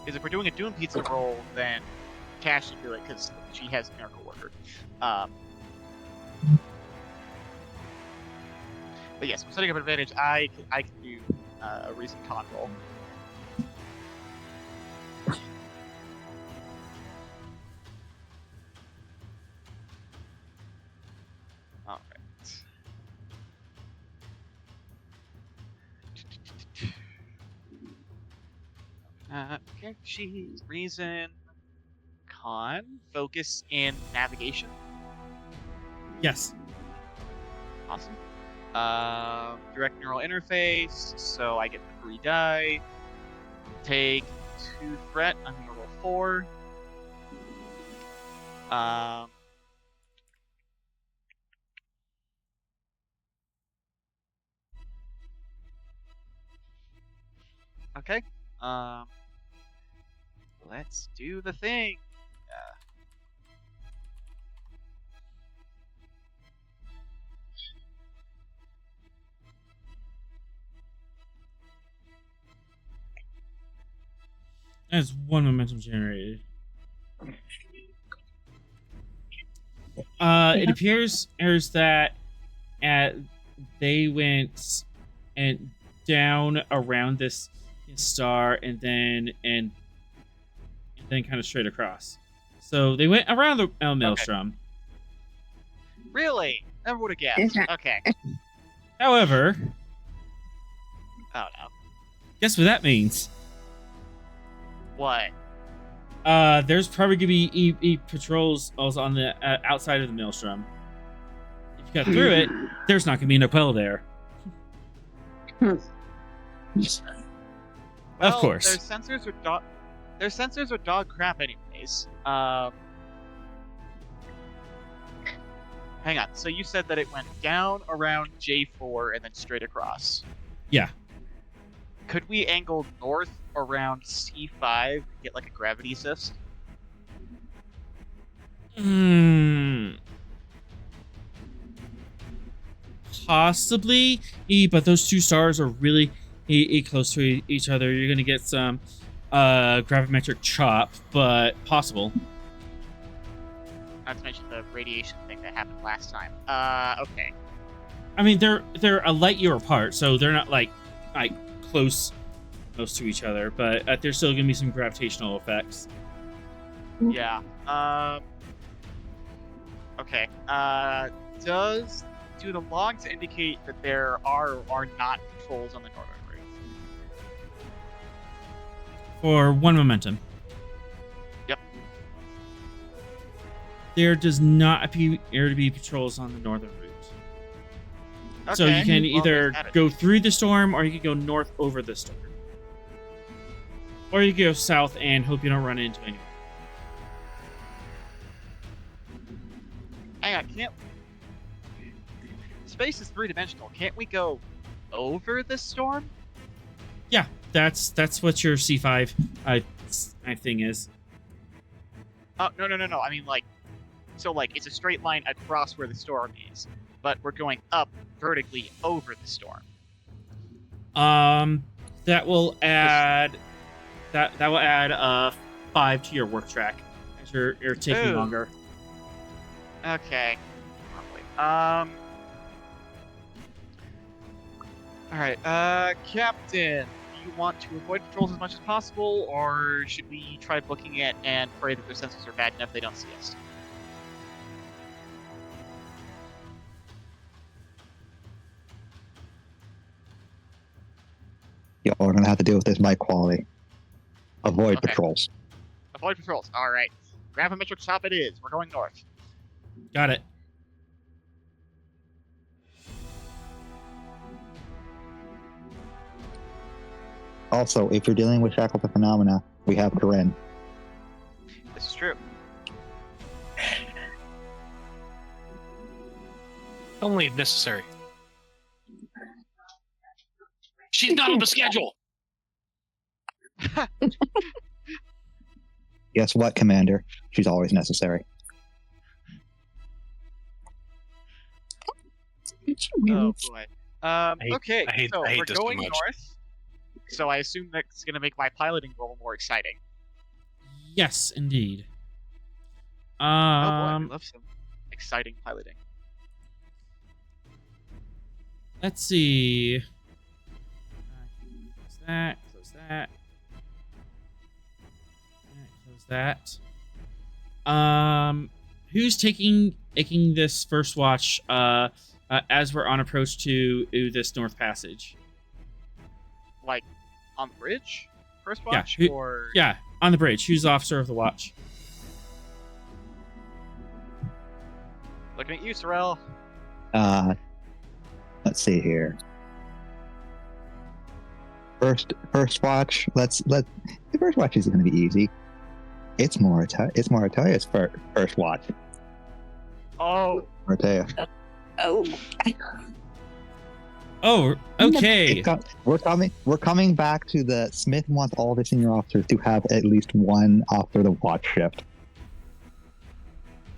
Because if we're doing a Dune Pizza roll, then Cash should do it because she has Miracle Worker. But yes, we're setting up an advantage. I can do a recent con roll. All right. Okay, sheet, reason, con, focus, and navigation. Yes. Awesome. Direct neural interface, so I get the 3 die. Take 2 threat. I'm gonna roll 4. Okay. Let's do the thing. That's 1 momentum generated. It appears that they went and down around this star and then kind of straight across. So they went around the maelstrom. Really? Never would have guessed. Okay. However, Oh no. guess what that means? What? There's probably gonna be patrols also on the outside of the maelstrom. If you got through it, there's not gonna be no quell there. Well, Of course. Their sensors are dog crap anyways. Hang on. So you said that it went down around J4 and then straight across. Yeah. Could we angle north around C5 and get like a gravity assist? Possibly, but those 2 stars are really close to each other. You're gonna get some gravimetric chop, but possible. Not to mention the radiation thing that happened last time. Okay. I mean, they're a light year apart, so they're not like close to each other, but there's still gonna be some gravitational effects. Yeah. Okay. Do the logs indicate that there are or are not patrols on the northern route? For 1 momentum. Yep. There does not appear to be patrols on the northern route. Okay. So you can well, either there's that. go through the storm, or you can go north over the storm. Or you can go south and hope you don't run into anyone. Hang on, can't... Space is 3-dimensional. Can't we go over the storm? Yeah, that's what your C5 thing is. Oh, no. I mean, like... So, like, it's a straight line across where the storm is. But we're going up vertically over the storm. That will add... That will add 5 to your work track as you're taking Ooh. longer. Okay. Alright, Captain, do you want to avoid patrols as much as possible, or should we try booking it and pray that their sensors are bad enough they don't see us? Y'all are going to have to deal with this mic quality. Avoid Okay. patrols. Avoid patrols. Alright. Gravimetric chop it is. We're going north. Got it. Also, if you're dealing with Shackleton phenomena, we have Corinne. This is true. Only if necessary. She's not on the schedule. Guess what, Commander? She's always necessary. Oh boy. Okay, I hate so we're this too going much. north. So I assume that's going to make my piloting role more exciting. Yes, indeed. Oh boy, I love some exciting piloting. let's see. Close that. Close that. Close that. Who's taking this first watch? As we're on approach to this north passage. Like, on the bridge? First Yeah, watch? Or... Yeah, on the bridge. Who's the officer of the watch? Looking at you, Sorrel. Let's see here. First watch. The first watch is going to be easy. It's Moritaya's first watch. Oh. Moritaya. Oh. Okay. We're coming back to the Smith wants all the senior officers to have at least one officer the watch shift.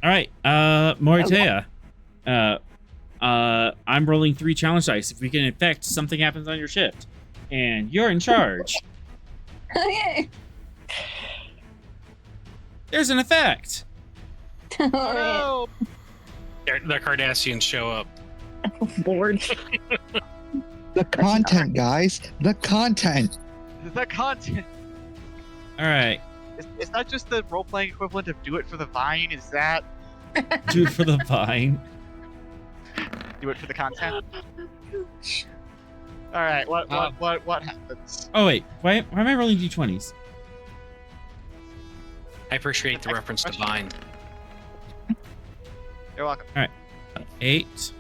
All right, Moritaya. I'm rolling 3 challenge dice. If we can infect, something happens on your shift, and you're in charge. Okay. There's an effect. Oh, The Cardassians show up. Bored. The content, guys. The content. no. The content. All right, Is that just the role-playing equivalent of do it for the vine? Is that do it for the vine. do it for the content? All right. What happens? Oh wait, why am I rolling d20s? I appreciate the reference to Vine. You're welcome. 8.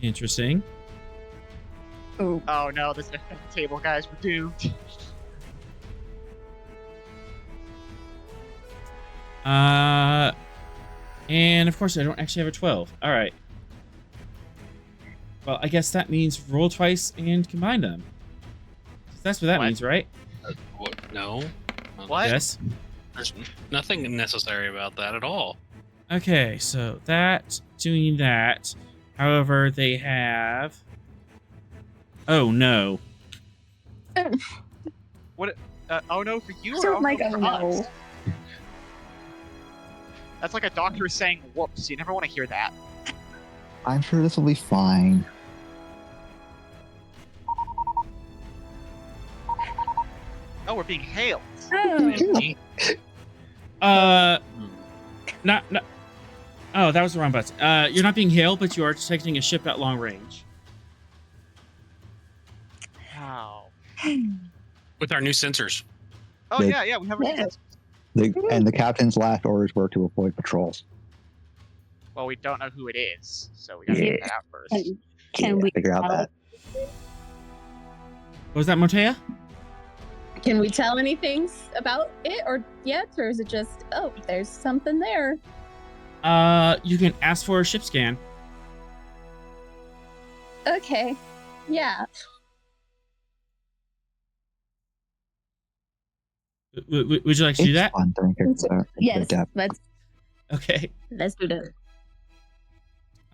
Interesting. Oh. Oh no, this table, guys, we're doomed. And of course I don't actually have a 12. All right. Well, I guess that means roll twice and combine them. That's what that What? means, right? No. What? Yes. There's nothing necessary about that at all. Okay, so doing that. However, they have. Oh no. What? Oh no for you I or don't oh like no oh for no. us? That's like a doctor saying whoops. You never want to hear that. I'm sure this will be fine. Oh, we're being hailed. Oh. Not. Oh, that was the wrong button. You're not being hailed, but you are detecting a ship at long range. Wow. With our new sensors. Oh They- yeah, we have a Yeah. And the captain's last orders were to avoid patrols. Well, we don't know who it is, so we gotta Yeah. figure that out first. Can Yeah, we figure out that? What was that, Motea? Can we tell anything about it or yet, or is it just there's something there? You can ask for a ship scan. Okay. Yeah. Would you like to do that? Fun thinking, so Yes. depth. Okay. Let's do that.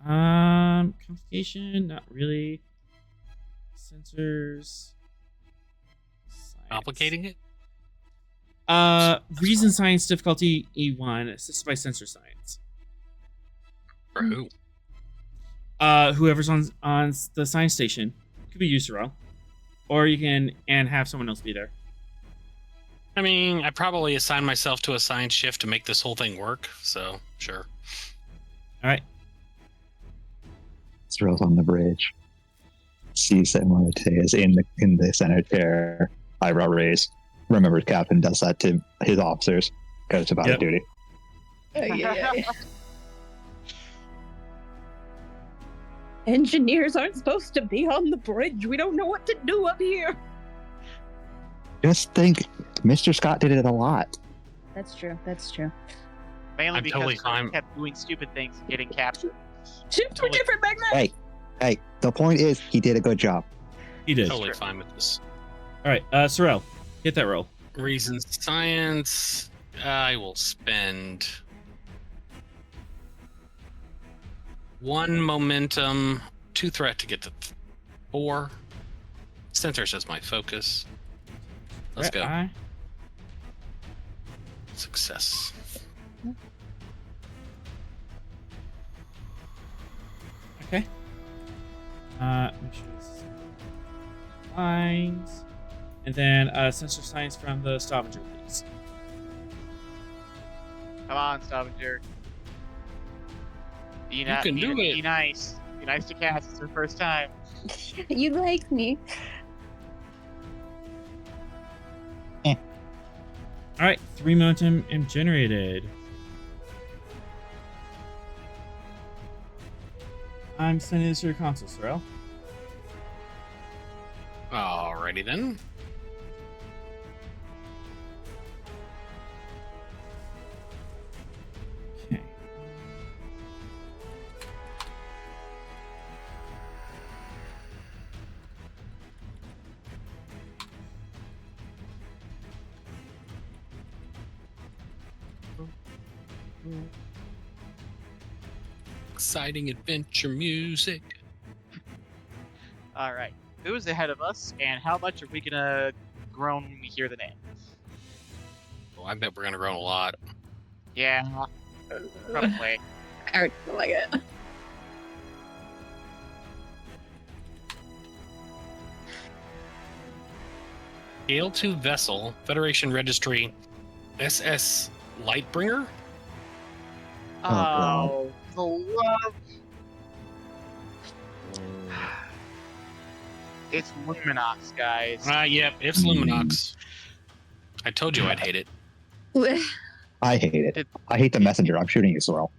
Complication, not really. Sensors. Science. Complicating it? Reason science difficulty E1, assisted by sensor science. For who? Whoever's on the science station. Could be you, Sorrel. Or you can have someone else be there. I mean, I probably assigned myself to a science shift to make this whole thing work, so sure. Alright. Throws on the bridge. Sees that Moritaya is in the center chair. Eyebrow raised. Remembers captain does that to his officers. Goes about Yep. his duty. Yeah. Engineers aren't supposed to be on the bridge. We don't know what to do up here. Just think, Mr. Scott did it a lot. That's true. That's true. Mainly I'm because totally we fine. kept doing stupid things and getting captured. Ships were different back then. Hey, the point is, he did a good job. He did. Totally fine with this. Alright, Sorrel, hit that roll. Reason science. I will spend 1 momentum, 2 threat to get to 4. Sensors as my focus. Let's go. Eye. Success. Make sure this is lines. And then sensor science from the Stavanger, please. Come on, Stavanger. Be can do it. Be nice. Be nice to Cass. It's her first time. You like me. All right, 3 momentum generated. I'm sending this to your console, Sorrel. Alrighty then. Okay. Exciting adventure music. All right. Who's ahead of us, and how much are we gonna groan when we hear the name? Well, I bet we're gonna groan a lot. Yeah, probably. I already feel like it. Gale 2 vessel, Federation Registry, SS Lightbringer. Oh, the love. It's Luminox, guys. Yep, it's Luminox. I told you I'd hate it. I hate it. Did- I hate the messenger. I'm shooting you, Sorrel.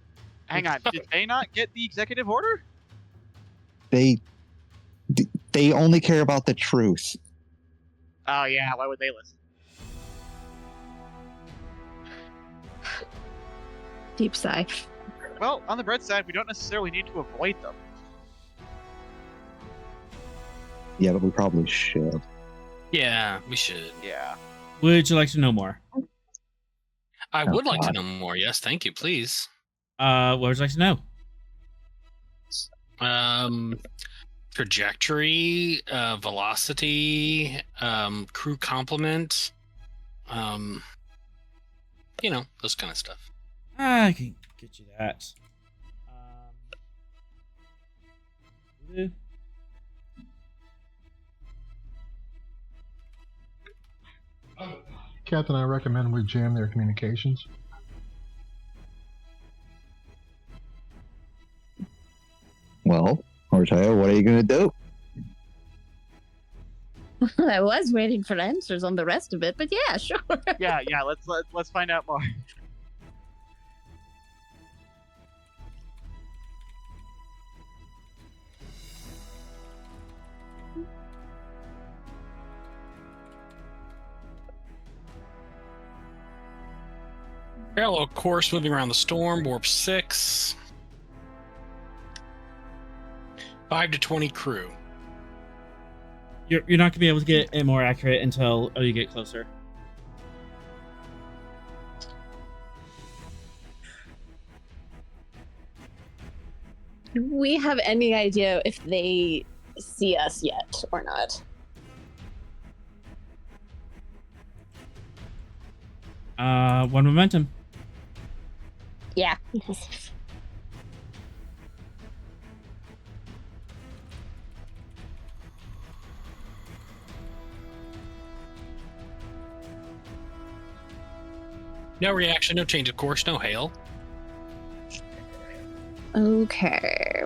Hang on, did they not get the executive order? They only care about the truth. Oh yeah, why would they listen? Deep sigh. Well, on the bright side, we don't necessarily need to avoid them. Yeah, but we probably should. Yeah, we should. Yeah. Would you like to know more? I Oh, would like to God. know more. Yes, thank you, please. What would you like to know? Trajectory, velocity, crew complement, those kind of stuff. I can get you that. Eh. Captain, I recommend we jam their communications. Well, Ortega, what are you going to do? I was waiting for answers on the rest of it, but yeah, sure. Yeah. Let's find out more. Parallel course moving around the storm, warp 6. 5 to 20 crew. You're not going to be able to get it more accurate until you get closer. Do we have any idea if they see us yet or not? One momentum. Yeah. No reaction, no change of course, no hail. Okay.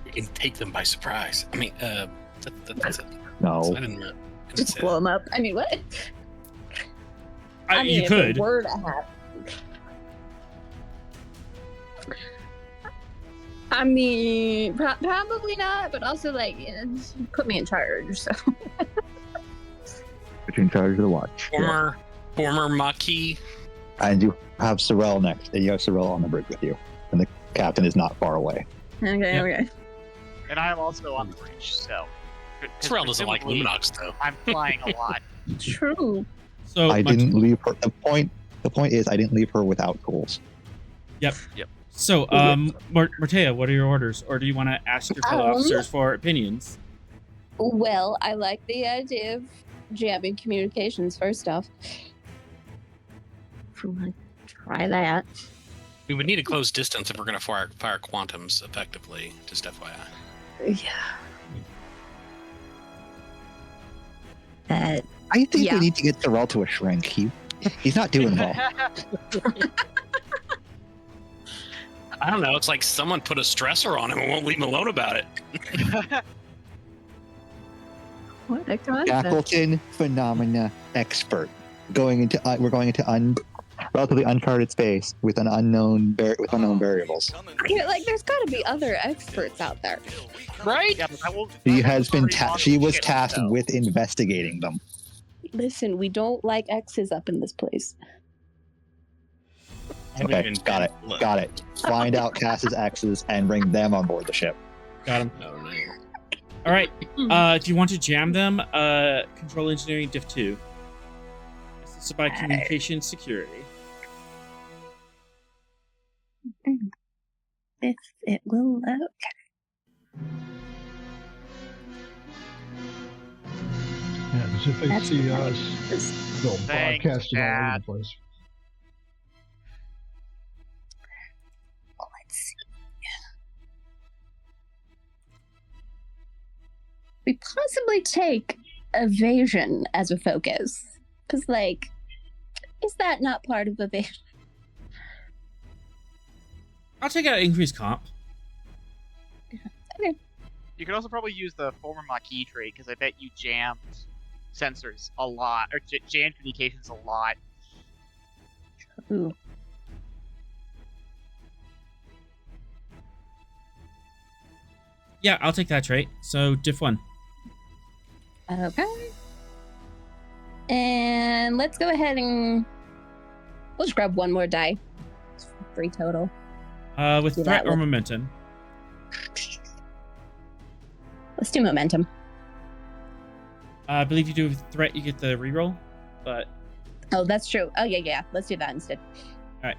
We can take them by surprise. I mean, that's it. No. I didn't Just say blow that. them up. I mean, what? I mean, You if could. it were to happen. I mean, probably not, but also, like, just put me in charge, so. Put you in charge of the watch. Former Maquis. And you have Sorrel next. And you have Sorrel on the bridge with you. And the captain is not far away. Okay, Yep. okay. And I'm also on the bridge, so. 'cause Sorrel doesn't like presumably Luminox, though. I'm flying a lot. True. So I much- didn't leave her. The point is, I didn't leave her without tools. So, Martea, what are your orders? Or do you want to ask your fellow officers for opinions? Well, I like the idea of jamming communications first off. Try that. We would need a close distance if we're going to fire quantums effectively, just FYI. Yeah. That I think Yeah. we need to get Sorrel to a shrink. He's not doing well. I don't know. It's like someone put a stressor on him and won't leave him alone about it. what a concept. Shackleton phenomena expert. We're going into relatively uncharted space with unknown variables. Yeah, like there's got to be other experts out there. Right? Yeah, but that will, She that has will been pretty long she was shit, tasked though. with investigating them. Listen, we don't like X's up in this place. Okay, got it. Find out Cass's exes and bring them on board the ship. Got him. No, no. All right. Do you want to jam them? Control engineering diff 2. Assisted by communication security. If it will load. Yeah, because if they That's see right. us, they'll Thanks, broadcast it all over Dad. the place. Let's see. We possibly take evasion as a focus. Because, like, is that not part of evasion? I'll take out increased comp. You could also probably use the former Maquis trait, because I bet you jammed sensors a lot, or jammed communications a lot. Ooh. Yeah, I'll take that trait. So diff 1. Okay. And let's go ahead and we'll just grab one more die. It's 3 total. With Do threat that or with- momentum. Let's do momentum. I believe you do with threat, you get the reroll, but Oh, that's true. Oh, yeah. Let's do that instead. Alright.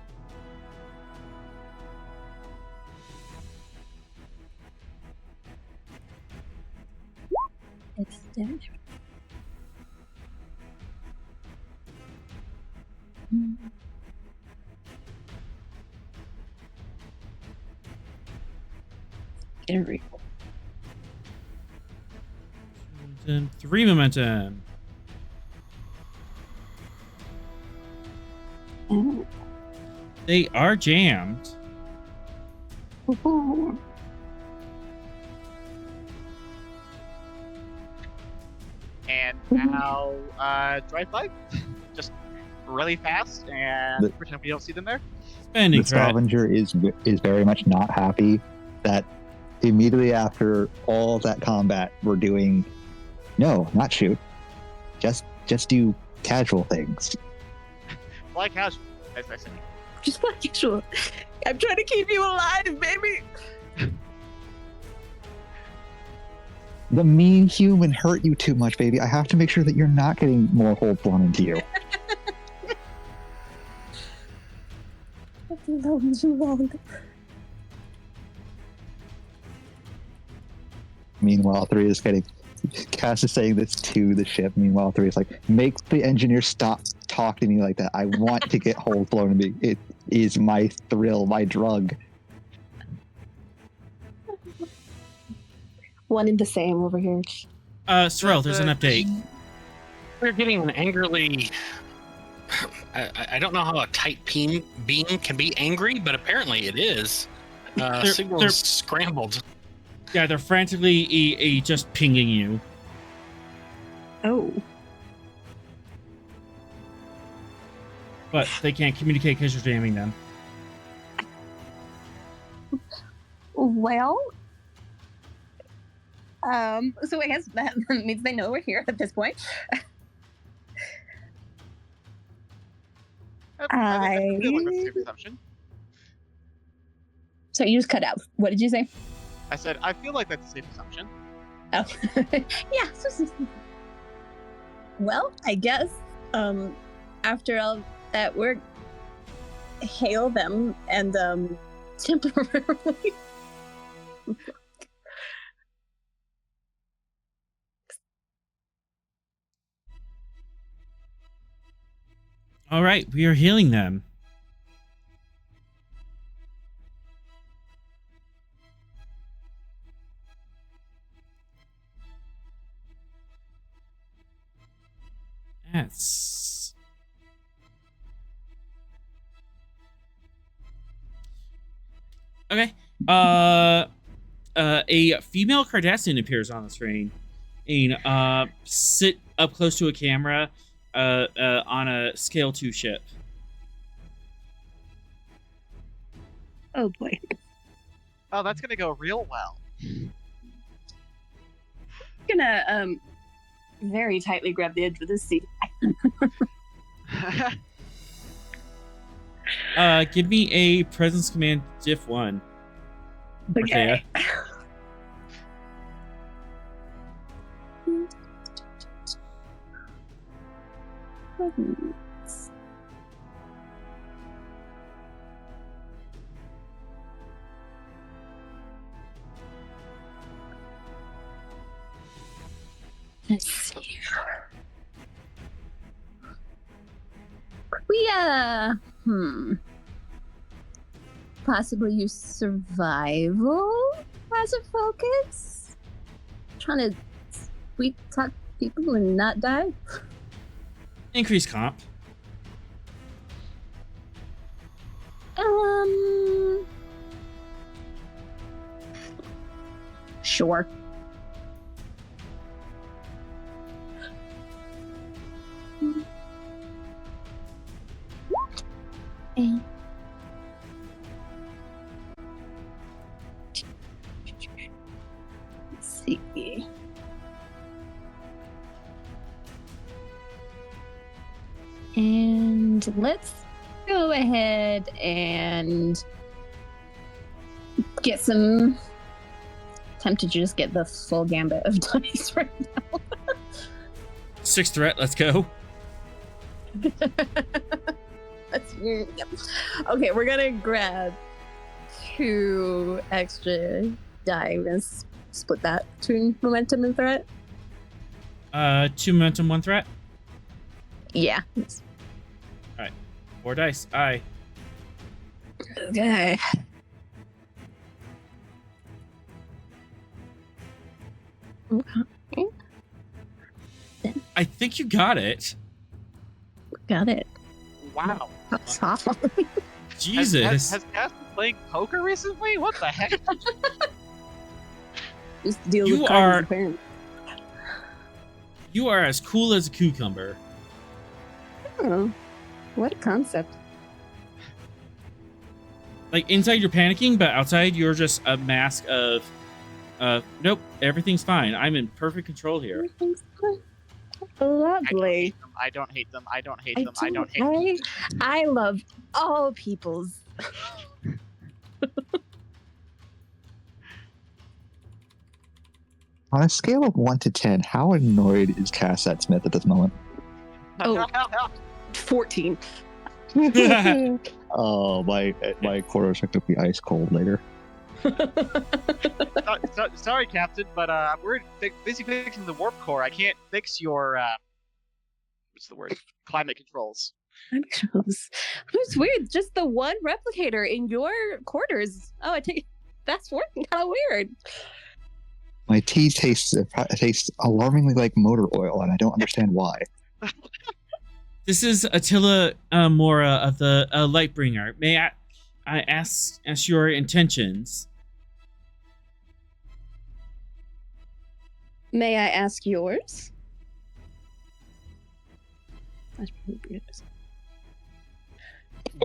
It's dead. Get a reroll. then 3 momentum. Mm. They are jammed. Woohoo. And now, drive by, just really fast, and pretend we don't see them there. Spending The threat. Stavanger is very much not happy that immediately after all of that combat, we're doing no, not shoot, just do casual things. Fly casual, as I say. Just like usual. I'm trying to keep you alive, baby. The mean human hurt you too much, baby. I have to make sure that you're not getting more holes blown into you. I've known too long. Meanwhile, 3 is getting. Cass is saying this to the ship. Meanwhile, 3 is like, make the engineer stop talking to me like that. I want to get holes blown in me. It is my thrill, my drug. One and the same over here. Sorrel, there's an update. We're getting an angrily. I don't know how a tight beam can be angry, but apparently it is. Signal they're- is scrambled. Yeah, they're frantically just pinging you. Oh. But they can't communicate because you're jamming them. Well. So I guess that means they know we're here at this point. I feel like that's a safe assumption. So you just cut out. What did you say? I said, I feel like that's a safe assumption. Oh. Yeah. Well, I guess after all that, we're hail them and temporarily. All right, we are healing them. Okay. A female Cardassian appears on the screen. And sit up close to a camera on a scale 2 ship. Oh boy. Oh, that's gonna go real well. Gonna very tightly grab the edge of this seat. Give me a presence command diff 1. Okay. Let's see. We possibly use survival as a focus. Trying to sweet talk people and not die. Increase comp. Sure. Let's see. And let's go ahead and get some. Tempted to just get the full gambit of dice right now. 6 threat, let's go. Yep. Okay, we're gonna grab 2 extra die and split that between momentum and threat. 2 momentum, 1 threat. Yeah. 4 dice. Aye. Okay. Okay. I think you got it. Got it. Wow. That's awful. Jesus. Has Cass been playing poker recently? What the heck? Just deal You with are- cards, apparently. You are as cool as a cucumber. Oh, what a concept. Like, inside you're panicking, but outside you're just a mask of, nope, everything's fine. I'm in perfect control here. Everything's good. Lovely. I don't hate them. I don't hate them. I don't hate them. I love all peoples. On a scale of 1 to 10, how annoyed is Cassette Smith at this moment? Oh. 14. Oh, my quarter second will be ice cold later. Sorry, Captain, but we're busy fixing the warp core. I can't fix your what's the word? Climate controls. It's weird. Just the one replicator in your quarters. Oh, I take that's working kind of weird. My tea tastes alarmingly like motor oil, and I don't understand why. This is Attila Mora of the Lightbringer. May I ask your intentions? May I ask yours? That's probably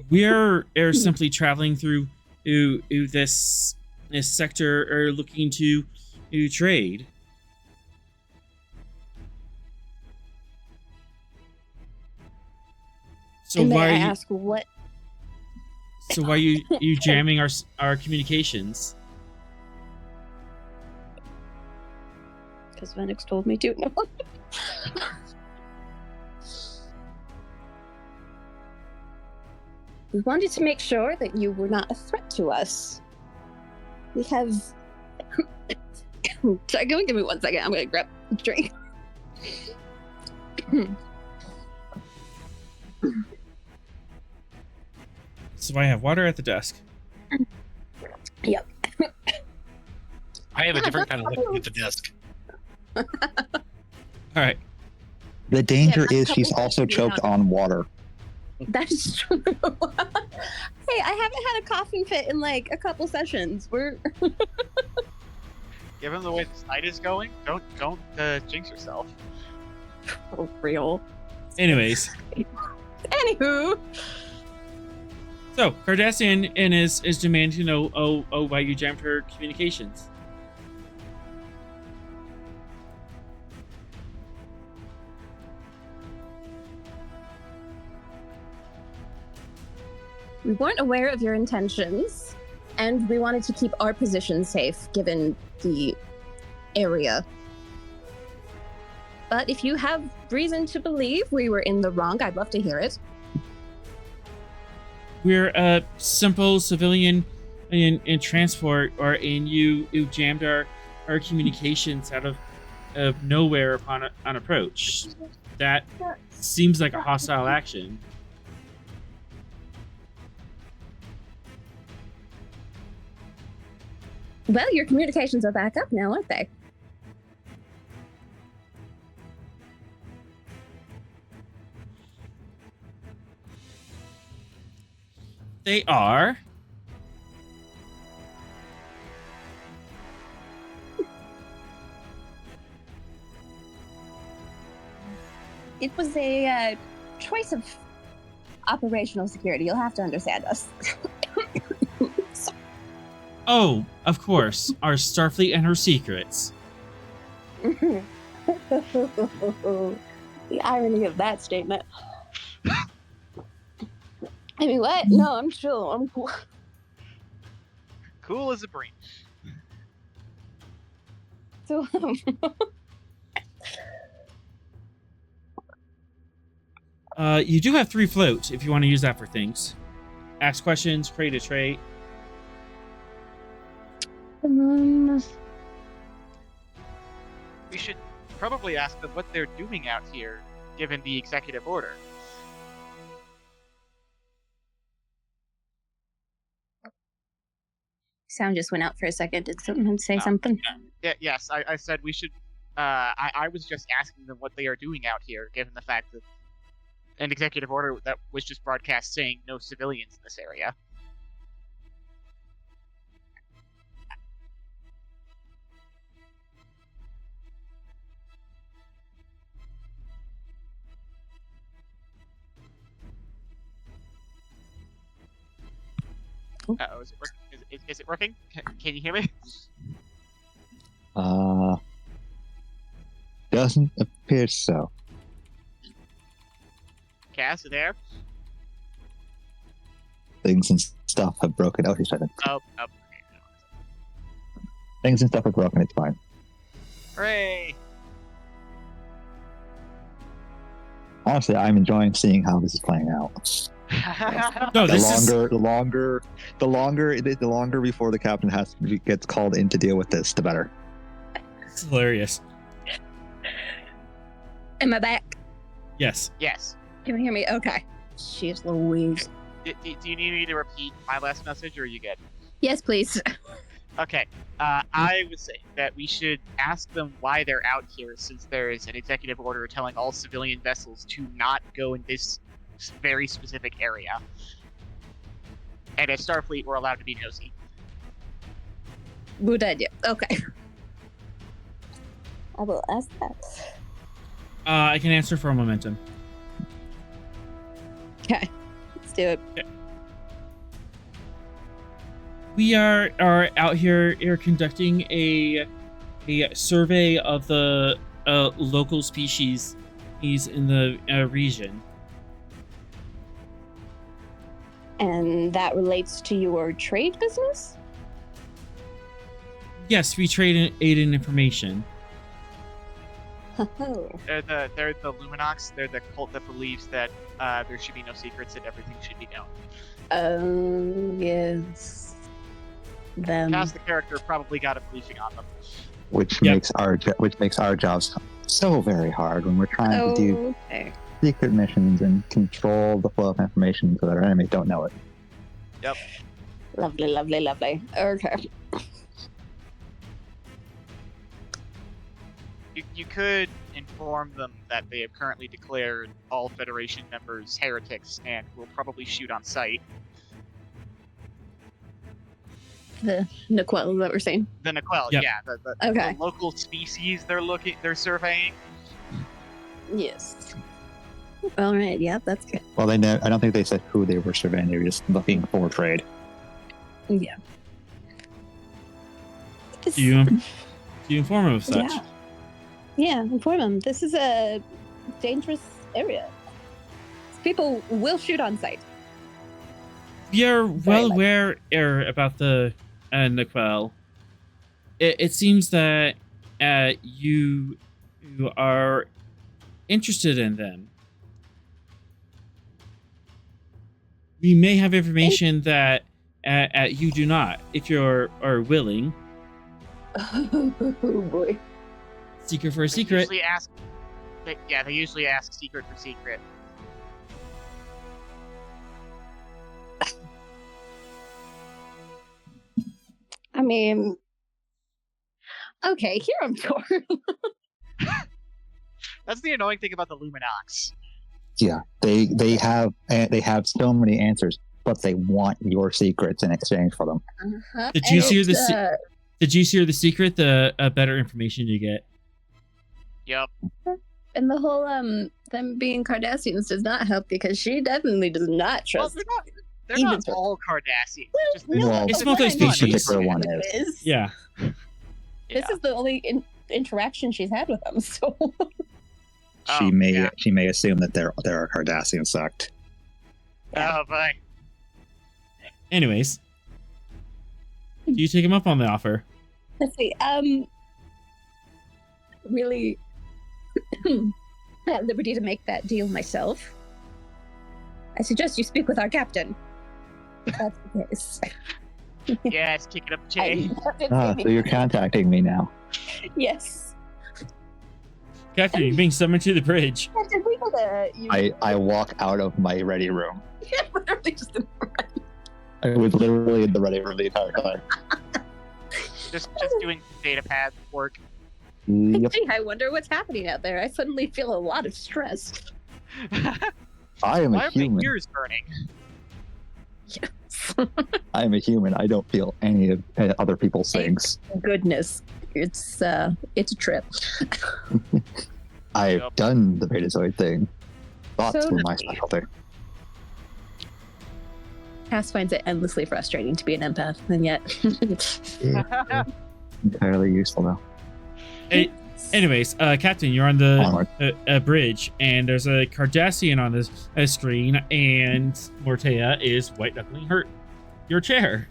weird. We're simply traveling through this sector, or looking to trade. So And may why I are you? ask what? So why are you jamming our communications? Because Venix told me to. No. We wanted to make sure that you were not a threat to us. We have. Sorry, give me 1 second. I'm gonna grab a drink. So I have water at the desk. Yep. I have a different kind of liquid at the desk. All right. The danger Yeah, is she's couple also things choked without- on water. That is true. Hey, I haven't had a coughing fit in like a couple sessions. We're Given the way this night is going, don't jinx yourself. for real. Anyways, Anywho, so Cardassian and is demanding to know why you jammed her communications. we weren't aware of your intentions, and we wanted to keep our position safe given the area. But if you have reason to believe we were in the wrong, I'd love to hear it. We're a simple civilian in transport, and you jammed our communications out of nowhere upon on approach. That seems like a hostile action. Well, your communications are back up now, aren't they? They are. It was a choice of operational security. You'll have to understand us. Oh, of course, our Starfleet and her secrets. The irony of that statement. I mean, what? No, I'm chill. I'm cool. Cool as a breeze. So, You do have 3 float if you want to use that for things. Ask questions, create a trait. We should probably ask them what they're doing out here, given the executive order. sound just went out for a second. Did someone say something? Yeah, yes, I said we should. I was just asking them what they are doing out here, given the fact that an executive order that was just broadcast saying no civilians in this area. Uh-oh, is it working? Is it working? Can you hear me? Doesn't appear so. Cass, you there? Things and stuff have broken. Oh, he's trying to. Oh, okay. Things and stuff are broken. It's fine. Hooray! Honestly, I'm enjoying seeing how this is playing out. No, The this longer before the captain gets called in to deal with this, the better. is hilarious. Am I back? Yes. Yes. Can you hear me? Okay. Jeez Louise. Do you need me to repeat my last message, or are you good? Yes, please. Okay. I would say that we should ask them why they're out here, since there is an executive order telling all civilian vessels to not go in this very specific area. And at Starfleet, we're allowed to be nosy. Good idea. Okay. I will ask that. I can answer for a momentum. Okay. Let's do it. We are out here conducting a survey of the local species in the region. And that relates to your trade business? Yes, we trade aid and information. Oh. They're the Luminox. They're the cult that believes that there should be no secrets and everything should be known. Yes. Them. Cass, the character, probably got a briefing on them. Which Yep. makes our jobs so very hard when we're trying to do Okay. secret missions and control the flow of information so that our enemies don't know it. Yep. Lovely, lovely, lovely. Okay. You could inform them that they have currently declared all Federation members heretics and will probably shoot on sight. The Naquel that we're saying. The Naquel, Yep. yeah, the Okay. local species they're surveying. Yes. All right. Yeah, that's good. Well, I don't think they said who they were surveying. They were just looking for trade. Yeah. Do you inform him of such? Yeah. Yeah, inform them. This is a dangerous area. People will shoot on sight. You're well likely. aware about the Naquel. It seems that you are interested in them. We may have information that you do not, if you are willing. Oh boy. Secret for a They secret. usually ask. They usually ask secret for secret. I mean, okay, here I'm torn. That's the annoying thing about the Luminox. Yeah, they have so many answers, but they want your secrets in exchange for them. Uh-huh. The juicier And it's, the juicier the secret, the better information you get. Yep. and the whole them being Cardassians does not help because she definitely does not Well, trust. they're Even not so. all Cardassians. Just no, Well, It's but what I mean multi-species. This particular one is. Yeah. This is the only interaction she's had with them. So She may assume that they're a Cardassian sect. Oh, boy. Anyways, do you take him up on the offer? let's see. Really at liberty to make that deal myself. I suggest you speak with our captain. That's the case. Yes, kick it up, Jay. So you're contacting me now. Yes. Captain, you're being summoned to the bridge. Captain, we gotta use I walk out of my ready room. literally just in I was literally in the ready room the entire time. just doing data pad work. Yep. Gee, I wonder what's happening out there. I suddenly feel a lot of stress. I am Why a are my human. ears burning? I am a human. I don't feel any of other people's things. Goodness, it's a trip. I've Yep. done the Betazoid thing. Thoughts So were my does he. specialty. Cass finds it endlessly frustrating to be an empath, and yet. Entirely useful though. Anyways, Captain, you're on the Onward. bridge, and there's a Cardassian on this screen, and Mortea is white knuckling your chair.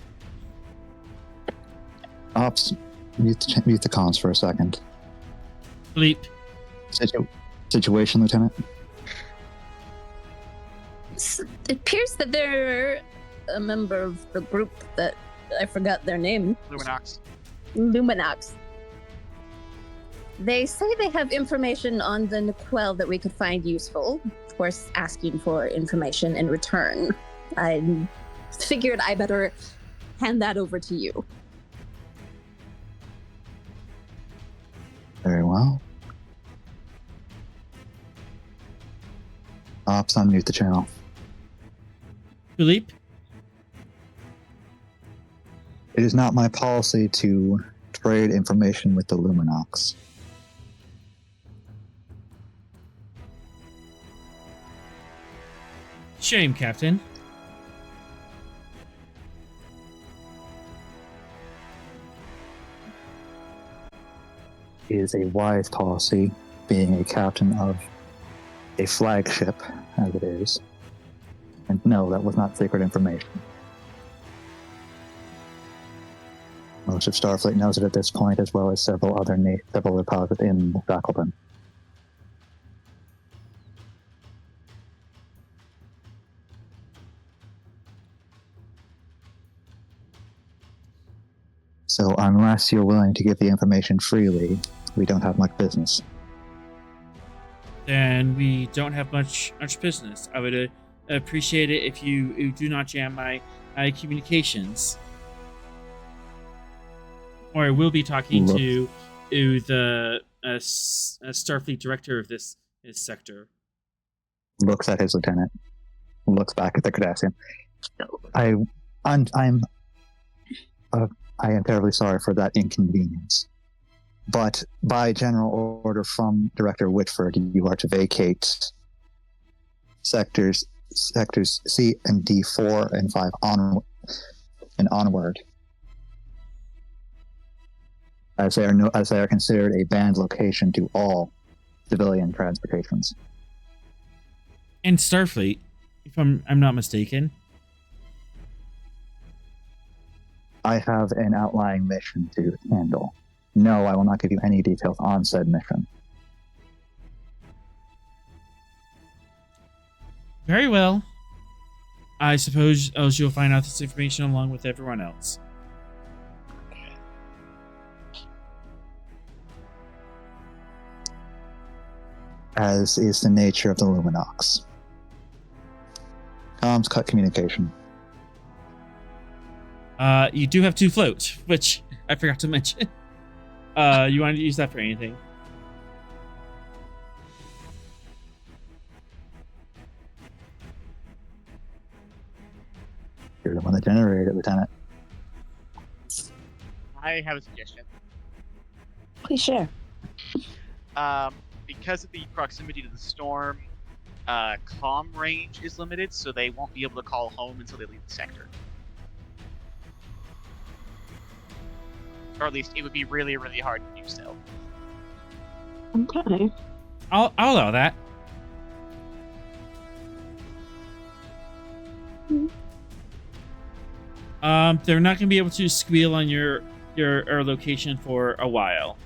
Ops, mute the comms for a second. Bleep. Situation, Lieutenant? It appears that they're a member of the group that I forgot their name. Luminox. Luminox. They say they have information on the Naquel that we could find useful. Of course, asking for information in return. I figured I better hand that over to you. Very well. Ops, unmute the channel. Bleep. It is not my policy to trade information with the Luminox. Shame, Captain. It is a wise policy, being a captain of a flagship, as it is. And no, that was not secret information. Most of Starfleet knows it at this point, as well as several other deposits in Shackleton. So unless you're willing to give the information freely, we don't have much business. Then we don't have much business. I would appreciate it if you do not jam my communications. Or I will be talking to the Starfleet director of this sector. Looks at his lieutenant. Looks back at the Cardassian. I'm I am terribly sorry for that inconvenience. But by general order from Director Whitford, you are to vacate sectors C and D 4 and 5 onward, as they are considered a banned location to all civilian transportations. And Starfleet, if I'm not mistaken. I have an outlying mission to handle. No, I will not give you any details on said mission. Very well. I suppose you'll find out this information along with everyone else. As is the nature of the Luminox. Comms cut communication. You do have 2 floats, which I forgot to mention. You want to use that for anything? You're the one that generated it, Lieutenant. I have a suggestion. Please share. Because of the proximity to the storm, comm range is limited, so they won't be able to call home until they leave the sector. Or at least it would be really, really hard to do so. Okay. I'll allow that. They're not going to be able to squeal on your location for a while,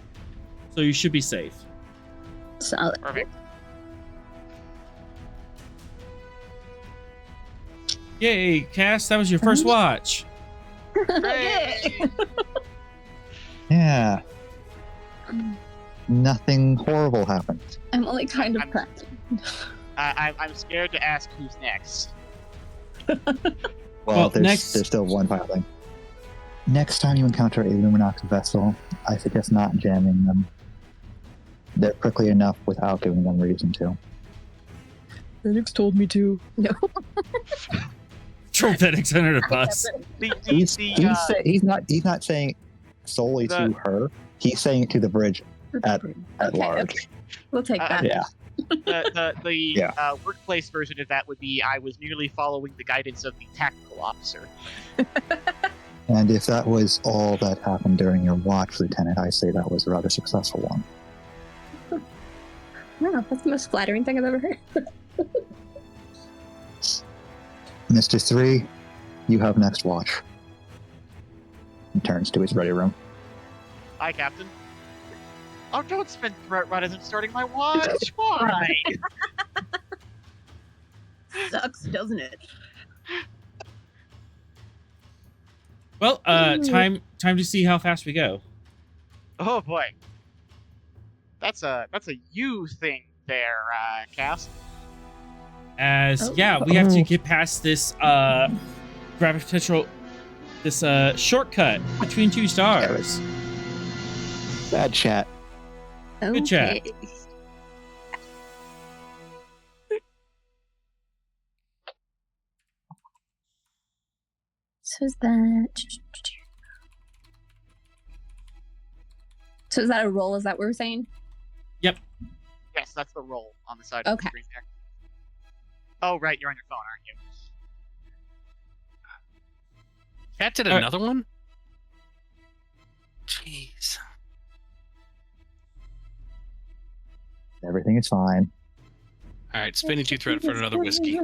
so you should be safe. Solid. Perfect. Yay, Cass! That was your first watch. Yay. Yeah. Nothing horrible happened. I'm only kind of cracked. I'm scared to ask who's next. Well, there's still one final thing. Next time you encounter a Luminox vessel, I suggest not jamming them. They're quickly enough without giving them reason to. Phoenix told me to. No. Throw Phoenix under the bus. He's not saying solely to her. He's saying it to the bridge at large. Okay. We'll take that. Yeah. The workplace version of that would be I was merely following the guidance of the tactical officer. And if that was all that happened during your watch, Lieutenant, I say that was a rather successful one. Wow, that's the most flattering thing I've ever heard. Mr. 3, you have next watch. He turns to his ready room. Hi, Captain. Oh, don't spend threat right as I'm starting my watch. Why? Sucks, doesn't it? Well, time to see how fast we go. Oh boy. That's a you thing there, Cass. As we have to get past this gravitational shortcut between 2 stars. Bad chat. Good chat. So is that a roll? Is that what we're saying? Yep. Yes, that's the roll on the side of the screen there. Oh, right, you're on your phone, aren't you? Cat did another one? Jeez. Everything is fine. All right, spinning 2 threat for another whiskey.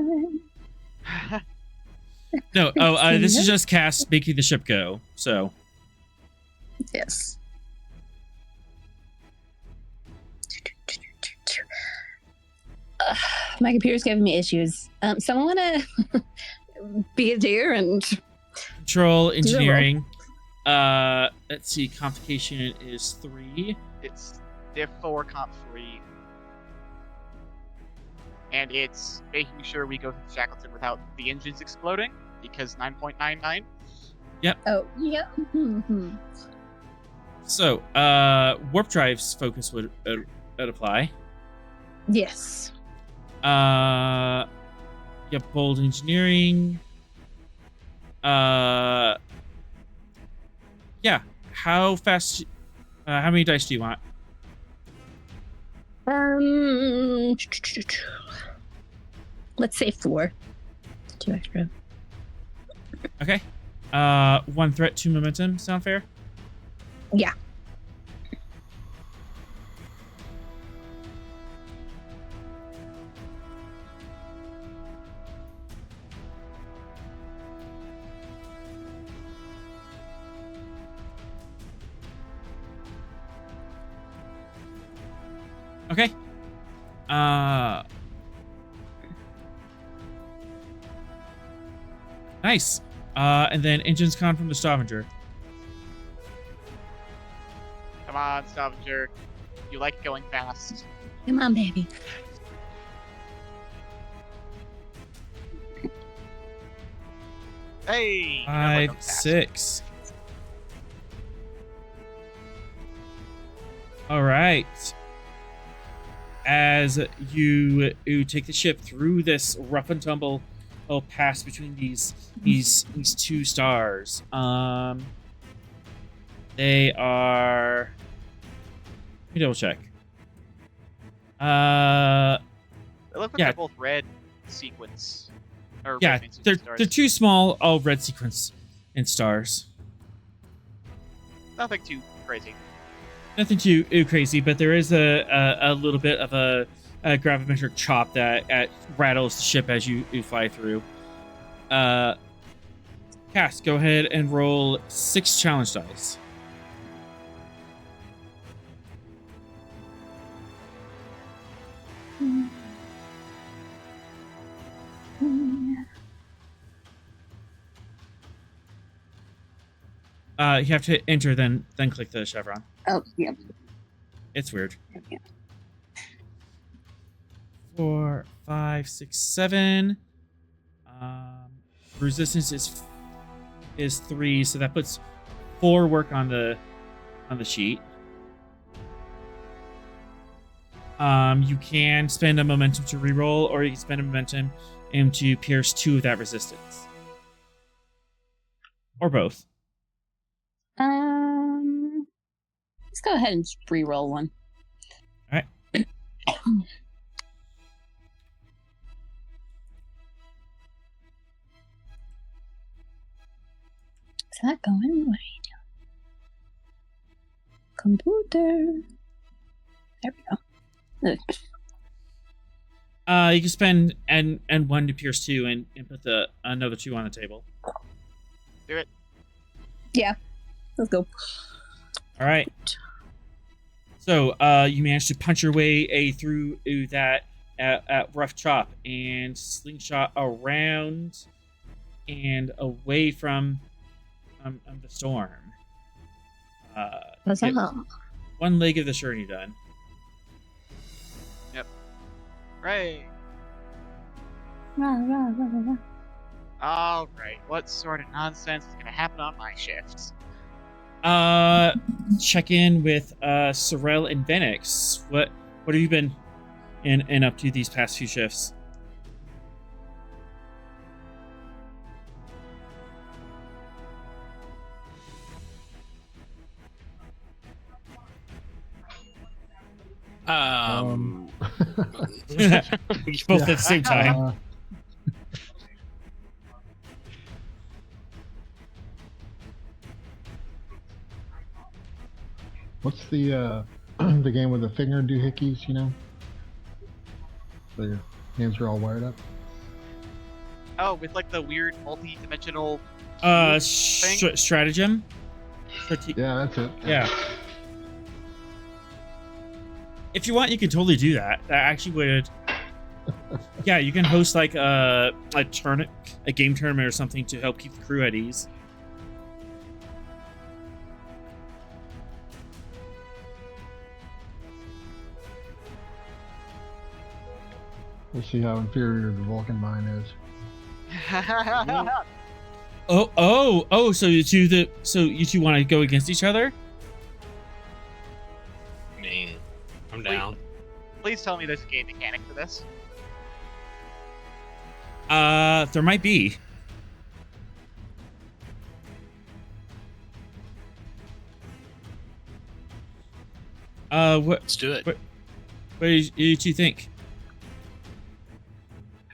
No, this is just Cass making the ship go. So. Yes. My computer's giving me issues. Someone wanna be a deer and Control engineering. Let's see. Complication is 3. It's diff 4, comp 3. And it's making sure we go through Shackleton without the engines exploding, because 9.99. Yep. Oh, yeah. So, warp drive's focus would apply. Yes. Bold engineering. Yeah. How fast? How many dice do you want? Let's say 4. 2 extra. Okay. 1 threat, 2 momentum. Sound fair? Yeah. Okay. Nice. And then engines con from the Stavanger. Come on, Stavanger. You like going fast. Come on, baby. Hey! 5, 6. All right. As you take the ship through this rough and tumble, pass between these two stars. They are. Let me double check. They look like yeah. they're both red sequence. Or Yeah, red main sequence they're stars. two small, all red sequence and stars. Nothing too crazy. Nothing too crazy, but there is a little bit of a gravimetric chop that rattles the ship as you fly through. Cass, go ahead and roll 6 challenge dice. You have to enter, then click the chevron. Oh, yeah. It's weird. Yeah. 4, 5, 6, 7. Resistance is 3, so that puts 4 work on the sheet. You can spend a momentum to reroll, or you can spend a momentum and to pierce 2 of that resistance, or both. Let's go ahead and just re-roll one. All right. Is that going? What are you doing? Computer. There we go. You can spend and 1 to pierce 2 and put another 2 on the table. Do it. Yeah. Let's go. All right. So you managed to punch your way through that rough chop and slingshot around and away from the storm. That's get 1 leg of the journey done. Right. Rah, rah, rah, rah. Alright, what sort of nonsense is gonna happen on my shift? Check in with Sorel and Venix. What have you been in up to these past few shifts? Both at the same time. What's the the game with the finger doohickeys, you know? So your hands are all wired up. Oh, with like the weird multi-dimensional Stratagem? Yeah, that's it. Yeah. If you want, you can totally do that. That actually would. Yeah, you can host like a game tournament or something to help keep the crew at ease. We'll see how inferior the Vulcan mine is. So you two want to go against each other? I mean, I'm down. Please tell me there's a game mechanic for this. There might be. What Let's do it. What did you think?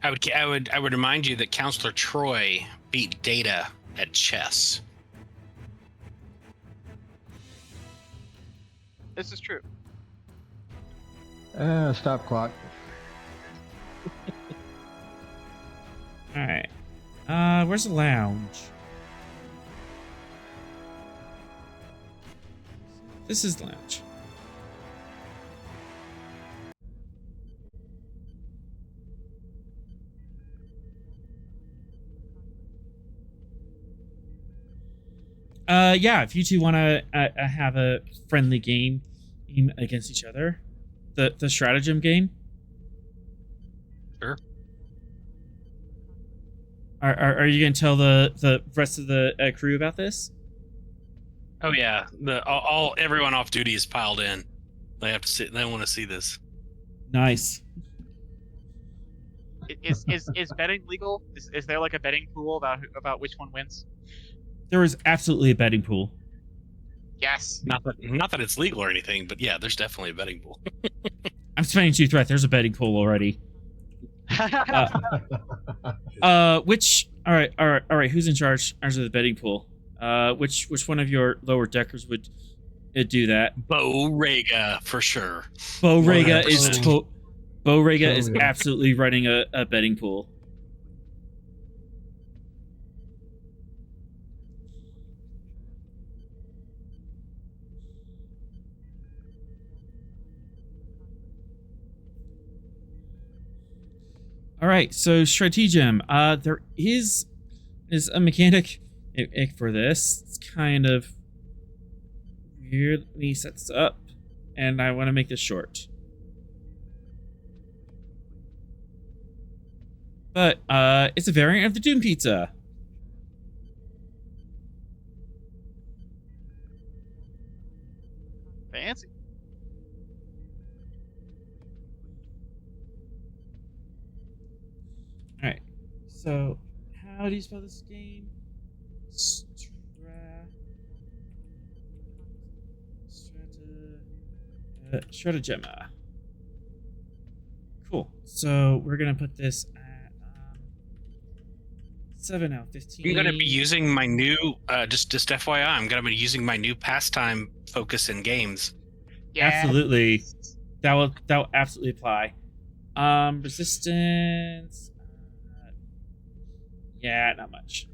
I would remind you that Counselor Troy beat Data at chess. This is true. Stop clock. All right. Where's the lounge? This is the lounge. Yeah, if you two want to have a friendly game against each other, the stratagem game. Sure. Are you gonna tell the rest of the crew about this? Oh yeah, everyone off duty is piled in. They have to see. They want to see this. Nice. Is betting legal? Is there like a betting pool about which one wins? There is absolutely a betting pool. Yes. Not that it's legal or anything, but yeah, there's definitely a betting pool. I'm spending 2 threat. There's a betting pool already. Which? All right. Who's in charge of the betting pool? Which one of your lower deckers would do that? Bo Rega for sure. Bo Rega 100%. is absolutely running a betting pool. All right, so stratagem. There is a mechanic for this. It's kind of weird. Let me set this up, and I want to make this short. But it's a variant of the Doom Pizza. Fancy. All right. So, how do you spell this game? Stratagema. Cool. So we're gonna put this at 7 out of 15. I'm gonna be using my new just FYI. I'm gonna be using my new pastime focus in games. Yeah. Absolutely. That will absolutely apply. Resistance. Yeah, not much.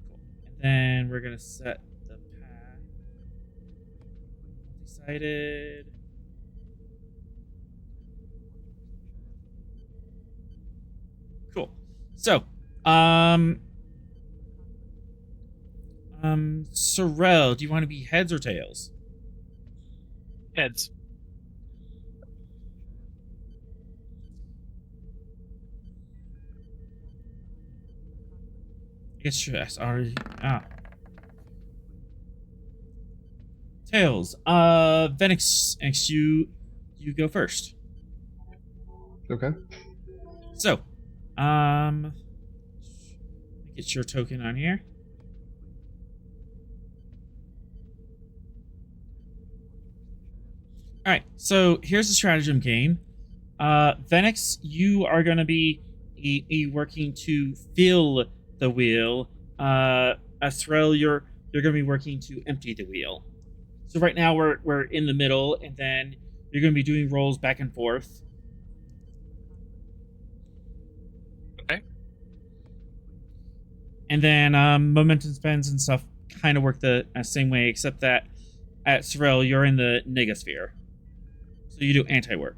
Cool. And then we're gonna set the path. Multi-sided. Cool. So, Sorrel, do you want to be heads or tails? Heads. It's yes, already. Tails. Venix, you go first. Okay. So, get your token on here. All right. So here's the stratagem game. Venix, you are going to be working to fill the wheel. Astral, you're going to be working to empty the wheel. So right now we're in the middle, and then you're going to be doing rolls back and forth. Okay. And then momentum spends and stuff kind of work the same way, except that at Sorrel, you're in the negasphere. So you do anti-work.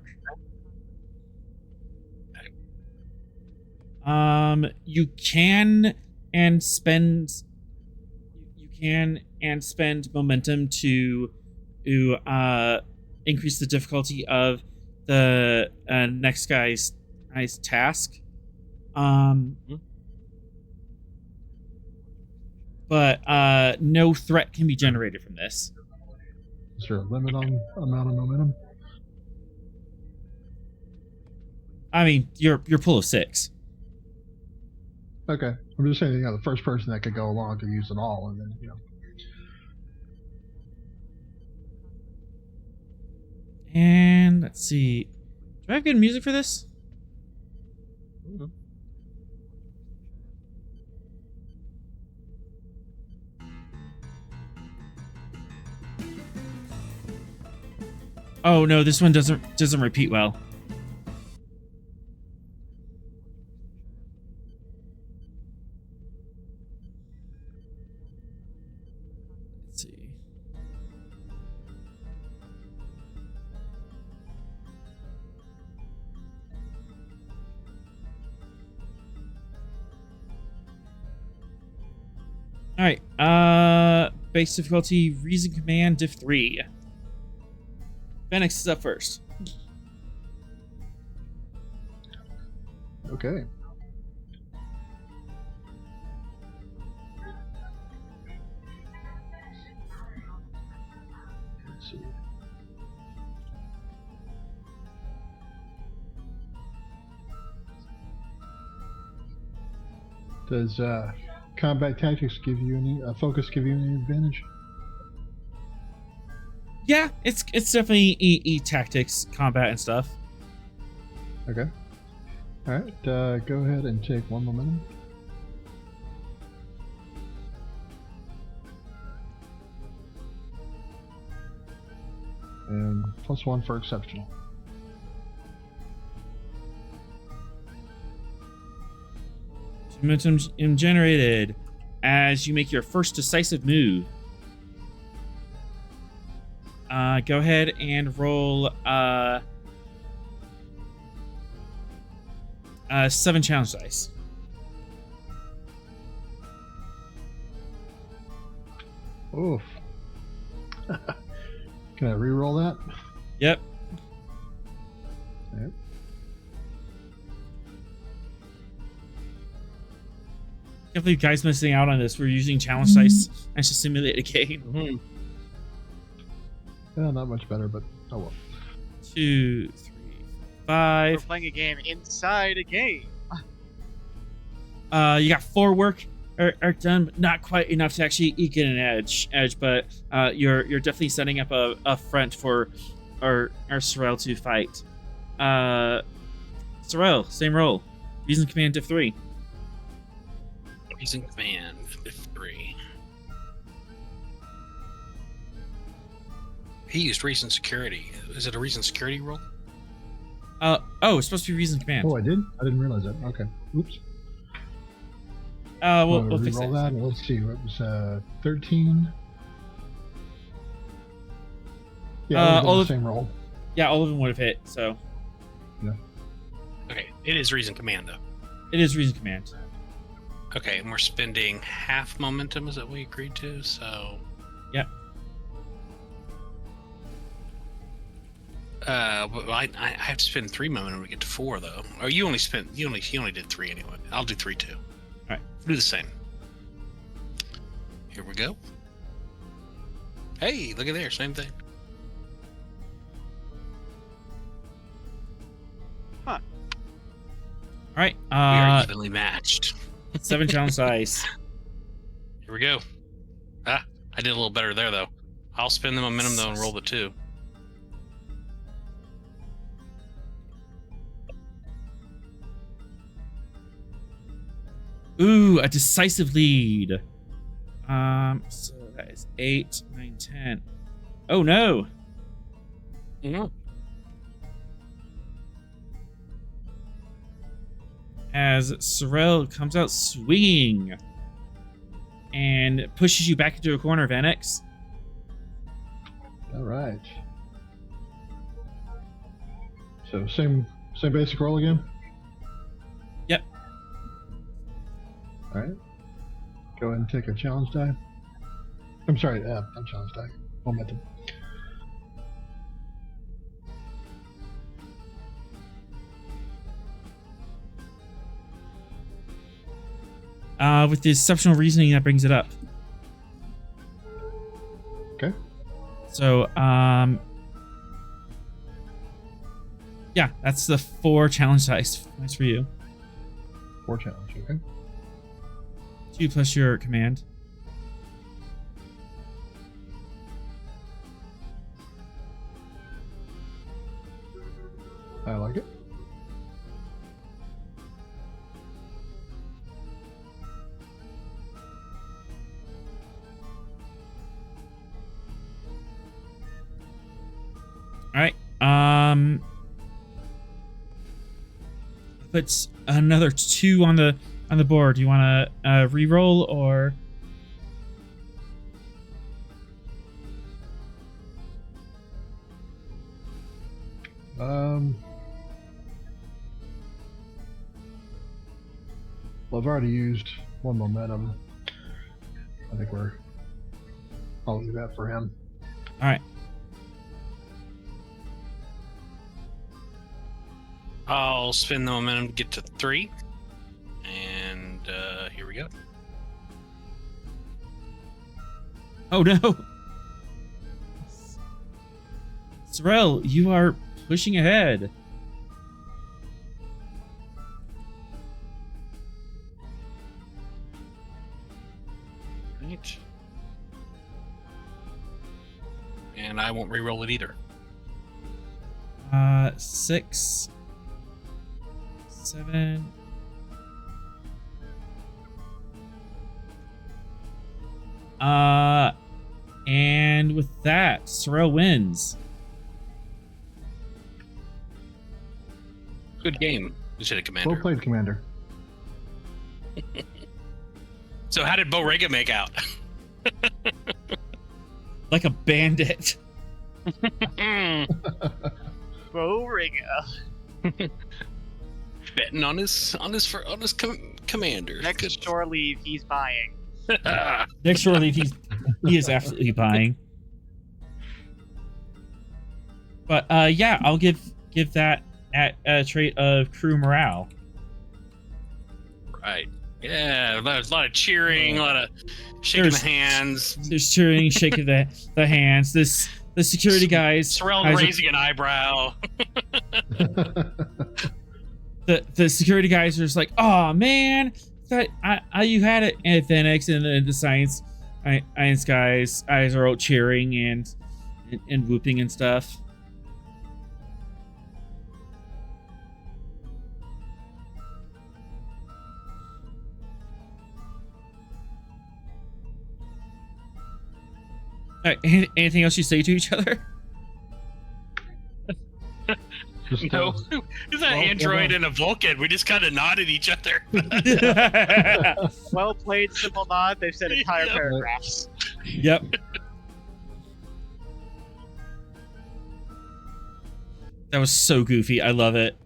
You can spend momentum to increase the difficulty of the next guy's task. But no threat can be generated from this. Is there a limit on amount of momentum? I mean, your pool of 6. Okay. I'm just saying, the first person that could go along could use it all, and then, Let's see. Do I have good music for this? Oh no, this one doesn't repeat well. Let's see. All right. Base difficulty, Reason Command, Diff 3. Phoenix is up first. Okay. Let's see. Does combat tactics give you any focus? Give you any advantage? Yeah, it's definitely tactics, combat, and stuff. Okay. All right. Go ahead and take 1 momentum. And +1 for exceptional. Momentum generated as you make your first decisive move. Go ahead and roll 7 challenge dice. Oof. Can I re-roll that? Yep. Yep. Can't believe guys missing out on this. We're using challenge dice and to simulate a game. Yeah, not much better, but oh well. 2, 3, We're 5. playing a game inside a game. You got 4 work are done, but not quite enough to actually get an edge. But you're definitely setting up a front for our Sorrel to fight. Sorrel, same roll. Reason Command Diff 3. Reason Command Diff 3. He used Reason Security. Is it a Reason Security roll? It's supposed to be Reason Command. Oh, I did? I didn't realize that. Okay. Oops. We'll fix re-roll that. that. Let's see. It was 13. Yeah, all the of- same roll. Yeah, all of them would have hit. So Okay, it is Reason Command, though. it is Reason Command. Okay, and we're spending half momentum, is that what we agreed to? So... Yep. Well, I have to spend 3 momentum to get to 4, though. Or you only did 3 anyway. I'll do 3 too. Alright. Do the same. Here we go. Hey, look at there, same thing. Huh. All right. We are evenly matched. 7 challenge dice. Here we go. I did a little better there, though. I'll spend the momentum, though, and roll the 2. Ooh, a decisive lead. So that is 8, 9, 10. Oh no. Mm-hmm. As Sorrel comes out swinging and pushes you back into a corner, Vanex. All right. So same basic roll again. Yep. All right. Go ahead and take a challenge die. I'm sorry, not challenge die. Momentum. With the exceptional reasoning, that brings it up. Okay. So, yeah, that's the 4 challenge dice. Nice for you. 4 challenge, okay. 2 plus your command. I like it. All right. Puts another 2 on the board. Do you want to re-roll or? Well, I've already used 1 momentum. I think I'll leave that for him. All right. I'll spin the momentum to get to 3. And here we go. Oh no. Sorrel, you are pushing ahead. Right. And I won't re-roll it either. 6, 7. And with that, Sorrel wins. Good game, Lieutenant Commander. Well played, Commander. So how did Borrega make out? Like a bandit. Borrega. Betting on his commander. Next shore leave, he's buying. Next shore leave, he is absolutely buying. But yeah, I'll give that at a trait of crew morale. Right. Yeah, there's a lot of cheering, a lot of shaking the hands. There's cheering, shaking the hands. The security guys. Sorrel raising an eyebrow. The security guys are just like, oh man, that you had it. And then the science guys are all cheering and whooping and stuff. Anything else you say to each other? Just, No, it's an android and a Vulcan. We just kind of nodded each other. Well played, simple nod. They've said entire Yep. paragraphs. Yep. That was so goofy. I love it.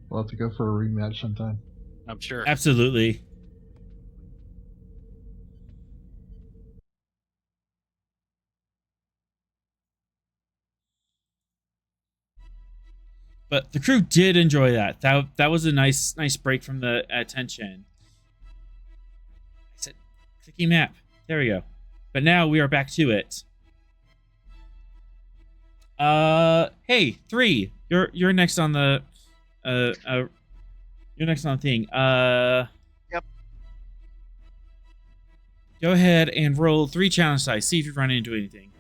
We'll have to go for a rematch sometime. I'm sure. Absolutely. But the crew did enjoy that. That was a nice break from the tension. I said, clicky map. There we go. But now we are back to it. Hey, 3. You're next on the you're next on the thing. Yep. Go ahead and roll 3 challenge dice. See if you run into anything.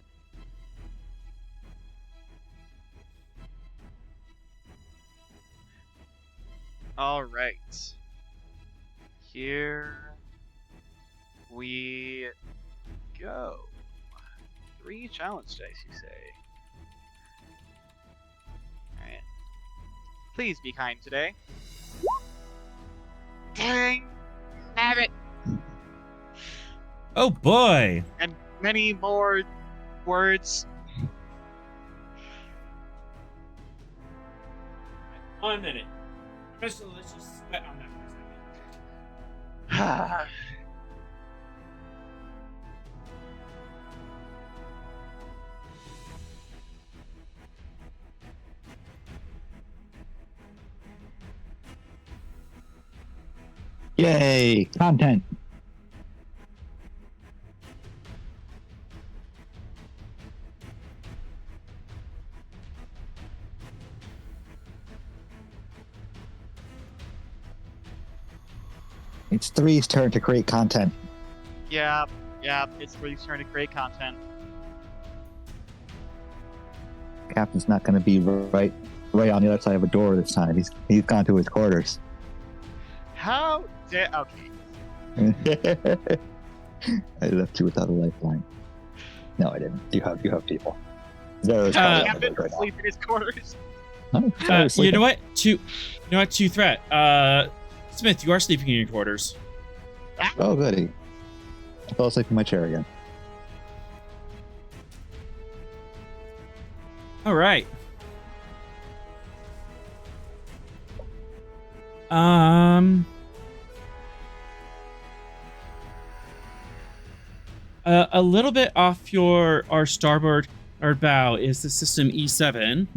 All right. Here we go. 3 challenge dice, you say? Alright. Please be kind today. Dang! Nabbit! Oh boy! And many more words. 1 minute. Just to let you sweat on that for a second. Yay! Content. It's Three's turn to create content. Yeah, it's Three's turn to create content. Captain's not going to be right on the other side of a door this time. He's gone to his quarters. How dare... Okay. I left you without a lifeline. No, I didn't. You have people. Zero's Captain sleep in his quarters. You know what? Two threat. Smith, you are sleeping in your quarters. Oh, goody. I fell asleep in my chair again. All right. A little bit off our starboard bow is the system E7,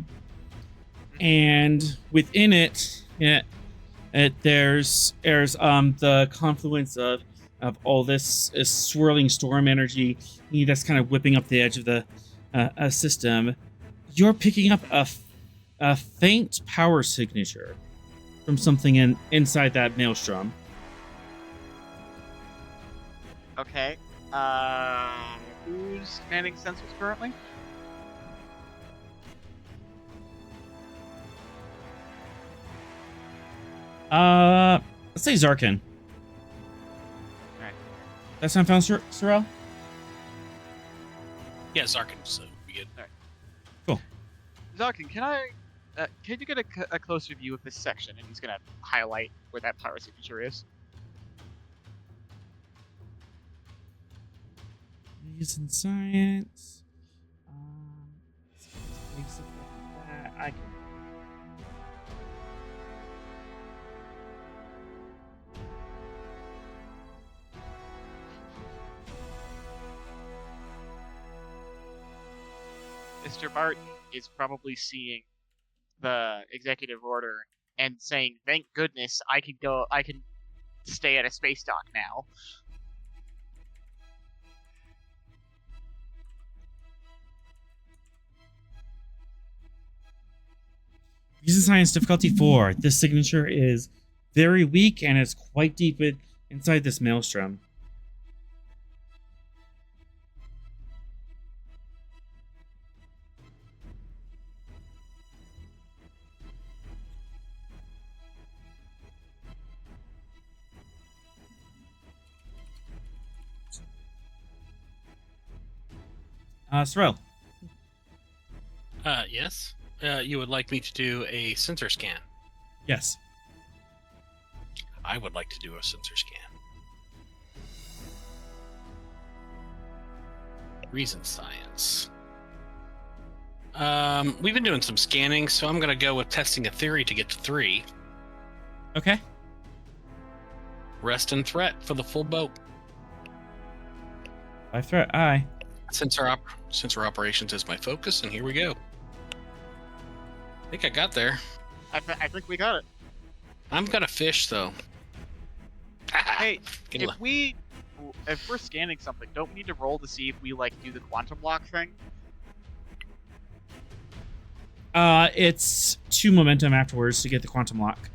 and within it, there's the confluence of all this swirling storm energy that's kind of whipping up the edge of the system. You're picking up a faint power signature from something inside that maelstrom. Okay. Who's commanding sensors currently? Let's say Zarkin. Alright. That sound fun, Sorrel? Yeah, Zarkin, so we good. Zarkin, can you get a closer view of this section? And he's gonna highlight where that power signature is. Reason science. I can. Mr. Barton is probably seeing the executive order and saying, "Thank goodness I can stay at a space dock now." Reason science difficulty 4. This signature is very weak and it's quite deep inside this maelstrom. Sorrel. Yes. You would like me to do a sensor scan? Yes. I would like to do a sensor scan. Reason science. We've been doing some scanning, so I'm gonna go with testing a theory to get to 3. Okay. Rest and threat for the full boat. By threat, aye. Sensor operations is my focus, and here we go. I think I got there. I think we got it. I'm gonna fish though. Hey, Get if we're scanning something, don't we need to roll to see if we do the quantum lock thing? It's 2 momentum afterwards to get the quantum lock.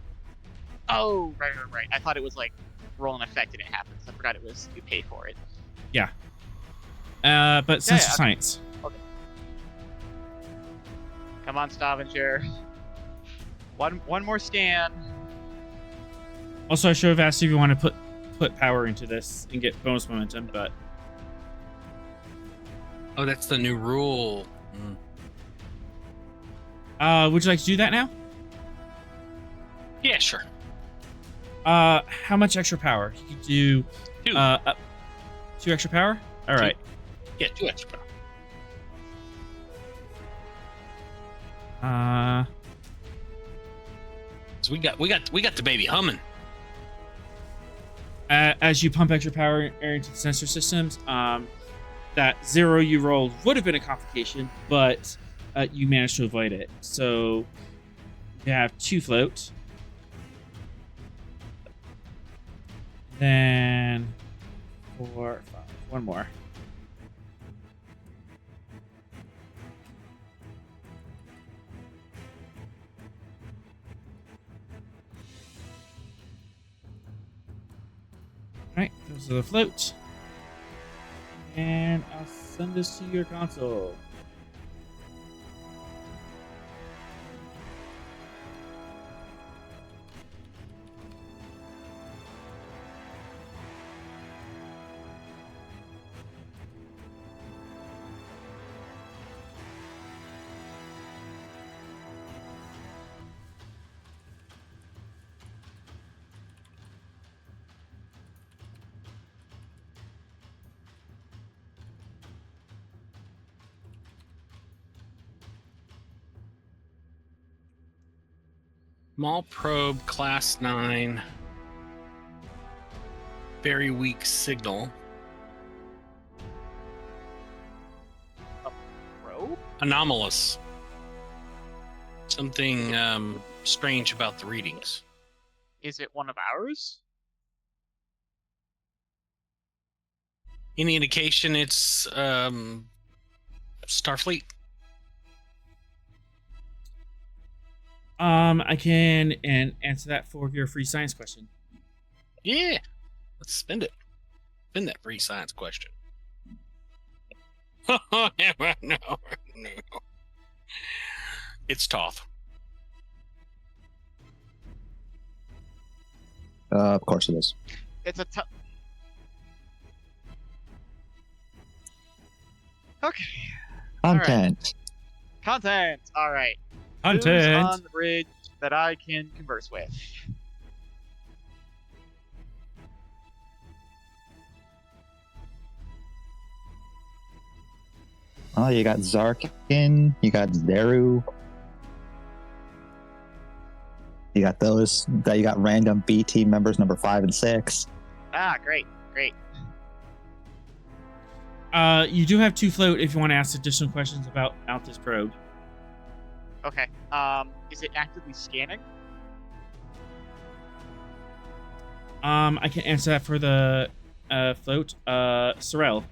Oh, right. I thought it was roll an effect and it happens. I forgot it was you pay for it. Yeah. But sensor science. Okay. Come on, Stavanger. One more scan. Also, I should have asked if you want to put power into this and get bonus momentum, but Oh, that's the new rule. would you like to do that now? Yeah, sure. How much extra power? You could do 2. 2 extra power? All right. Yeah, 2 extra power. So we got the baby humming. As you pump extra power into the sensor systems, that 0 you rolled would have been a complication, but you managed to avoid it. So you have 2 float. Then 4, 5. One more. Alright, goes to the float. And I'll send this to your console. Small probe, class 9. Very weak signal. Probe? Anomalous. Something strange about the readings. Is it one of ours? Any indication it's Starfleet? I can answer that for your free science question. Yeah. Let's spend it. Spend that free science question. No. It's Toth. Of course it is. It's a Okay. Content. Content. All right. Who's Content. on the bridge that I can converse with? Oh, you got Zarkin, you got Zeru. You got those. You got random B team members number 5 and 6. Ah, great. You do have 2 float if you want to ask additional questions about this probe. Okay. Is it actively scanning? I can answer that for the float. Sorrel.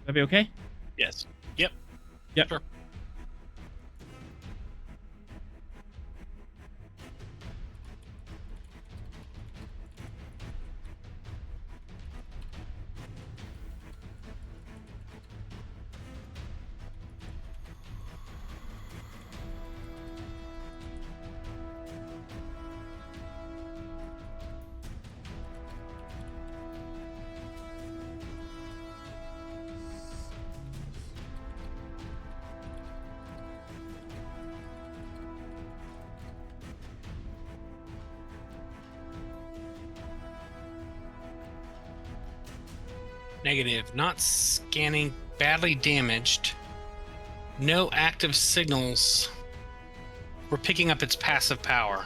That'd be okay? Yes. Yep. Sure. Negative. Not scanning. Badly damaged. No active signals. We're picking up its passive power.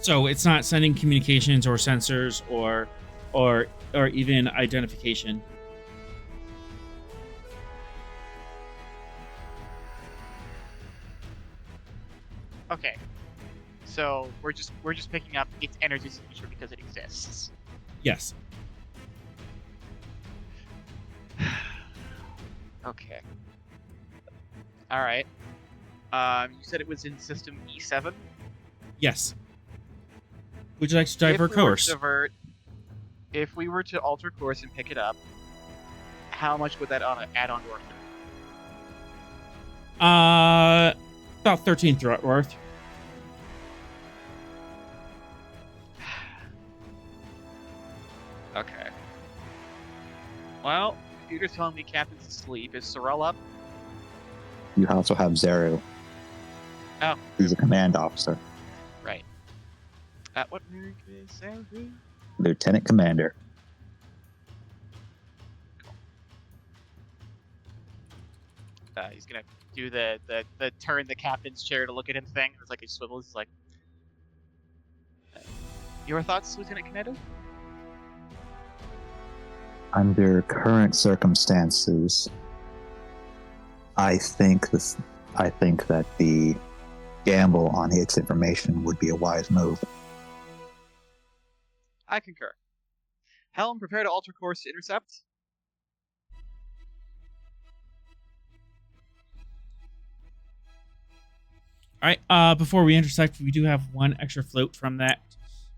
So it's not sending communications or sensors or even identification. Okay. So we're just picking up its energy signature because it exists. Yes. Okay. All right. You said it was in system E7. Yes. Would you like to divert course? If we were to alter course and pick it up, how much would that add on to our? About 13 threat worth. Okay. Well, computer's telling me Captain's asleep. Is Sorrel up? You also have Zeru. Oh. He's a command officer. Right. What rank is Zeru? Lieutenant Commander. He's gonna do the turn the captain's chair to look at him thing. It's like he swivels. He's like, your thoughts, Lieutenant Commander? Under current circumstances, I think that the gamble on its information would be a wise move. I concur. Helm, prepare to alter course to intercept. All right. Before we intersect, we do have one extra float from that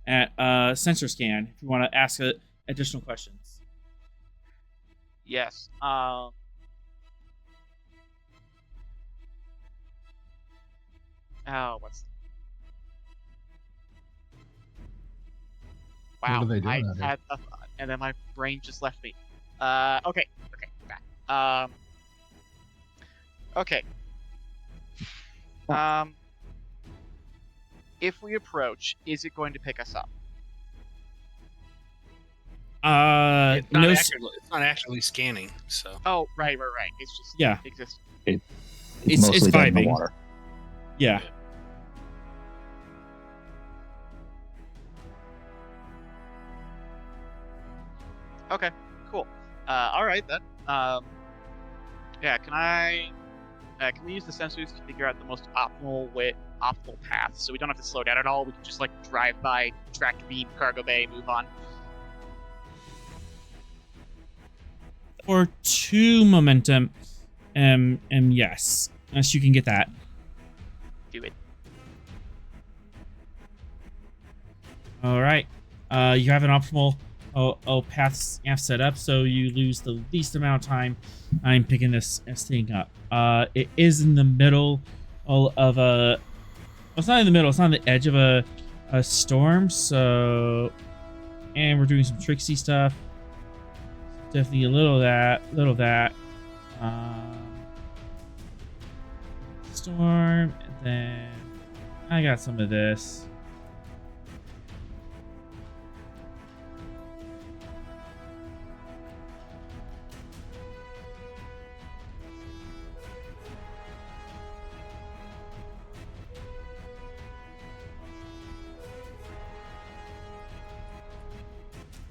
at sensor scan if you want to ask additional questions. Yes. What's... Wow, What are they doing I out here? had a thought, and then my brain just left me. Okay, back. Okay. If we approach, is it going to pick us up? It's not, no, it's not actually scanning, so. Oh, right. It's just Yeah. exists. it's Mostly dead in the vibing. water. Yeah. Okay, cool. All right then. Yeah. Can we use the sensors to figure out the most optimal path, so we don't have to slow down at all? We can just like drive by, tractor beam, cargo bay, move on. For 2 momentum, yes, unless you can get that. Do it. All right. You have an optimal path set up, so you lose the least amount of time. I'm picking this thing up. It is in the middle of a. It's not in the middle. It's on the edge of a storm. So, and we're doing some tricksy stuff. Definitely a little of that. Storm, and then I got some of this.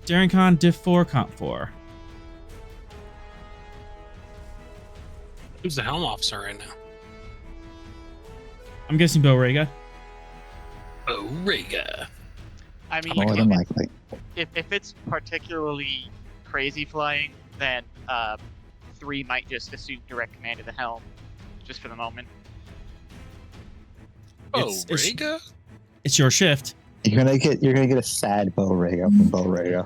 Darren Con, Diff 4, Comp 4. Who's the helm officer right now? I'm guessing Bo Rega. Rega. I mean, More than likely. if it's particularly crazy flying, then 3 might just assume direct command of the helm, just for the moment. Rega? It's your shift. You're gonna get a sad Bo Rega from Bo Rega.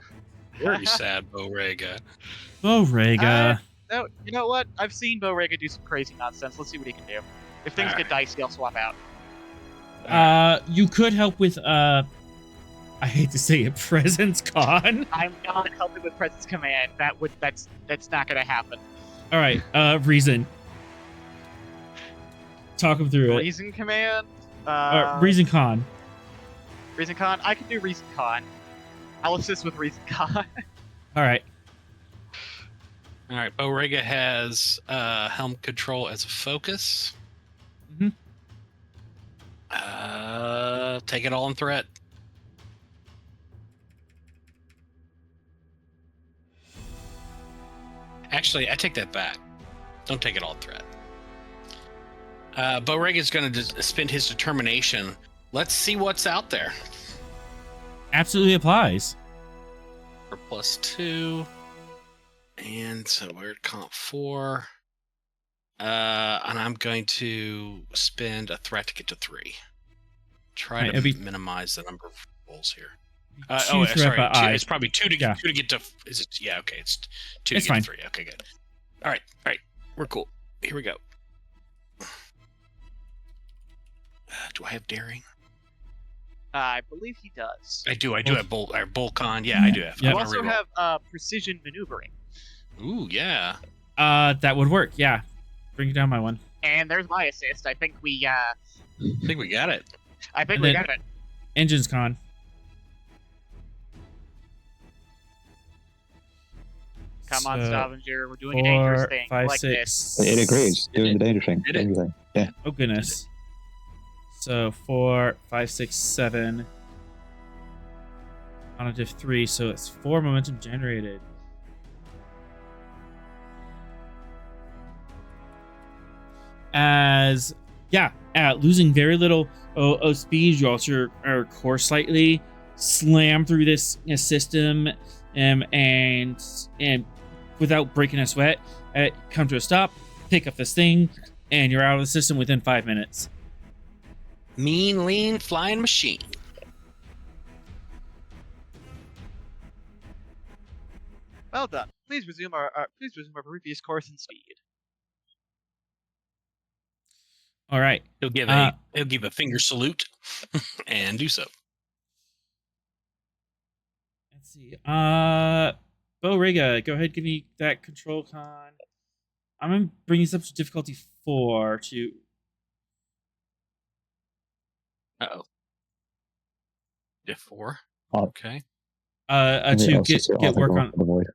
Very sad, Rega. Bo Rega. No, you know what? I've seen Bo Rega do some crazy nonsense. Let's see what he can do. If things get dicey, I'll swap out. You could help with I hate to say it, presence con. I'm not helping with presence command. That's not gonna happen. All right, reason. Talk him through it. Reason command. Reason con. Reason con. I can do reason con. I'll assist with reason con. All right. All right, Rega has helm control as a focus. Mhm. Take it all in threat. Actually, I take that back. Don't take it all in threat. Rega is going to spend his determination. Let's see what's out there. Absolutely applies. For +2. And so we're at comp 4. And I'm going to spend a threat to get to 3. Try to minimize the number of rolls here. Sorry. 2, it's probably 2 to get to. Is it? Yeah. Okay. It's 2 to get to 3. Okay. Good. All right. We're cool. Here we go. Do I have daring? I believe he does. I do have bull con. Yeah, I do have. You also have precision maneuvering. Ooh, yeah. That would work. Yeah. Bring down my one. And there's my assist. I think we got it. I think we got it. Engines con. Come on, Stavanger. We're doing a dangerous thing 5, like 6. this. It agrees. Doing the dangerous thing. Everything. Yeah. Oh goodness. So 4, 5, 6, 7. On a diff 3, so it's 4 momentum generated. Losing very little speed, you also your core slightly slam through this system, and without breaking a sweat, come to a stop, pick up this thing, and you're out of the system within 5 minutes. Mean, lean, flying machine. Well done. Please resume our previous course and speed. All right. He'll give a finger salute and do so. Let's see. Bo Riga, go ahead, give me that control con. I'm gonna bring this up to difficulty 4 to. Uh-oh. Diff 4. Oh. Okay. To get work on. The void.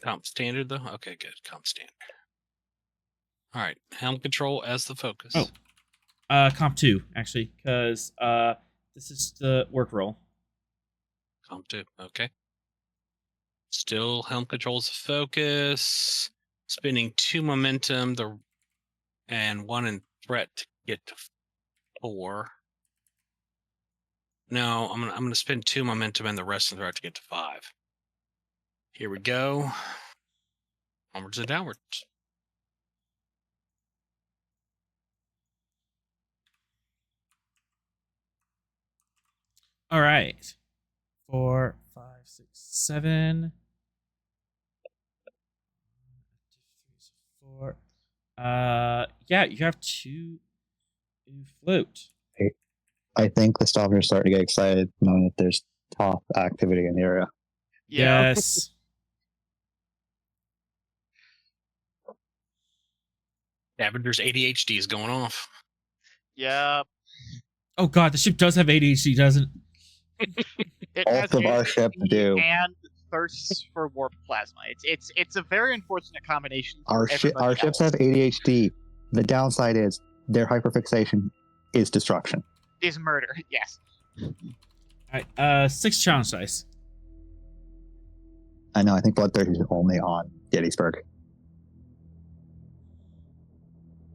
Comp standard though? Okay, good. Comp standard. All right. Helm control as the focus. Oh. Comp 2, actually, because this is the work roll. Comp 2. Okay. Still helm controls focus. Spending 2 momentum and 1 in threat to get to 4. No, I'm gonna spend 2 momentum and the rest in threat to get to 5. Here we go. Onwards and downwards. All right. 4, 5, 6, 7. 4. Yeah, you have 2 float. I think the Stavanger are starting to get excited knowing that there's top activity in the area. Yeah. Yes. Scavenger's ADHD is going off. Yeah. Oh god, the ship does have ADHD, doesn't it? It Both has of our ships ADHD do. and thirsts for warp plasma. It's a very unfortunate combination. For Our everybody ships else. have ADHD. The downside is their hyperfixation is destruction. Is murder. Yes. Alright, 6 challenge dice. I know, I think Bloodthirst is only on Gettysburg.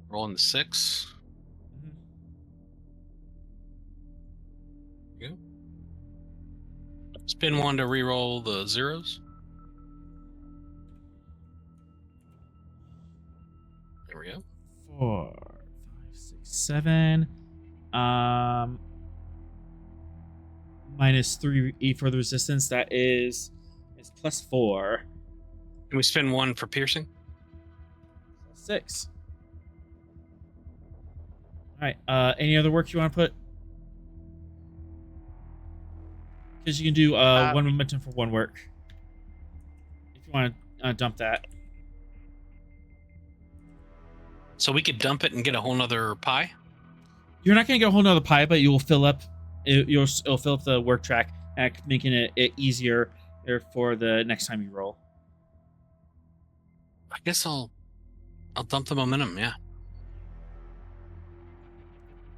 Rolling the 6. Go. Spin 1 to re-roll the zeros. There we go. 4, 5, 6, 7. Minus 3 for the resistance. That is plus 4. Can we spin 1 for piercing? 6. Alright, any other work you want to put? Because you can do 1 momentum for 1 work. If you want to dump that. So we could dump it and get a whole nother pie? You're not going to get a whole nother pie, but you will fill up. It'll fill up the work track, making it easier for the next time you roll. I guess I'll dump the momentum, yeah.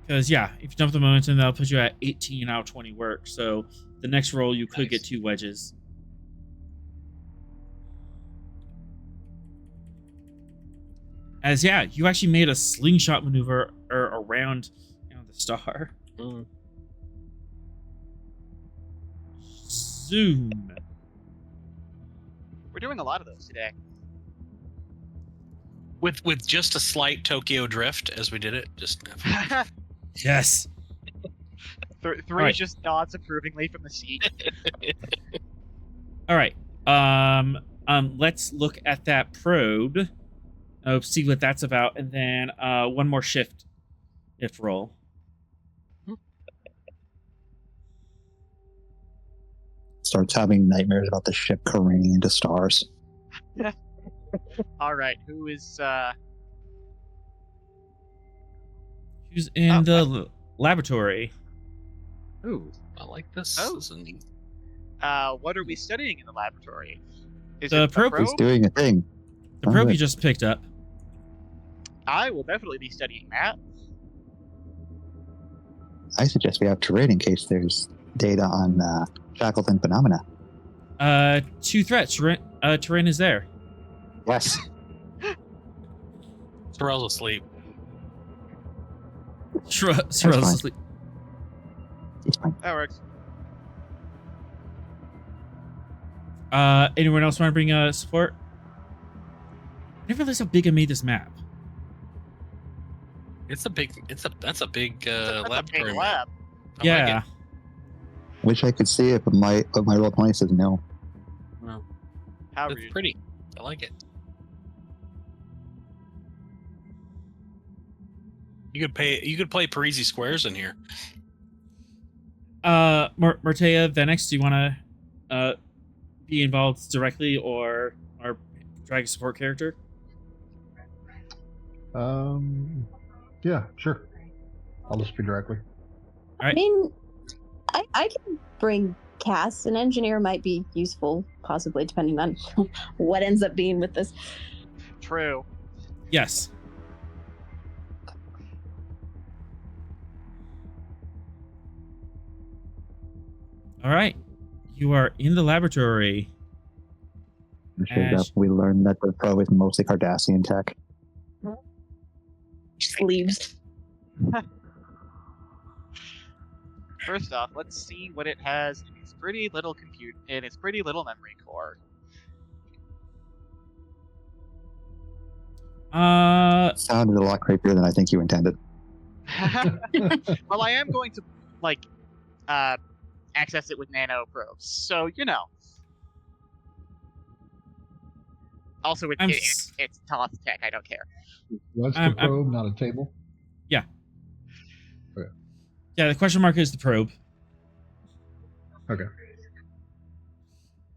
Because, yeah, if you dump the momentum, that'll put you at 18 out of 20 work. So the next roll, you could get 2 wedges. As, yeah, you actually made a slingshot maneuver around the star. Mm. Zoom. We're doing a lot of those today. With just a slight Tokyo drift as we did it. Just Yes. Three right. just nods approvingly from the seat. All right. Let's look at that probe. See what that's about, and then 1 more shift roll. Starts having nightmares about the ship careening into stars. All right, who is Who's in the laboratory? Ooh, I like this. Oh. This is neat. what are we studying in the laboratory? Is The it a probe He's doing a thing. The probe you just picked up. I will definitely be studying that. I suggest we have terrain in case there's data on Shackleton phenomena. 2 threats. Terrain is there. Yes. Sorrel's asleep. Sorrel's fine. asleep. It's fine. That works. Anyone else want to bring support? I never realized how big I made this map. That's a big That's a laboratory. big lab. I like Yeah. it. Wish I could see it, but my roll 20 says no. Well, How That's rude. pretty. I like it. You could play Parisi Squares in here. Martea, Venix, do you want to be involved directly or drag a support character? Yeah, sure. I'll just be directly. All right. I mean, I can bring Cass. An engineer might be useful, possibly, depending on what ends up being with this. True. Yes. All right. You are in the laboratory. Straight up, Ash. we learned that the probe is mostly Cardassian tech. Just leaves. First off, let's see what it has in its pretty little pretty little memory core. Sounded a lot creepier than I think you intended. Well, I am going to access it with nano probes, so you know. Also, it's Toth tech. I don't care. What's the probe, not a table? Yeah. Okay. Yeah, the question mark is the probe. Okay.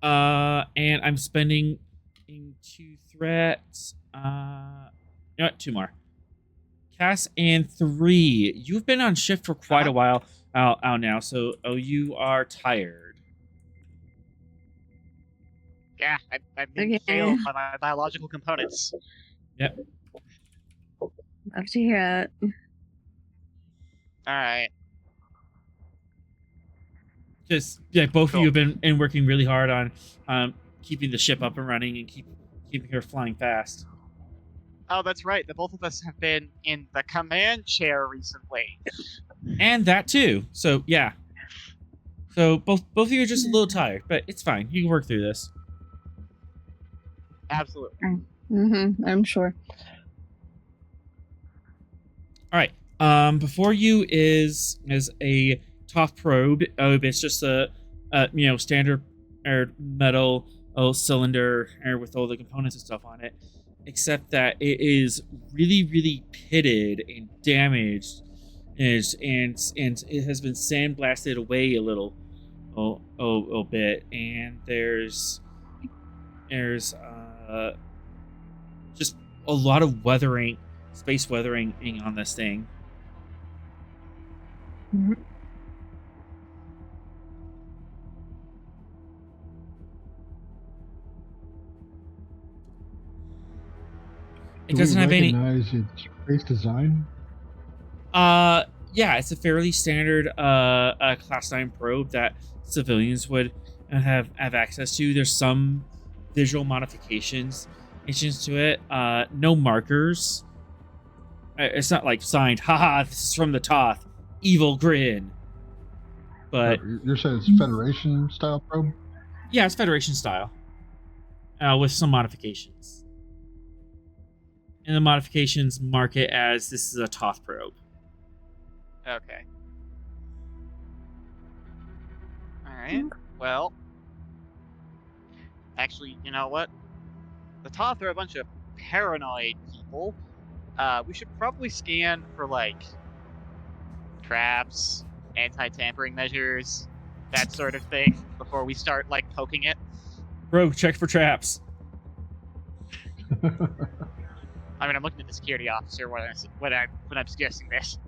And I'm spending 2 threats. You know what? 2 more. Cass and 3. You've been on shift for quite a while out now, so you are tired. Yeah, I'm being failed by my biological components. Yep. Love to hear it. All right. Just both of you have been working really hard on keeping the ship up and running and keeping her flying fast. Oh, that's right. The both of us have been in the command chair recently. And that too. So yeah. So both of you are just a little tired, but it's fine. You can work through this. Absolutely. I'm sure. All right. Before you is a Toth probe. It's just a standard metal cylinder with all the components and stuff on it, except that it is really, really pitted and damaged, and it has been sandblasted away a little bit, and there's just a lot of space weathering on this thing. Mm-hmm. It doesn't have any. Recognize its space design? Yeah, it's a fairly standard Class 9 probe that civilians would have access to. There's some visual modifications to it. No markers. It's not like signed, haha, this is from the Toth. Evil grin. But You're saying it's Federation style probe? yeah, it's Federation style. With some modifications. And the modifications mark it as this is a Toth probe. Okay. Alright. Well. Actually, you know what? The Toth are a bunch of paranoid people. We should probably scan for, like, traps, anti-tampering measures, that sort of thing, before we start, like, poking it. Bro, check for traps. I mean, I'm looking at the security officer when I'm suggesting this.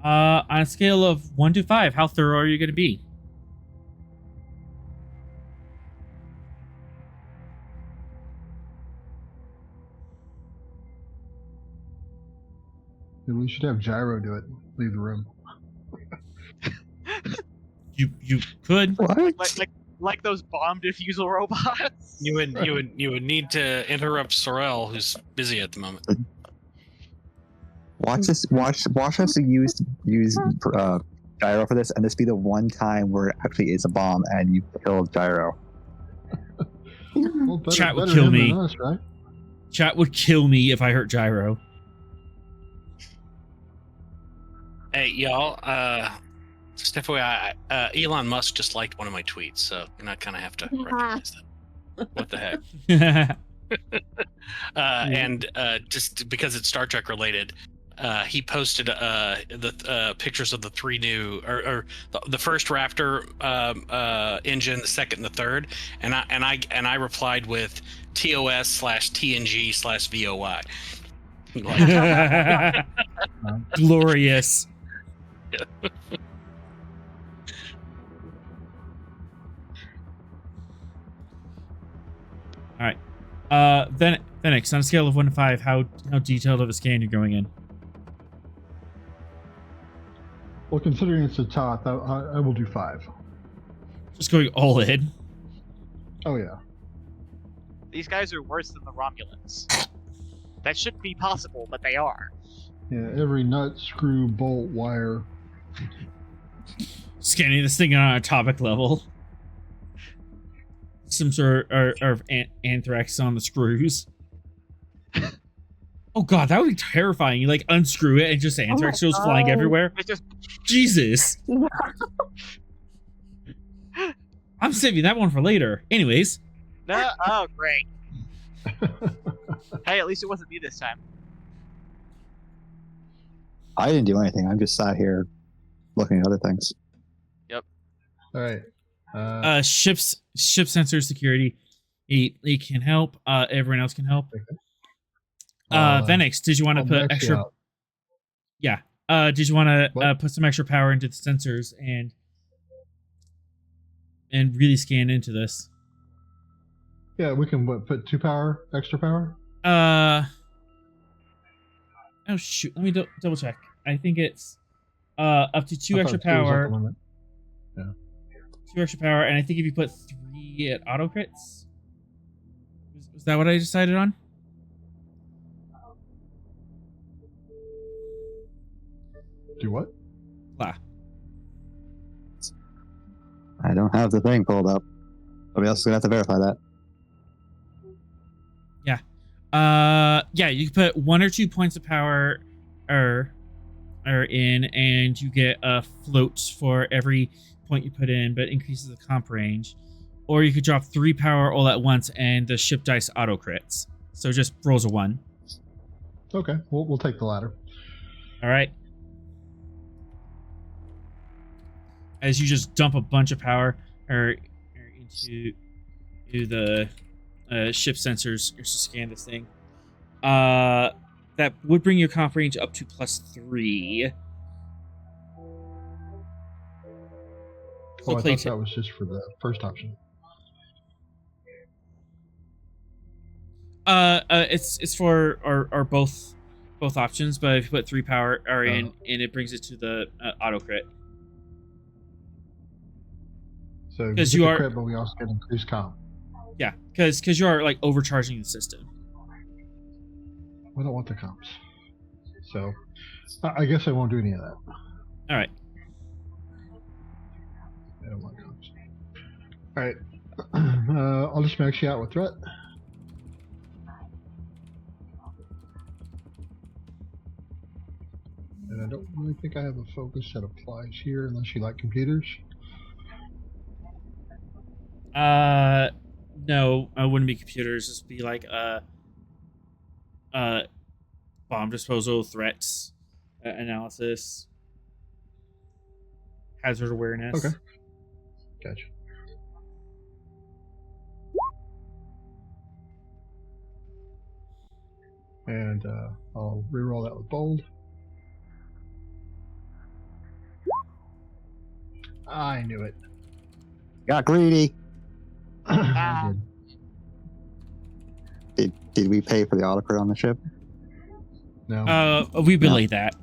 On a scale of 1 to 5, how thorough are you going to be? We should have Gyro do it. Leave the room. You could. What? Like those bomb defusal robots. You would need to interrupt Sorel, who's busy at the moment. Watch us use Gyro for this, and this be the one time where it actually is a bomb and you killed Gyro. Well, Chat would better kill him me. than us, right? Chat would kill me if I hurt Gyro. Hey, y'all, Just FYI, Elon Musk just liked one of my tweets, so I kind of have to recognize that. What the heck? And just because it's Star Trek related, he posted the pictures of the three new, or the first Raptor engine, the second and the third, and I replied with TOS/TNG/VOI. Glorious. All right. Phoenix, on a scale of 1 to 5, how detailed of a scan you're going in? Well, considering it's a Toth, I will do 5. Just going all in. Oh yeah. These guys are worse than the Romulans. That shouldn't be possible, but they are. Yeah, every nut, screw, bolt, wire. Scanning this thing on an atomic level. Some sort of anthrax on the screws. Oh god, that would be terrifying. You like unscrew it and just anthrax goes flying everywhere. It's just Jesus. I'm saving that one for later. Anyways. no. Oh, great. Hey, at least it wasn't me this time. I didn't do anything. I'm just sat here looking at other things. Yep. All right. Ship sensor security. He can help. Everyone else can help. Venix, did you want to put extra? Yeah. Did you want to put some extra power into the sensors and really scan into this? Yeah, we can put 2 extra power. Oh shoot! Let me double check. I think it's up to 2 extra power. Yeah. 2 extra power, and I think if you put 3 at auto crits, was that what I decided on? Do what? Blah. I don't have the thing pulled up. Somebody else is gonna have to verify that. Yeah, you can put 1 or 2 points of power in, and you get a float for every point you put in, but increases the comp range. Or you could drop 3 power all at once, and the ship dice auto crits. So just rolls a 1. Okay, we'll take the latter. All right. As you just dump a bunch of power into the ship sensors to scan this thing. That would bring your comp range up to +3. Oh, I thought that was just for the first option. It's for our both options, but if you put 3 power in, and it brings it to the auto crit. So because you are crit, but we also get increased comp. Yeah, because you are like overcharging the system. We don't want the comps, so I guess I won't do any of that. All right. I don't want comps. All right. I'll just max you out with threat. And I don't really think I have a focus that applies here unless you like computers. No, I wouldn't be computers. Just be like bomb disposal, threats, analysis, hazard awareness. Okay, gotcha. And I'll reroll that with bold. I knew it. Got greedy. I did. Did we pay for the autocrat on the ship? No. We belayed that.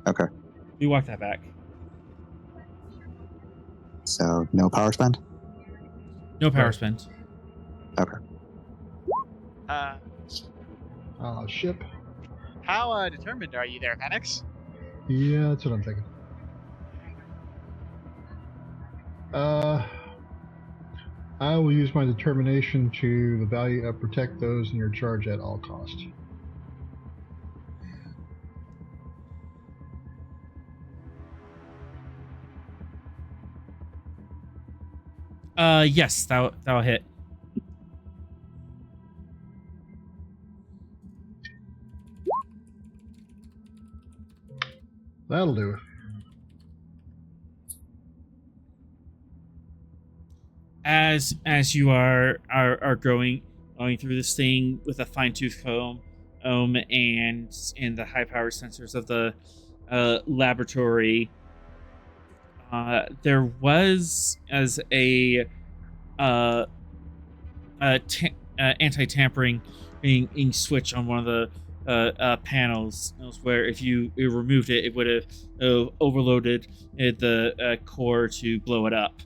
Okay. We walked that back. So no power spend? No power spent. Okay. Ship. How determined are you there, Phoenix? Yeah, that's what I'm thinking. I will use my determination to protect those in your charge at all cost. Yes, that'll hit. That'll do it. As you are going through this thing with a fine-tooth comb, and the high-powered sensors of the laboratory, there was as a anti-tampering being switch on one of the panels, where if you removed it, it would have overloaded the core to blow it up.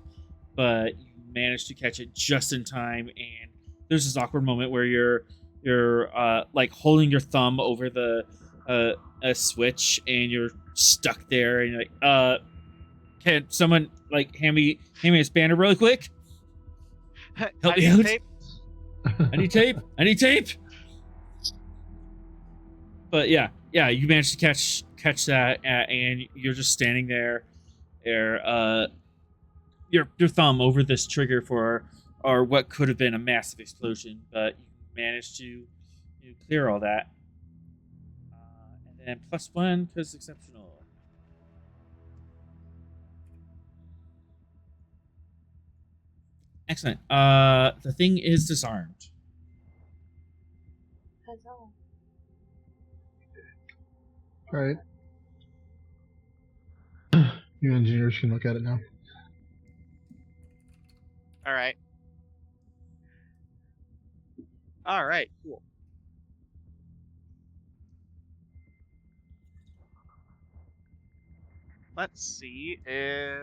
But you managed to catch it just in time, and there's this awkward moment where you're like holding your thumb over the a switch, and you're stuck there, and you're like, can someone like hand me a spanner really quick? Help me out. Tape? I need tape. I need tape. But yeah, you managed to catch that, and you're just standing there, your thumb over this trigger for or what could have been a massive explosion, but you managed to clear all that, and then +1 because exceptional. Excellent. The thing is disarmed. All right. You engineers can look at it now. All right. All right. Cool. Let's see if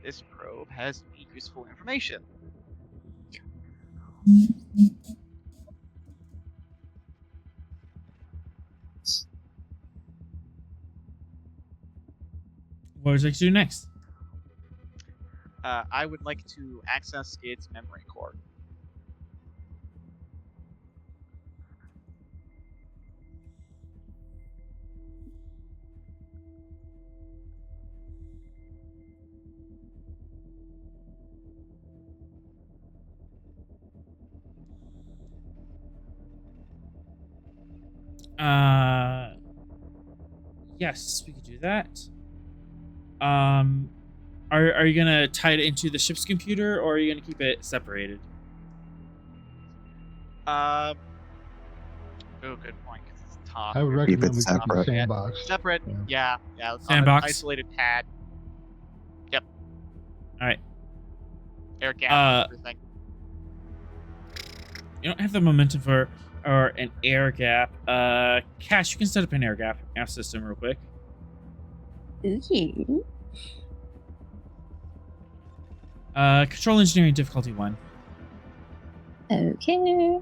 this probe has any useful information. What would you like to do next? I would like to access its memory core. Yes, we could do that. Are you gonna tie it into the ship's computer, or are you gonna keep it separated? Oh, good point. 'Cause it's top. I would Keep recommend it we keep the separate. sandbox. Separate. Yeah. Yeah. On an Sandbox. isolated pad. Yep. All right. Air gap. Everything. You don't have the momentum for or an air gap. Cash, you can set up an air gap system real quick. Ooh. Control engineering difficulty 1. Okay.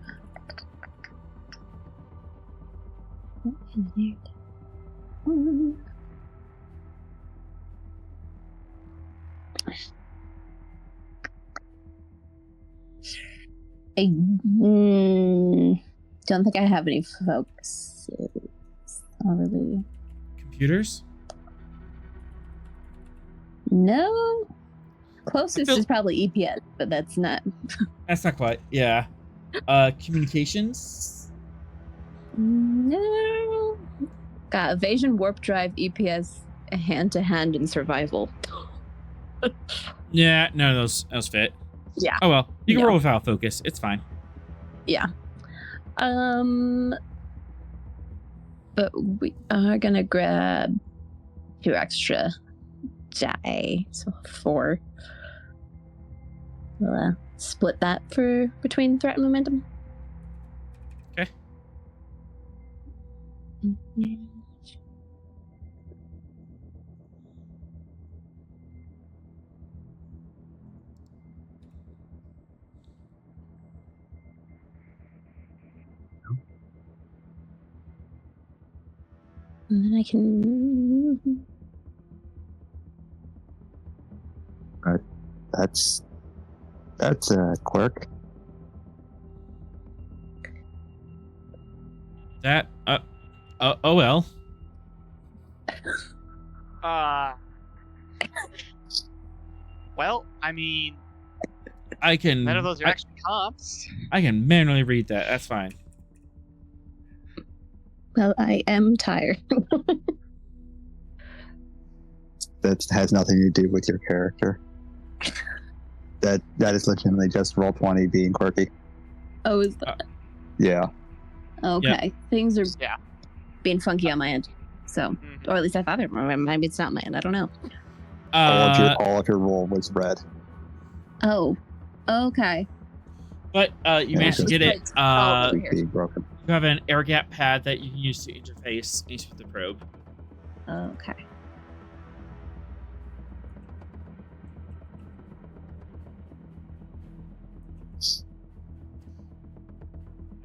I don't think I have any focuses. Not really. Computers. No. Closest feel- is probably EPS, but that's not. That's not quite. Yeah. Communications. No. Got evasion, warp drive, EPS, hand to hand, and survival. Yeah, none of those fit. Yeah. Oh well, you can No. roll without focus. It's fine. Yeah. But we are gonna grab 2 extra die, so 4. We'll split that for between threat and momentum. Okay. And then I can. That's a quirk. That. Oh well. Well, I mean, I can. None of those are actually comps. I can manually read that. That's fine. Well, I am tired. That has nothing to do with your character. That is legitimately just Roll20 being quirky. Oh, is that? Yeah. Okay. Things are Yeah. being funky on my end. So, Mhm. or at least I thought it. Maybe it's not my end. I don't know. All of your roll was red. Oh. Okay. But you managed to get it. over here. Being broken. You have an air gap pad that you can use to interface with the probe. Okay.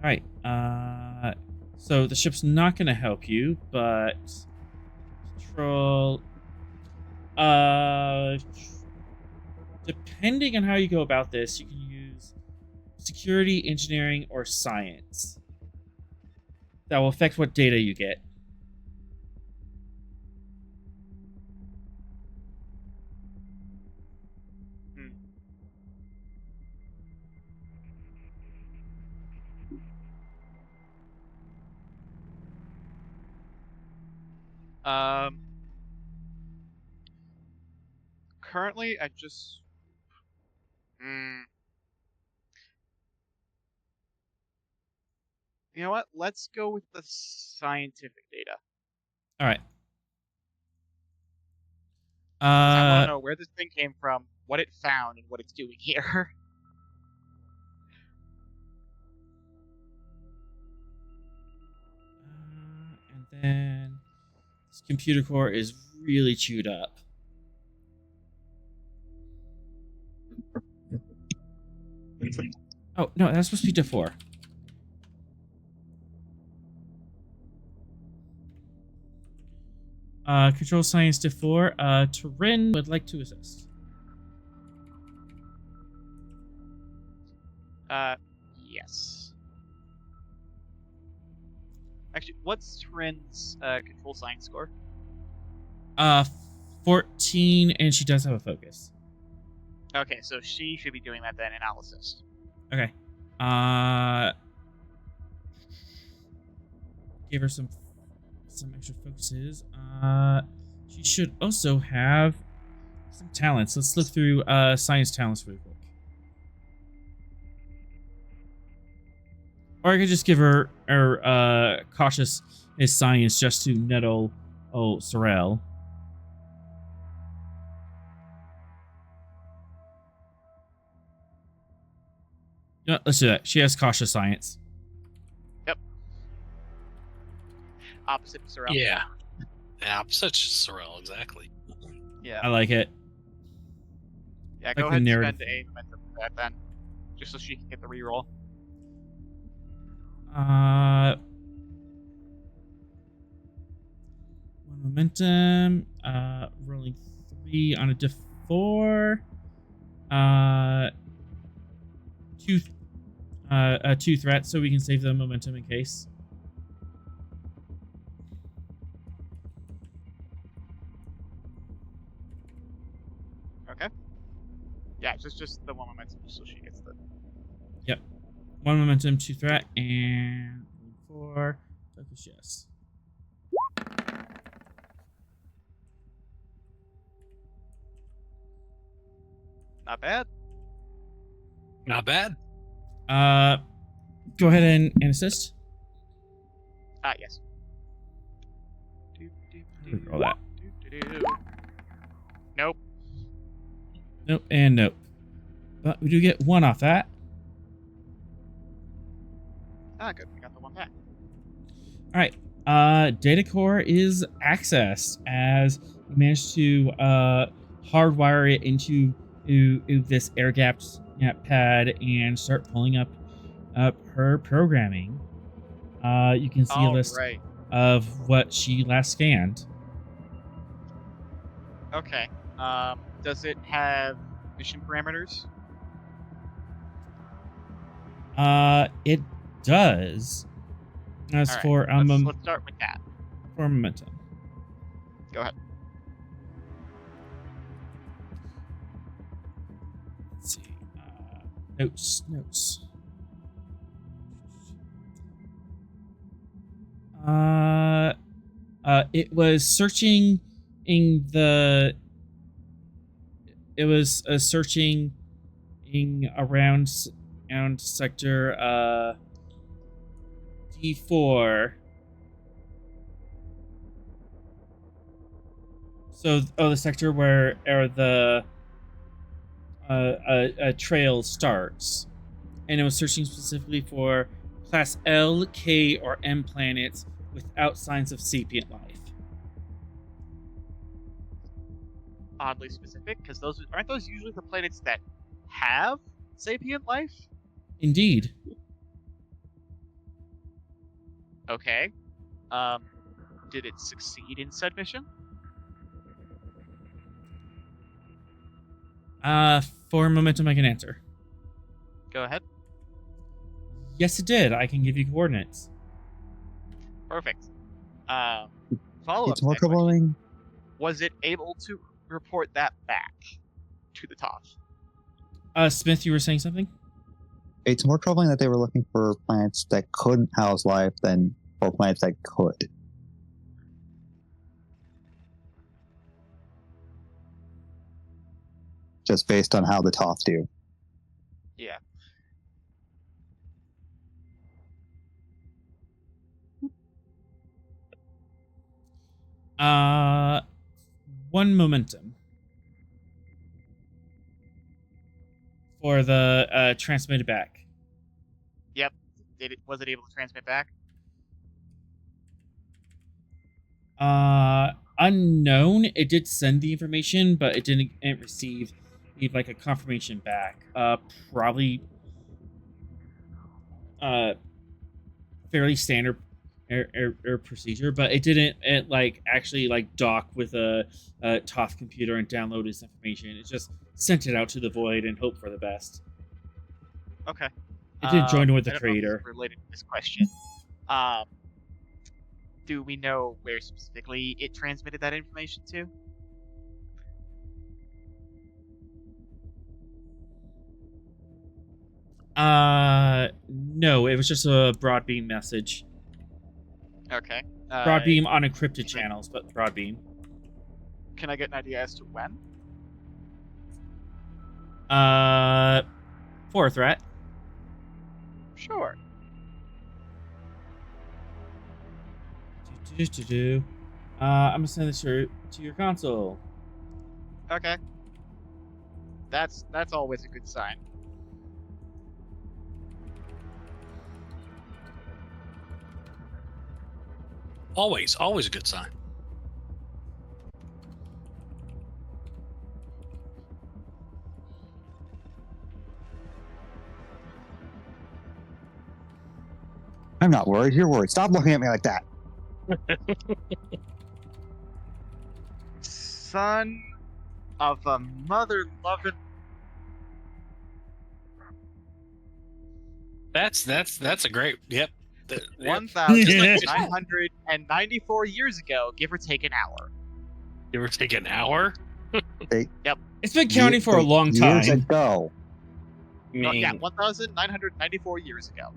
All right. So the ship's not going to help you, but control. Depending on how you go about this, you can use security, engineering, or science. That will affect what data you get. Currently, I just. You know what? Let's go with the scientific data. All right. 'Cause I want to know where this thing came from, what it found, and what it's doing here. And then this computer core is really chewed up. Oh, no, that's supposed to be to 4. Control science to 4. Turin would like to assist. Yes. Actually, what's Turin's control science score? 14, and she does have a focus. Okay, so she should be doing that then, and I'll assist. Okay. Give her some extra focuses. She should also have some talents. Let's look through science talents really quick. Or I could just give her cautious is science just to nettle Sorrel. No, let's do that. She has cautious science. Opposite of Sorrel. Yeah. Opposite Sorrel, exactly. Yeah. I like it. Yeah, like go the ahead and narrative. spend a momentum for that then. Just so she can get the reroll. One momentum. Rolling 3 on a diff 4. 2 threats, so we can save the momentum in case. Okay. Yeah, just the one momentum, just so she gets the. Yep. 1 momentum, 2 threat, and 4 focus. Yes. Not bad. Not bad. Go ahead and assist. Yes. Roll that. Nope. Nope and nope. But we do get 1 off that. Good. We got the one back. All right. Data core is accessed as we managed to hardwire it into this air gapped pad and start pulling up her programming. You can see a list Right. of what she last scanned. Okay. Does it have mission parameters? It does. As All right, for let's start with that. for momentum. Go ahead. Let's see. Notes. It was searching in the. It was searching in around sector D4. So, the sector where the trail starts, and it was searching specifically for class L, K, or M planets without signs of sapient life. Oddly specific, because aren't those usually the planets that have sapient life? Indeed. Okay. Did it succeed in said mission? For momentum, I can answer. Go ahead. Yes, it did. I can give you coordinates. Perfect. Follow-up It's more to that question. troubling. Was it able to report that back to the top? Smith, you were saying something? It's more troubling that they were looking for planets that couldn't house life than for planets that could. Just based on how the Toth do. Yeah. One momentum for the transmitted back. Yep. Was it able to transmit back? Unknown. It did send the information, but it didn't receive like a confirmation back. Probably fairly standard procedure, but it didn't actually dock with a Toth computer and download this information. It just sent it out to the void and hope for the best. Okay. It didn't join with the I don't know if this creator. is related to this question. Do we know where specifically it transmitted that information to? No, it was just a broad beam message. Okay. Broad beam on encrypted channels, but broad beam. Can I get an idea as to when? For a threat. Sure. I'm gonna send this to your console. Okay. That's always a good sign. Always a good sign. I'm not worried. You're worried. Stop looking at me like that. Son of a mother-loving. That's a great. Yep. 1,994 years ago, give or take an hour. Give or take an hour. It's been counting for a long Years time. ago. Yeah, 1,994 years ago.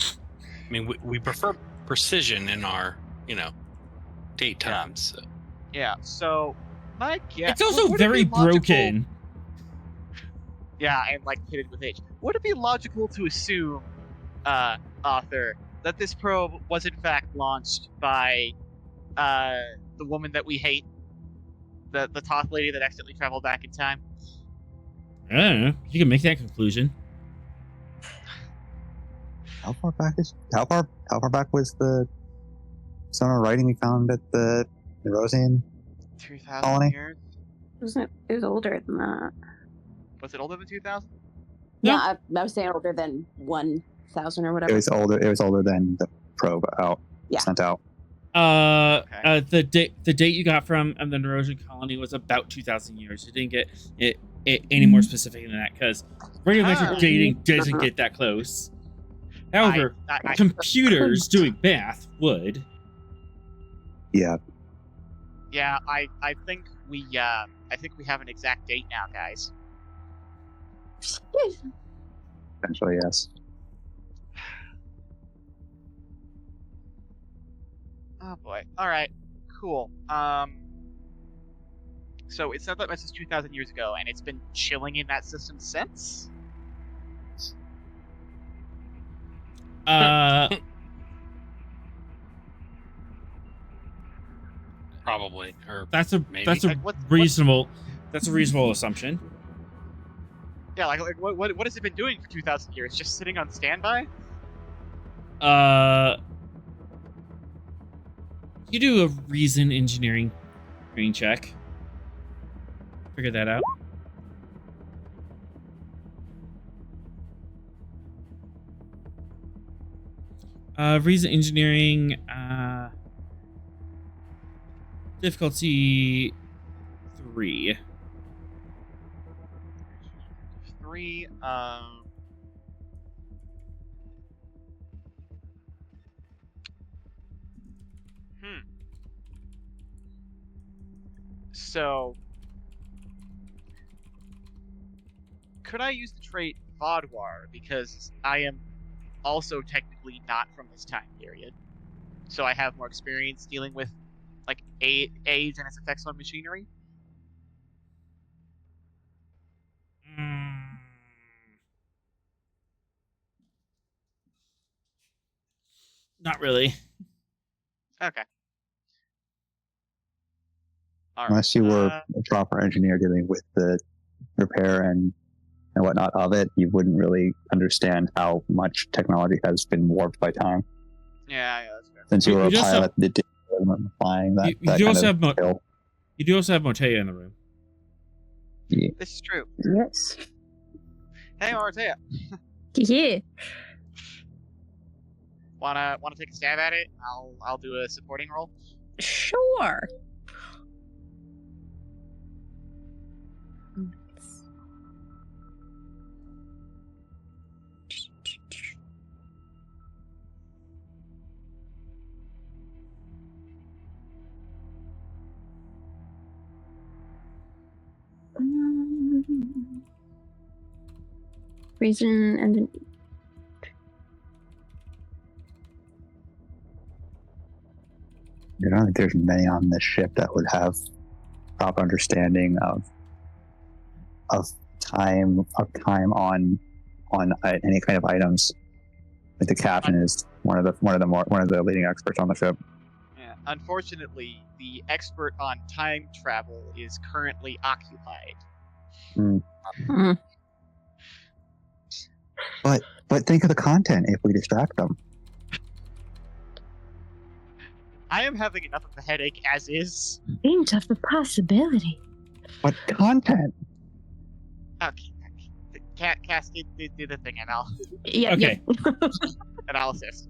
I mean, we prefer precision in our, date times. So. Yeah, so my guess. It's also would it very be logical- broken. Yeah, and pitted with age. Would it be logical to assume, Arthur, that this probe was in fact launched by the woman that we hate, the Toth lady that accidentally traveled back in time? I don't know. You can make that conclusion. How far back was the summer writing we found at the Rosian 2,000 colony? years? It was older than that. Was it older than 2,000? Yeah, I was saying older than 1,000 or whatever. It was older than the probe sent out. The date you got from the Nerosian colony was about 2,000 years. You didn't get it any more specific than that because radiometric dating doesn't get that close. However, computers doing math would. Yeah. Yeah, I think we have an exact date now, guys. Essentially, yes. Oh boy. All right. Cool. So it said that this is 2,000 years ago, and it's been chilling in that system since. Probably. Or That's a maybe. that's a Like, that's a reasonable assumption. Yeah, like what has it been doing for 2,000 years? Just sitting on standby? You do a reason engineering screen check. Figure that out. Reason engineering, difficulty 3. 3. So, could I use the trait Vodwar, because I am also technically not from this time period, so I have more experience dealing with like age and its effects on machinery? Not really. Okay. All right. Unless you were a proper engineer dealing with the repair and whatnot of it, you wouldn't really understand how much technology has been warped by time. Yeah, that's fair. Since you were a just pilot that did flying, that you kind do also of have skill. You do also have Motea in the room. Yeah. This is true. Yes. Hey, Martea, Yeah. wanna take a stab at it? I'll do a supporting role. Sure. Reason and then I don't think there's many on this ship that would have proper understanding of time on any kind of items. Like the captain is one of the leading experts on the ship. Yeah. Unfortunately, the expert on time travel is currently occupied. But think of the content if we distract them. I am having enough of a headache as is. think of the possibility. What content? Okay. Cass, do the thing, and Yeah. Okay. and I'll assist.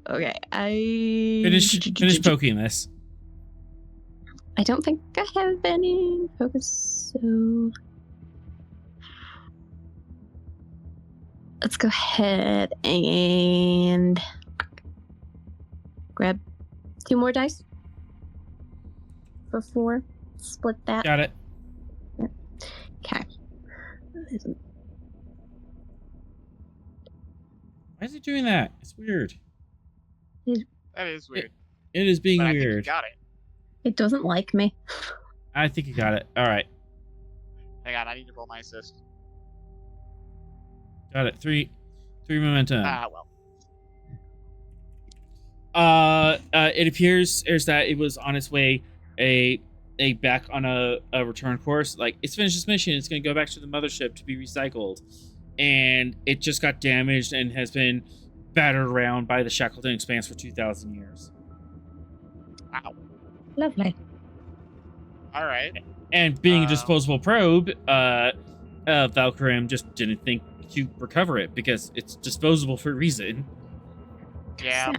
Okay. I Finish poking this. I don't think I have any focus, so let's go ahead and grab 2 more dice for 4. Split that. Got it. Okay. Why is it doing that? It's weird. That is weird. It is being but I think you weird. got it. It doesn't like me. I think you got it. All right. Hang on, I need to roll my assist. Got it. 3 momentum. Well. It appears that it was on its way a back on a return course. Like, it's finished its mission. It's going to go back to the mothership to be recycled, and it just got damaged and has been battered around by the Shackleton Expanse for 2,000 years. Wow. Lovely. All right. And being a disposable probe, Valkyrim just didn't think to recover it because it's disposable for a reason. Yeah.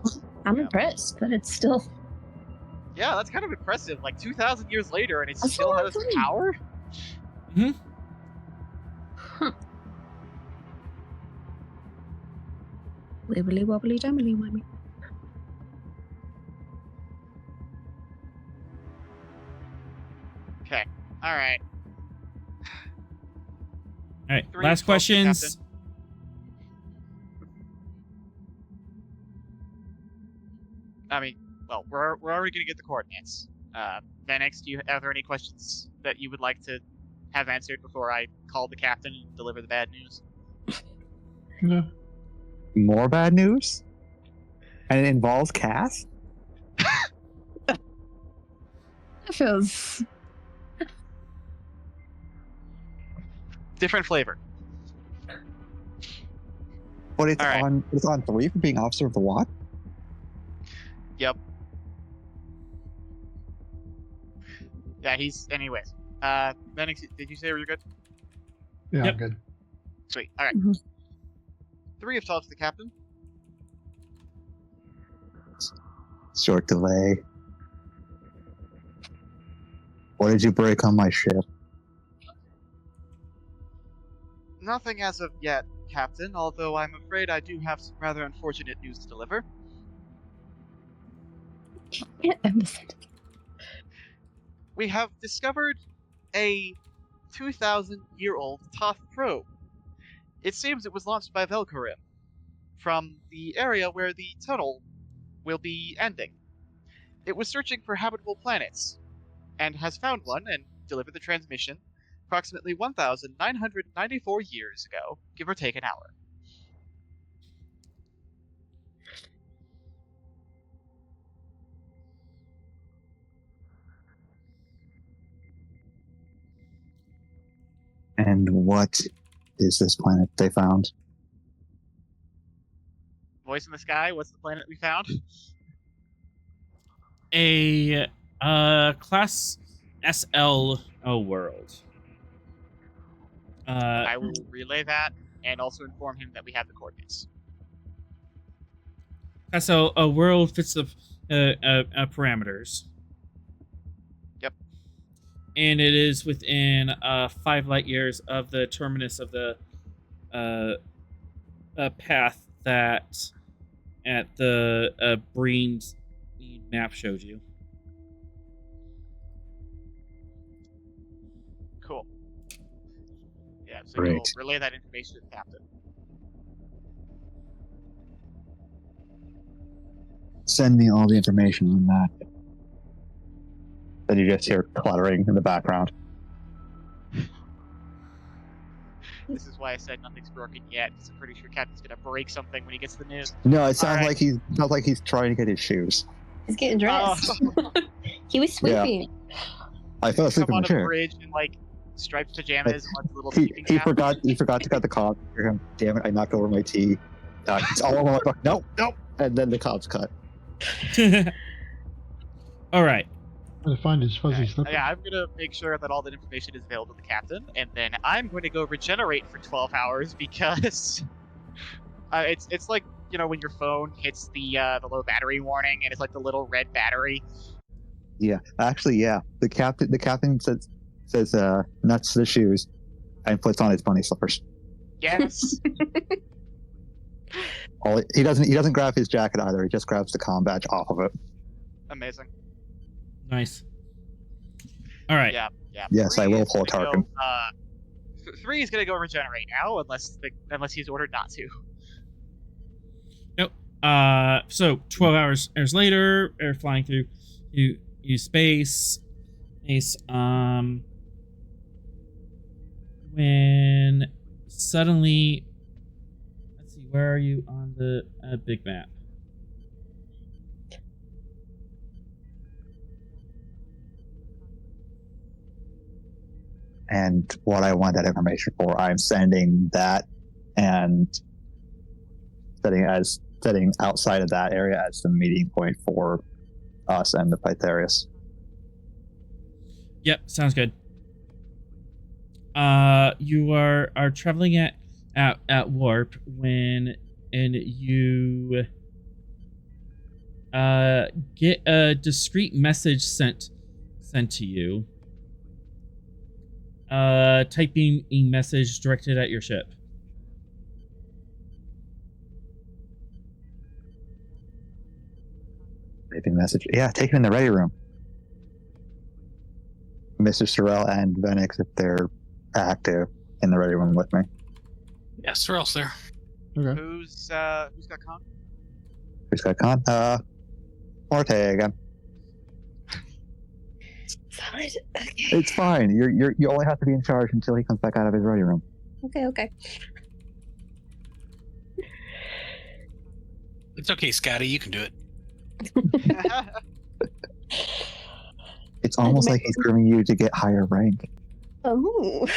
I'm impressed, but it's still. Yeah, that's kind of impressive. Like 2,000 years later, and it That's still what I'm has saying. power. Huh. Wibbly wobbly jumbly wubby. Okay. All right. right, 3 last of 12 to the questions. captain. I mean, well, we're already going to get the coordinates. Venix, are there any questions that you would like to have answered before I call the captain and deliver the bad news? No. More bad news? And it involves Cass? That feels. Different flavor. But it's All right. on 3 for being officer of the watch? Yep. Yeah, anyways. Venix, did you say we're good? Yeah, Yep. I'm good. Sweet. All right. Mhm. 3 of 12 to the captain. Short delay. What did you break on my ship? Nothing as of yet, Captain, although I'm afraid I do have some rather unfortunate news to deliver. We have discovered a 2,000-year-old Toth probe. It seems it was launched by Velcorim from the area where the tunnel will be ending. It was searching for habitable planets, and has found one and delivered the transmission approximately 1,994 years ago, give or take an hour. And what is this planet they found? Voice in the sky, what's the planet we found? A class SL world. I will relay that and also inform him that we have the coordinates. So a world fits the parameters. Yep. And it is within 5 light years of the terminus of the path that at the Breen's map showed you. Cool. Yeah, so Great. you'll relay that information to the captain. Send me all the information on that. Then you just hear cluttering in the background. This is why I said nothing's broken yet, because I'm pretty sure Captain's gonna break something when he gets the news. No, it sounds Alright. like he's trying to get his shoes. He's getting dressed. He was Yeah. sleeping. I fell asleep Come in on the a chair. bridge in like striped pajamas and like a little He, sleeping he cap. forgot to cut the cops. Damn it! I knocked over my tea. It's all over my book. Nope. And then the cops cut. All right. I'm gonna find his fuzzy slipper. Yeah, I'm gonna make sure that all that information is available to the captain, and then I'm going to go regenerate for 12 hours because it's like, you know, when your phone hits the low battery warning and it's like the little red battery. Yeah, actually, yeah. The captain says nuts to the shoes, and puts on his bunny slippers. Yes. He doesn't grab his jacket either. He just grabs the comm badge off of it. Amazing. Nice. All right. Yeah. Yes, I 3 will is pull a gonna Tarkin. go, 3 is gonna go regenerate now, unless he's ordered not to. Nope. So 12 hours later, they're flying through space. When suddenly, let's see, where are you on the big map? And what I want that information for, I'm sending that and setting outside of that area as the meeting point for us and the Pytharius. Yep, sounds good. You are traveling at warp when you get a discreet message sent to you. Typing a message directed at your ship. Typing message. Yeah, take it in the ready room. Mr. Sorrell and Venix, if they're active, in the ready room with me. Yes, who else there? Okay. Who's got con? Who's got con? Morte again. Solid. Okay. It's fine. You only have to be in charge until he comes back out of his ready room. Okay. It's okay, Scotty. You can do it. It's almost like he's grooming you to get higher rank. Oh.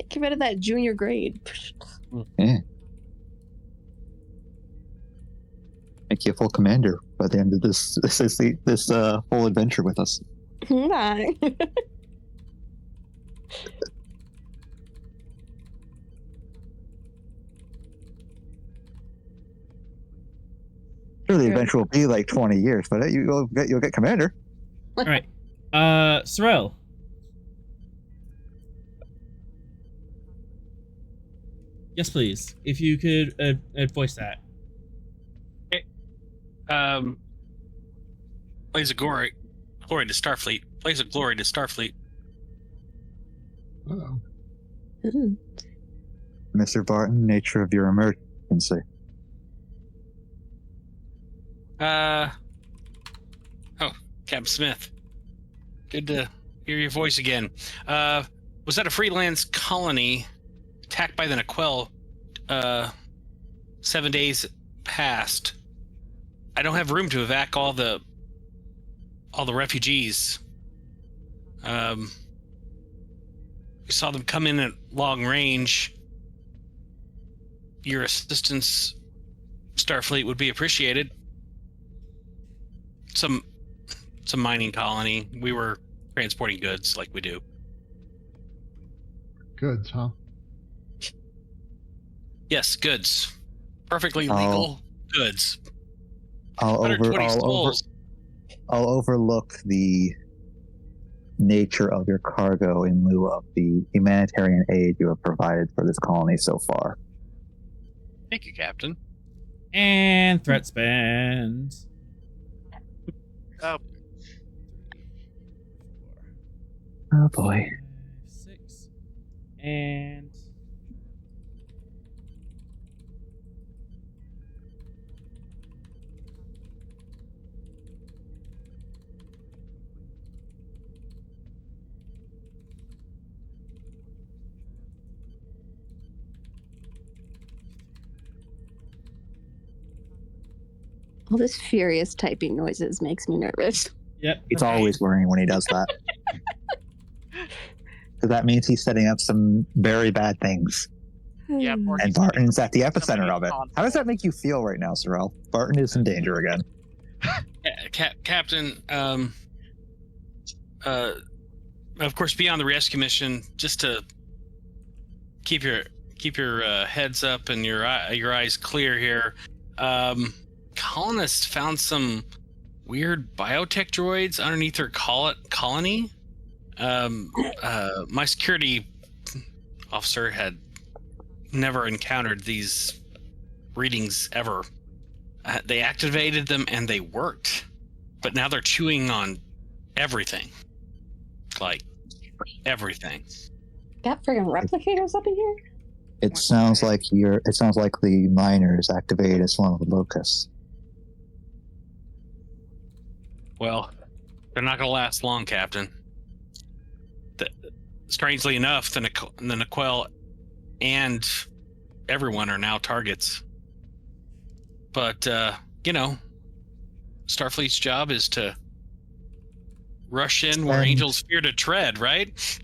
Get rid of that junior grade. Yeah. Make you a full commander by the end of this whole adventure with us. Bye. Sure, the adventure will be like 20 years, but you'll get commander. All right. Sorrel. Yes, please. If you could voice that. Plays a glory to Starfleet. Plays a glory to Starfleet. Uh-oh. Mr. Barton, nature of your emergency. Captain Smith. Good to hear your voice again. Was that a freelance colony attacked by the Naquel 7 days past? I don't have room to evac all the refugees. We saw them come in at long range. Your assistance, Starfleet, would be appreciated. Some mining colony. We were transporting goods like we do. Goods, huh? Yes, goods. Perfectly legal goods. I'll 120 souls. I'll overlook the nature of your cargo in lieu of the humanitarian aid you have provided for this colony so far. Thank you, Captain. And threat spend. Oh, Oh boy. 6. And All this furious typing noises makes me nervous. yep. It's always worrying when he does that. Because that means he's setting up some very bad things. yeah. Or And he's Barton's gonna at the be somebody epicenter of it. console. How does that make you feel right now, Sorrel? Barton is in danger again. Captain, of course, be on the rescue mission just to keep your heads up and your eyes clear here. Colonists found some weird biotech droids underneath their colony. My security officer had never encountered these readings ever. They activated them and they worked, but now they're chewing on everything. Like everything. Got friggin' replicators up in here? It sounds like the miners activated as one of the locusts. Well, they're not going to last long, Captain. Strangely enough, the Naquel and everyone are now targets. But, Starfleet's job is to rush in where angels fear to tread, right?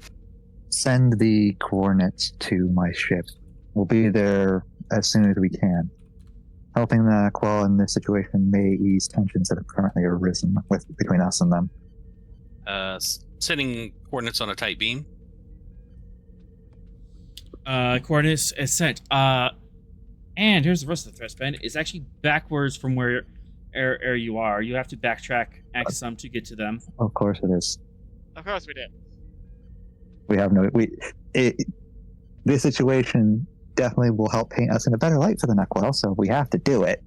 Send the coordinates to my ship. We'll be there as soon as we can. Helping the Quell in this situation may ease tensions that have currently arisen between us and them. Sending coordinates on a tight beam. Coordinates is sent. And here's the rest of the threat spend. It's actually backwards from where you are. You have to backtrack X some to get to them. Of course it is. Of course we did. We have this situation definitely will help paint us in a better light for the Naquel, so we have to do it.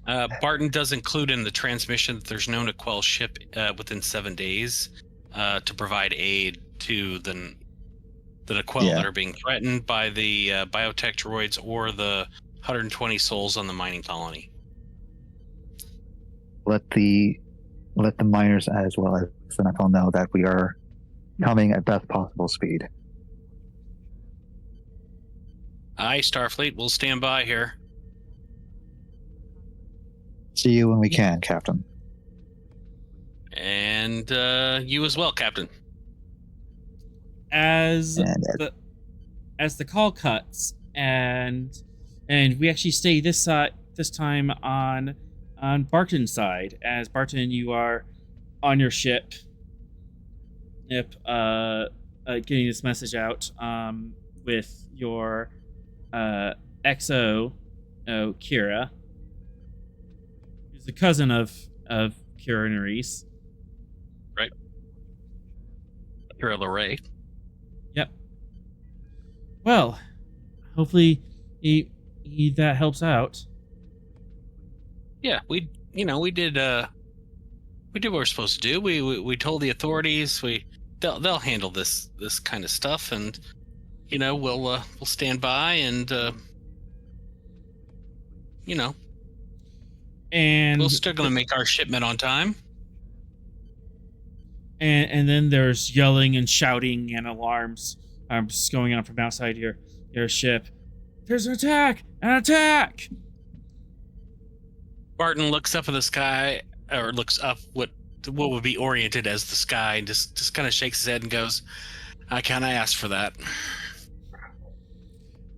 Barton does include in the transmission that there's no Naquel ship within 7 days to provide aid to the Niquel Yeah. that are being threatened by the biotech droids or the 120 souls on the mining colony. Let the miners as well as the Niquel know that we are coming at best possible speed. Aye, Starfleet, we'll stand by here. See you when we can, Captain. And you as well, Captain. As And the call cuts, and we actually stay this time on Barton's side. As Barton, you are on your ship. Getting this message out with your XO, Kira, who's the cousin of Kira and Reese. Right. Kira LeRae. Yep. Well, hopefully that helps out. Yeah, we did what we're supposed to do. We told the authorities they'll handle this kind of stuff, and we'll stand by and And we're still gonna make our shipment on time. And then there's yelling and shouting and alarms just going on from outside your ship. There's an attack! An attack! Barton looks up at the sky, or looks up what would be oriented as the sky, and just kind of shakes his head and goes, "I kind of asked for that."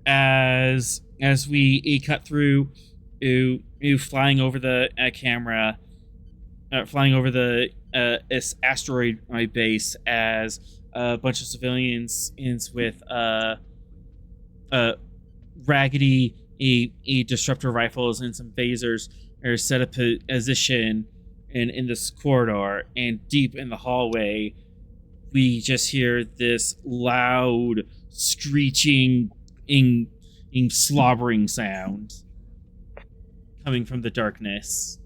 As we cut through, you flying over the camera, flying over the this asteroid base as a bunch of civilians with raggedy disruptor rifles and some phasers are set up a position in this corridor, and deep in the hallway we just hear this loud screeching slobbering sound coming from the darkness.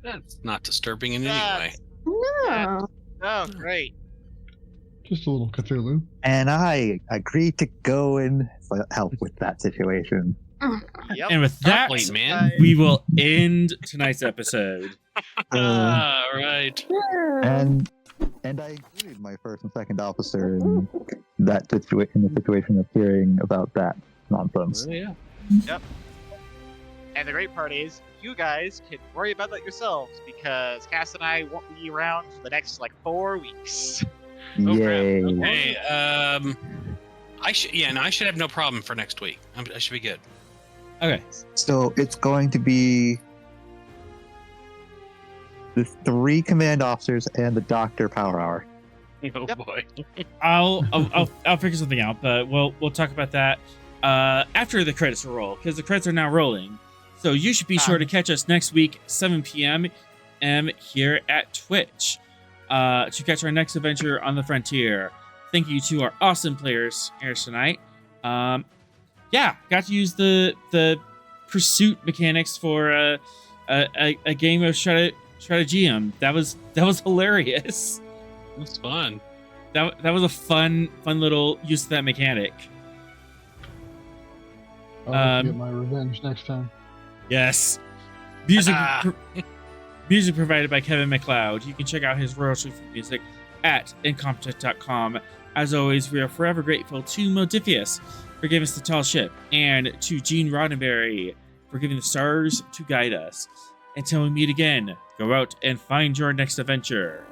That's not disturbing in any way. No. Oh, great. Just a little Cthulhu. And I agreed to go and help with that situation. Yep. And with that, Starfleet, man. we will end tonight's episode. Right. And I included my first and second officer in that in the situation of hearing about that nonsense. Yeah. And the great part is, you guys can worry about that yourselves, because Cass and I won't be around for the next 4 weeks. Yay! Okay. I should have no problem for next week. I should be good. Okay. So it's going to be the 3 command officers and the Doctor Power Hour. Oh Yep. boy. I'll figure something out, but we'll talk about that after the credits roll, because the credits are now rolling. So you should be sure to catch us next week, 7 p.m. here at Twitch, to catch our next adventure on the Frontier. Thank you to our awesome players here tonight. Got to use the pursuit mechanics for a game of Strategium. That was hilarious. It was fun. That was a fun little use of that mechanic. I'll have to get my revenge next time. Yes. Music provided by Kevin Macloud. You can check out his royalty-free music at incompetent.com. As always, we are forever grateful to Modifius for giving us the tall ship, and to Gene Roddenberry for giving the stars to guide us. Until we meet again, go out and find your next adventure.